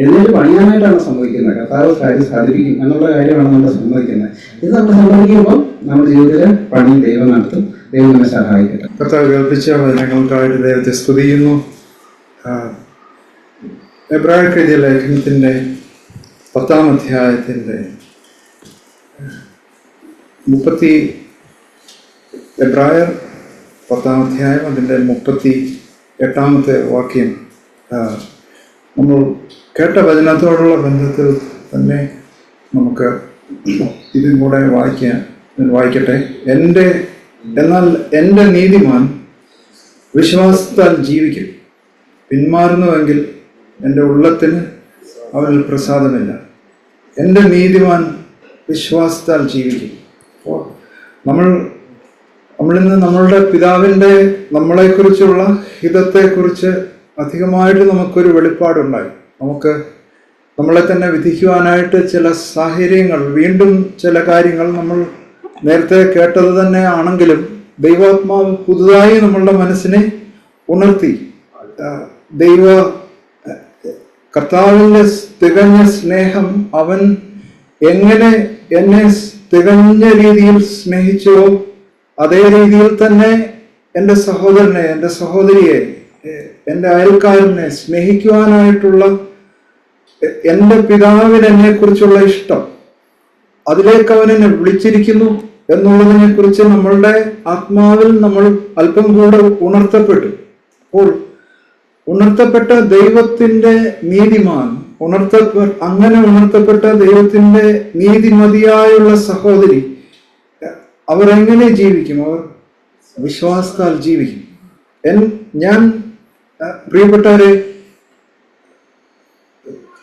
എഴുന്നേറ്റ് പണിയാനായിട്ടാണ് സമ്മതിക്കുന്നത്. കർത്താവ് കാര്യം സാധിപ്പിക്കും എന്നുള്ള കാര്യമാണ് നമ്മൾ സമ്മതിക്കുന്നത്. ഇത് നമ്മൾ സമ്മതിക്കുമ്പോൾ നമ്മുടെ ജീവിതത്തിലെ പണി ദൈവം നടത്തും. ദൈവം നമ്മെ സഹായിക്കട്ടെ. കർത്താവ് കേൾപ്പിച്ച വചനങ്ങൾക്കായിട്ട് ദൈവത്തെ സ്തുതിക്കുന്നു. എബ്രായർക്ക് എഴുതിയ ലേഖനത്തിൻ്റെ 10-ാം അധ്യായത്തിൻ്റെ എബ്രായർ 10-ാം അധ്യായം അതിൻ്റെ 38-ാമത്തെ വാക്യം നമ്മൾ കേട്ട വചനത്തോടുള്ള ബന്ധത്തിൽ തന്നെ നമുക്ക് ഇതും കൂടെ വായിക്കട്ടെ. എന്നാൽ എൻ്റെ നീതിമാൻ വിശ്വാസത്താൽ ജീവിക്കും, പിന്മാറുന്നുവെങ്കിൽ എൻ്റെ ഉള്ളത്തിന് അവനിൽ പ്രസാദമില്ല. എൻ്റെ നീതിമാൻ വിശ്വാസത്താൽ ജീവിക്കും. അപ്പോൾ നമ്മളിന്ന് നമ്മളുടെ പിതാവിൻ്റെ നമ്മളെക്കുറിച്ചുള്ള ഹിതത്തെക്കുറിച്ച് അധികമായിട്ട് നമുക്കൊരു വെളിപ്പാടുണ്ടായി. നമുക്ക് നമ്മളെ തന്നെ വിധിക്കുവാനായിട്ട് ചില സാഹചര്യങ്ങൾ, വീണ്ടും ചില കാര്യങ്ങൾ നമ്മൾ നേരത്തെ കേട്ടത് തന്നെ ആണെങ്കിലും ദൈവാത്മാവ് പുതുതായി നമ്മളുടെ മനസ്സിനെ ഉണർത്തി. കർത്താവിൻ്റെ തികഞ്ഞ സ്നേഹം, അവൻ എങ്ങനെ എന്നെ തികഞ്ഞ രീതിയിൽ സ്നേഹിച്ചോ അതേ രീതിയിൽ തന്നെ എൻ്റെ സഹോദരനെ, എൻ്റെ സഹോദരിയെ, എൻ്റെ അയൽക്കാരനെ സ്നേഹിക്കുവാനായിട്ടുള്ള എൻ്റെ പിതാവിന് എന്നെക്കുറിച്ചുള്ള ഇഷ്ടം, അതിലേക്ക് അവൻ എന്നെ വിളിച്ചിരിക്കുന്നു എന്നുള്ളതിനെ കുറിച്ച് നമ്മളുടെ ആത്മാവിൽ നമ്മൾ അല്പം കൂടെ ഉണർത്തപ്പെട്ടു. അപ്പോൾ ഉണർത്തപ്പെട്ട ദൈവത്തിൻ്റെ നീതിമാൻ, അങ്ങനെ ഉണർത്തപ്പെട്ട ദൈവത്തിൻ്റെ നീതിമതിയായുള്ള സഹോദരി, അവർ എങ്ങനെ ജീവിക്കും? അവർ വിശ്വാസത്താൽ ജീവിക്കും. ഞാൻ പ്രിയപ്പെട്ടവരെ,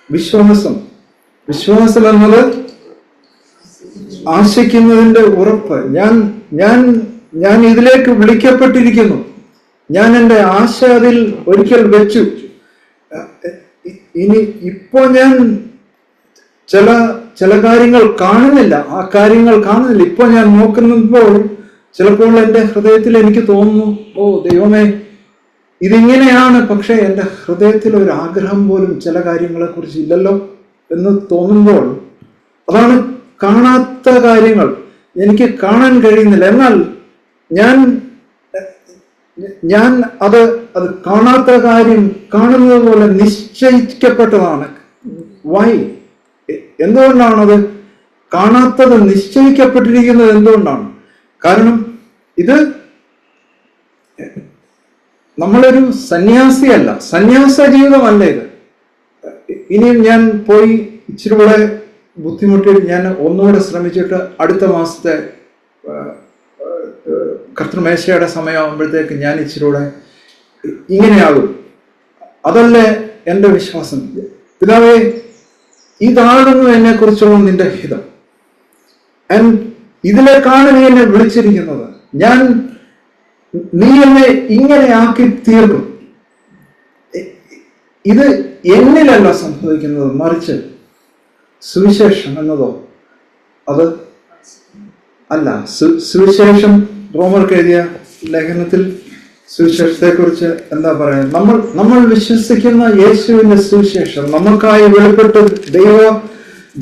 വിശ്വാസം എന്നത് ആശിക്കുന്നതിന്റെ ഉറപ്പ്. ഞാൻ ഇതിലേക്ക് വിളിക്കപ്പെട്ടിരിക്കുന്നു, ഞാൻ എൻ്റെ ആശ അതിൽ ഒരിക്കൽ വെച്ചു. ഇപ്പോ ഞാൻ ചില കാര്യങ്ങൾ കാണുന്നില്ല, ആ കാര്യങ്ങൾ കാണുന്നില്ല. ഇപ്പൊ ഞാൻ നോക്കുമ്പോൾ ചിലപ്പോൾ എൻ്റെ ഹൃദയത്തിൽ എനിക്ക് തോന്നുന്നു, ഓ ദൈവമേ, ഇതിങ്ങനെയാണ്. പക്ഷെ എൻ്റെ ഹൃദയത്തിൽ ഒരു ആഗ്രഹം പോലും ചില കാര്യങ്ങളെ കുറിച്ച് ഇല്ലല്ലോ എന്ന് തോന്നുമ്പോൾ, അതാണ് കാണാത്ത കാര്യങ്ങൾ എനിക്ക് കാണാൻ കഴിയുന്നില്ല. എന്നാൽ ഞാൻ അത് കാണാത്ത കാര്യം കാണുന്നത് പോലെ നിശ്ചയിക്കപ്പെട്ടതാണ്. വൈ? എന്തുകൊണ്ടാണത് കാണാത്തത് നിശ്ചയിക്കപ്പെട്ടിരിക്കുന്നത്? എന്തുകൊണ്ടാണ്? കാരണം ഇത് നമ്മളൊരു സന്യാസിയല്ല, സന്യാസ ജീവിതമല്ല ഇത്. ഇനിയും ഞാൻ പോയി ഇച്ചിരി കൂടെ ബുദ്ധിമുട്ടി ഞാൻ ഒന്നുകൂടെ ശ്രമിച്ചിട്ട് അടുത്ത മാസത്തെ കർത്തൃമേശയുടെ സമയമാകുമ്പോഴത്തേക്ക് ഞാൻ ഇച്ചിരി കൂടെ ഇങ്ങനെയാകും. അതല്ലേ എൻ്റെ വിശ്വാസം. പിതാവേ, ഇതാകുന്നു എന്നെക്കുറിച്ചുള്ള നിന്റെ ഹിതം. ഇതിലേക്കാണ് നീ എന്നെ വിളിച്ചിരിക്കുന്നത്. നീ എന്നെ ഇങ്ങനെ ആക്കി തീർക്കും. ഇത് എന്നിലല്ല സംഭവിക്കുന്നത്, മറിച്ച് സുവിശേഷം എന്നതോ അത് അല്ല. സുവിശേഷം, റോമർക്ക് എഴുതിയ ലേഖനത്തിൽ സുവിശേഷത്തെക്കുറിച്ച് എന്താ പറയുന്നത്? നമ്മൾ വിശ്വസിക്കുന്ന യേശുവിന്റെ സുവിശേഷം, നമുക്കായി വെളിപ്പെട്ട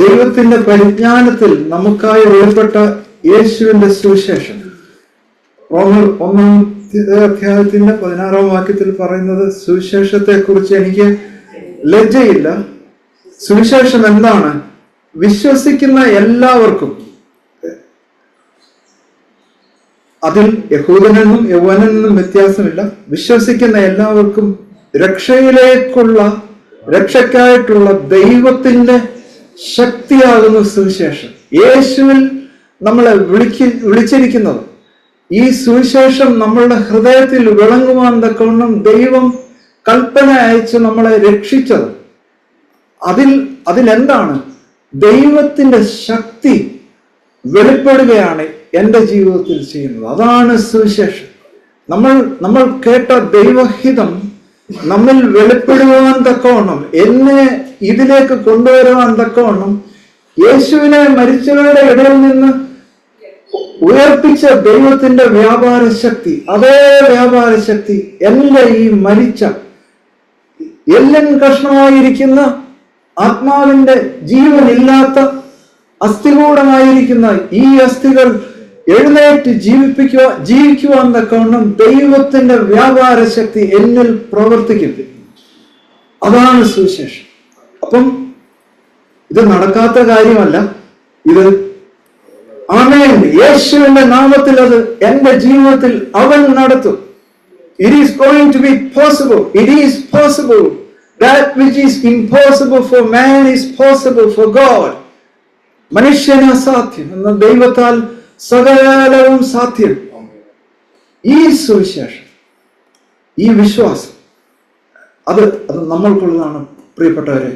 ദൈവത്തിന്റെ പരിജ്ഞാനത്തിൽ നമുക്കായി വെളിപ്പെട്ട യേശുവിന്റെ സുവിശേഷം. റോമർ 1-ാം അധ്യായത്തിന്റെ 16-ാം വാക്യത്തിൽ പറയുന്നത്, സുവിശേഷത്തെ കുറിച്ച് എനിക്ക് ലജ്ജയില്ല. സുവിശേഷം എന്താണ്? വിശ്വസിക്കുന്ന എല്ലാവർക്കും, അതിൽ യഹൂദനെന്നും യൗവനെന്നും വ്യത്യാസമില്ല, വിശ്വസിക്കുന്ന എല്ലാവർക്കും രക്ഷയ്ക്കായിട്ടുള്ള ദൈവത്തിന്റെ ശക്തിയാകുന്ന സുവിശേഷം. യേശുവിൽ നമ്മളെ വിളിച്ചിരിക്കുന്നത്, ഈ സുവിശേഷം നമ്മളുടെ ഹൃദയത്തിൽ വിളങ്ങുവാൻ തക്കവണ്ണം ദൈവം കൽപ്പന അയച്ച് നമ്മളെ രക്ഷിച്ചത്. അതിലെന്താണ്? ദൈവത്തിന്റെ ശക്തി വെളിപ്പെടുകയാണ് എൻ്റെ ജീവിതത്തിൽ ചെയ്യുന്നത്. അതാണ് സുവിശേഷം. നമ്മൾ കേട്ട ദൈവഹിതം നമ്മിൽ വെളിപ്പെടുവാൻ തക്കവണ്ണം, എന്നെ ഇതിലേക്ക് കൊണ്ടുവരുവാൻ തക്കവണ്ണം, യേശുവിനെ മരിച്ചവരുടെ ഇടയിൽ നിന്ന് ഉയർപ്പിച്ച ദൈവത്തിന്റെ വ്യാപാര ശക്തി, അതേ വ്യാപാര ശക്തി എൻ്റെ ഈ മരിച്ച എല്ലൻ കഷ്ണമായിരിക്കുന്ന ആത്മാവിന്റെ ജീവനില്ലാത്ത അസ്ഥികൂടമായിരിക്കുന്ന ഈ അസ്ഥികൾ എഴുന്നേറ്റ് ജീവിക്കുവാൻ തക്കവണ്ണം ദൈവത്തിന്റെ വ്യാപാര ശക്തി എന്നിൽ പ്രവർത്തിക്കുന്നു. അതാണ് സുവിശേഷം. അപ്പം ഇത് നടക്കാത്ത കാര്യമല്ല. ഇത് ആമേൻ, യേശുവിന്റെ നാമത്തിൽ അത് എന്റെ ജീവിതത്തിൽ അവൻ നടത്തും. It is going to be possible. It is possible. That which is impossible for man is possible for God. മനുഷ്യന് അസാധ്യം എന്ന ദൈവത്താൽ സകലവും സാധ്യം. ഈ സുവിശേഷം, ഈ വിശ്വാസം, അത് നമ്മൾക്കുള്ളതാണ് പ്രിയപ്പെട്ടവരെ.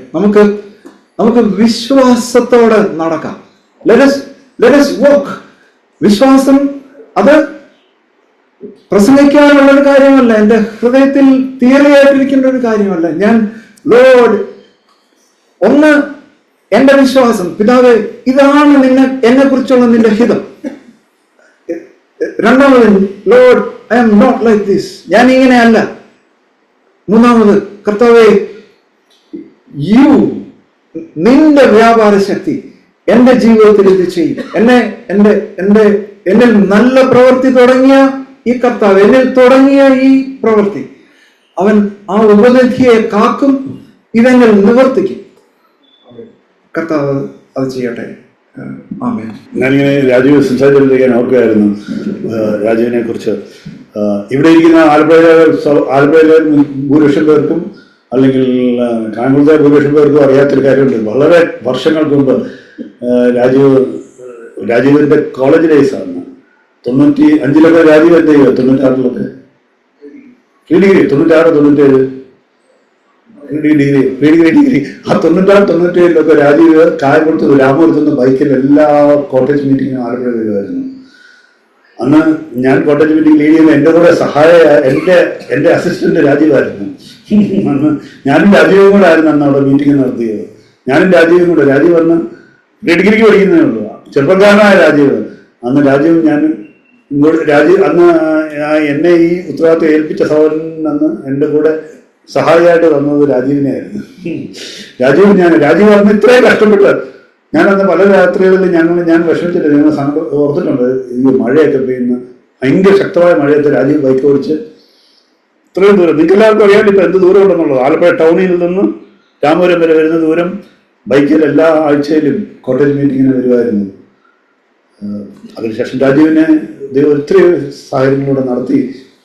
നമുക്ക് വിശ്വാസത്തോടെ നടക്കാം. Let us walk. വിശ്വാസം അത് പ്രസംഗിക്കാനുള്ള ഒരു കാര്യമല്ല, എൻ്റെ ഹൃദയത്തിൽ തീരെയായിട്ടിരിക്കേണ്ട ഒരു കാര്യമല്ല. ഞാൻ ലോർഡ് ഒന്ന്, എന്റെ വിശ്വാസം, പിതാവേ, ഇതാണ് എന്നെ കുറിച്ചുള്ള നിന്റെ ഹിതം. രണ്ടാമത്, lord, I am not like this, ഞാൻ ഇങ്ങനെയല്ല. മൂന്നാമത്, കർത്താവേ, നിന്റെ വ്യാപാര ശക്തി എന്റെ ജീവിതത്തിൽ ഇത് ചെയ്യും. എന്നിൽ നല്ല പ്രവൃത്തി തുടങ്ങിയ ഈ കർത്താവ്, എന്നിൽ തുടങ്ങിയ ഈ പ്രവൃത്തി അവൻ ആ ഉപനിധിയെ കാക്കും, ഇതെന്നിൽ നിവർത്തിക്കും. കർത്താവ് അത് ചെയ്യട്ടെ. ആമേൻ. ഞാനിങ്ങനെ രാജീവ് സംസാരിച്ചുകൊണ്ടിരിക്കാൻ ഓർക്കുകയായിരുന്നു രാജീവിനെ കുറിച്ച്. ഇവിടെ ഇരിക്കുന്ന ആലപ്പുഴയിലെ ഭൂരിപക്ഷം പേർക്കും അല്ലെങ്കിൽ കാൺപൂരിലെ ഭൂരിപക്ഷം പേർക്കും അറിയാത്തൊരു കാര്യമുണ്ട്. വളരെ വർഷങ്ങൾക്ക് മുമ്പ് രാജീവിന്റെ കോളേജ് ഡേയ്സാണ്. 95-ലൊക്കെ രാജീവ് എന്ത് ചെയ്യുക, 96-ലൊക്കെ പ്രീ ഡിഗ്രി, 96, 97 ഡിഗ്രി. ആ 96, 97-ലൊക്കെ രാജീവ് കായംകുളത്ത് രാമപുരത്തുനിന്ന് ബൈക്കിൽ എല്ലാ കോട്ടേജ് മീറ്റിങ്ങിനും ആലപ്പുഴ വരുമായിരുന്നു. അന്ന് ഞാൻ കോട്ടേജ് മീറ്റിംഗ് ലീഡ് ചെയ്യുന്ന എൻ്റെ കൂടെ എൻ്റെ അസിസ്റ്റന്റ് രാജീവായിരുന്നു. അന്ന് ഞാനും രാജീവും കൂടെ ആയിരുന്നു അന്ന് അവിടെ മീറ്റിംഗ് നടത്തിയത്. ഞാനും രാജീവും കൂടെ. രാജീവ് അന്ന് പ്രീ ഡിഗ്രിക്ക് പഠിക്കുന്നതേ ഉള്ളൂ. ചെറുപ്പക്കാരനായ രാജീവ്. അന്ന് രാജീവും ഞാനും രാജീവ് അന്ന് എന്നെ ഈ ഉത്തരവാദിത്വം ഏൽപ്പിച്ച സഹോദരൻ അന്ന് എൻ്റെ കൂടെ സഹായിയായിട്ട് തന്നത് രാജീവിനെയായിരുന്നു. രാജീവ് അന്ന് ഇത്രയും കഷ്ടപ്പെട്ട് ഞാനന്ന് പല രാത്രികളിൽ ഞാൻ വിഷമിച്ചിട്ട് ഞങ്ങൾ ഓർത്തിട്ടുണ്ട്. ഈ മഴയൊക്കെ പെയ്യുന്ന ഭയങ്കര ശക്തമായ മഴയത്ത് രാജീവ് ബൈക്ക് ഓടിച്ച് ഇത്രയും ദൂരം, നിങ്ങൾക്ക് എല്ലാവർക്കും അറിയാൻ ഇപ്പം എന്ത് ദൂരം ഉണ്ടെന്നുള്ളത്. ആലപ്പുഴ ടൗണിൽ നിന്ന് രാമപുരം വരെ വരുന്ന ദൂരം ബൈക്കിൽ എല്ലാ ആഴ്ചയിലും കോട്ടേജ് മീറ്റിങ്ങിന് വരുമായിരുന്നു. അതിനുശേഷം രാജീവിനെ ദൈവം ഒത്തിരി സാഹചര്യങ്ങളിലൂടെ നടത്തി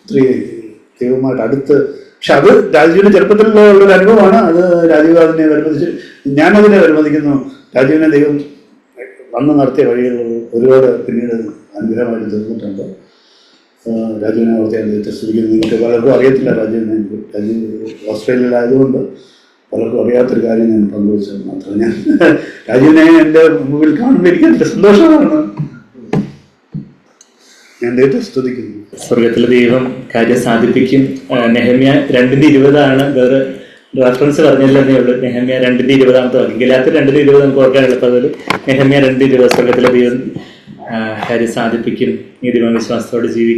ഒത്തിരി ദൈവമായിട്ട് അടുത്ത്. പക്ഷെ അത് രാജീവിന്റെ ചെറുപ്പത്തിലുള്ള ഉള്ളൊരു അനുഭവമാണ്. അത് രാജീവ് അതിനെ വരുമതിച്ച്, ഞാനതിനെ വരുമതിക്കുന്നു. രാജീവിനെ ദൈവം വന്ന് നടത്തിയ വഴികളിൽ ഒരുപാട് പിന്നീട് അനുഗ്രഹമായിട്ട് തീർന്നിട്ടുണ്ട്. രാജീവിനെ ഓർത്തി ദൈവത്തെ സ്തുതിക്കുന്നു. നിങ്ങൾക്ക് പലർക്കും അറിയത്തില്ല രാജീവിനെ. രാജീവ് ഓസ്ട്രേലിയയിലായതുകൊണ്ട് പലർക്കും അറിയാത്തൊരു കാര്യം ഞാൻ പങ്കുവച്ചത് മാത്രം. ഞാൻ രാജീവിനെ എൻ്റെ മുമ്പിൽ കാണുമ്പോൾ എനിക്ക് അതിൻ്റെ സന്തോഷമാണ്. ഞാൻ ദൈവത്തെ സ്തുതിക്കുന്നു. സ്വർഗത്തിലെ ദൈവം കാര്യം സാധിപ്പിക്കും. നെഹമ്യ 2:20 വേറെ റെഫറൻസ് പറഞ്ഞില്ലെന്നേ ഉള്ളൂ. നെഹമ്യ 2:20 വാക്യം. ഗലാത്യർ 2:20 നമുക്ക് ഓർക്കാൻ എളുപ്പത്തിൽ. നെഹമ്യ 2:20 സ്വർഗത്തിലെ ദൈവം കാര്യം സാധിപ്പിക്കും, നീതിമാൻ വിശ്വാസത്തോടെ ജീവിക്കും.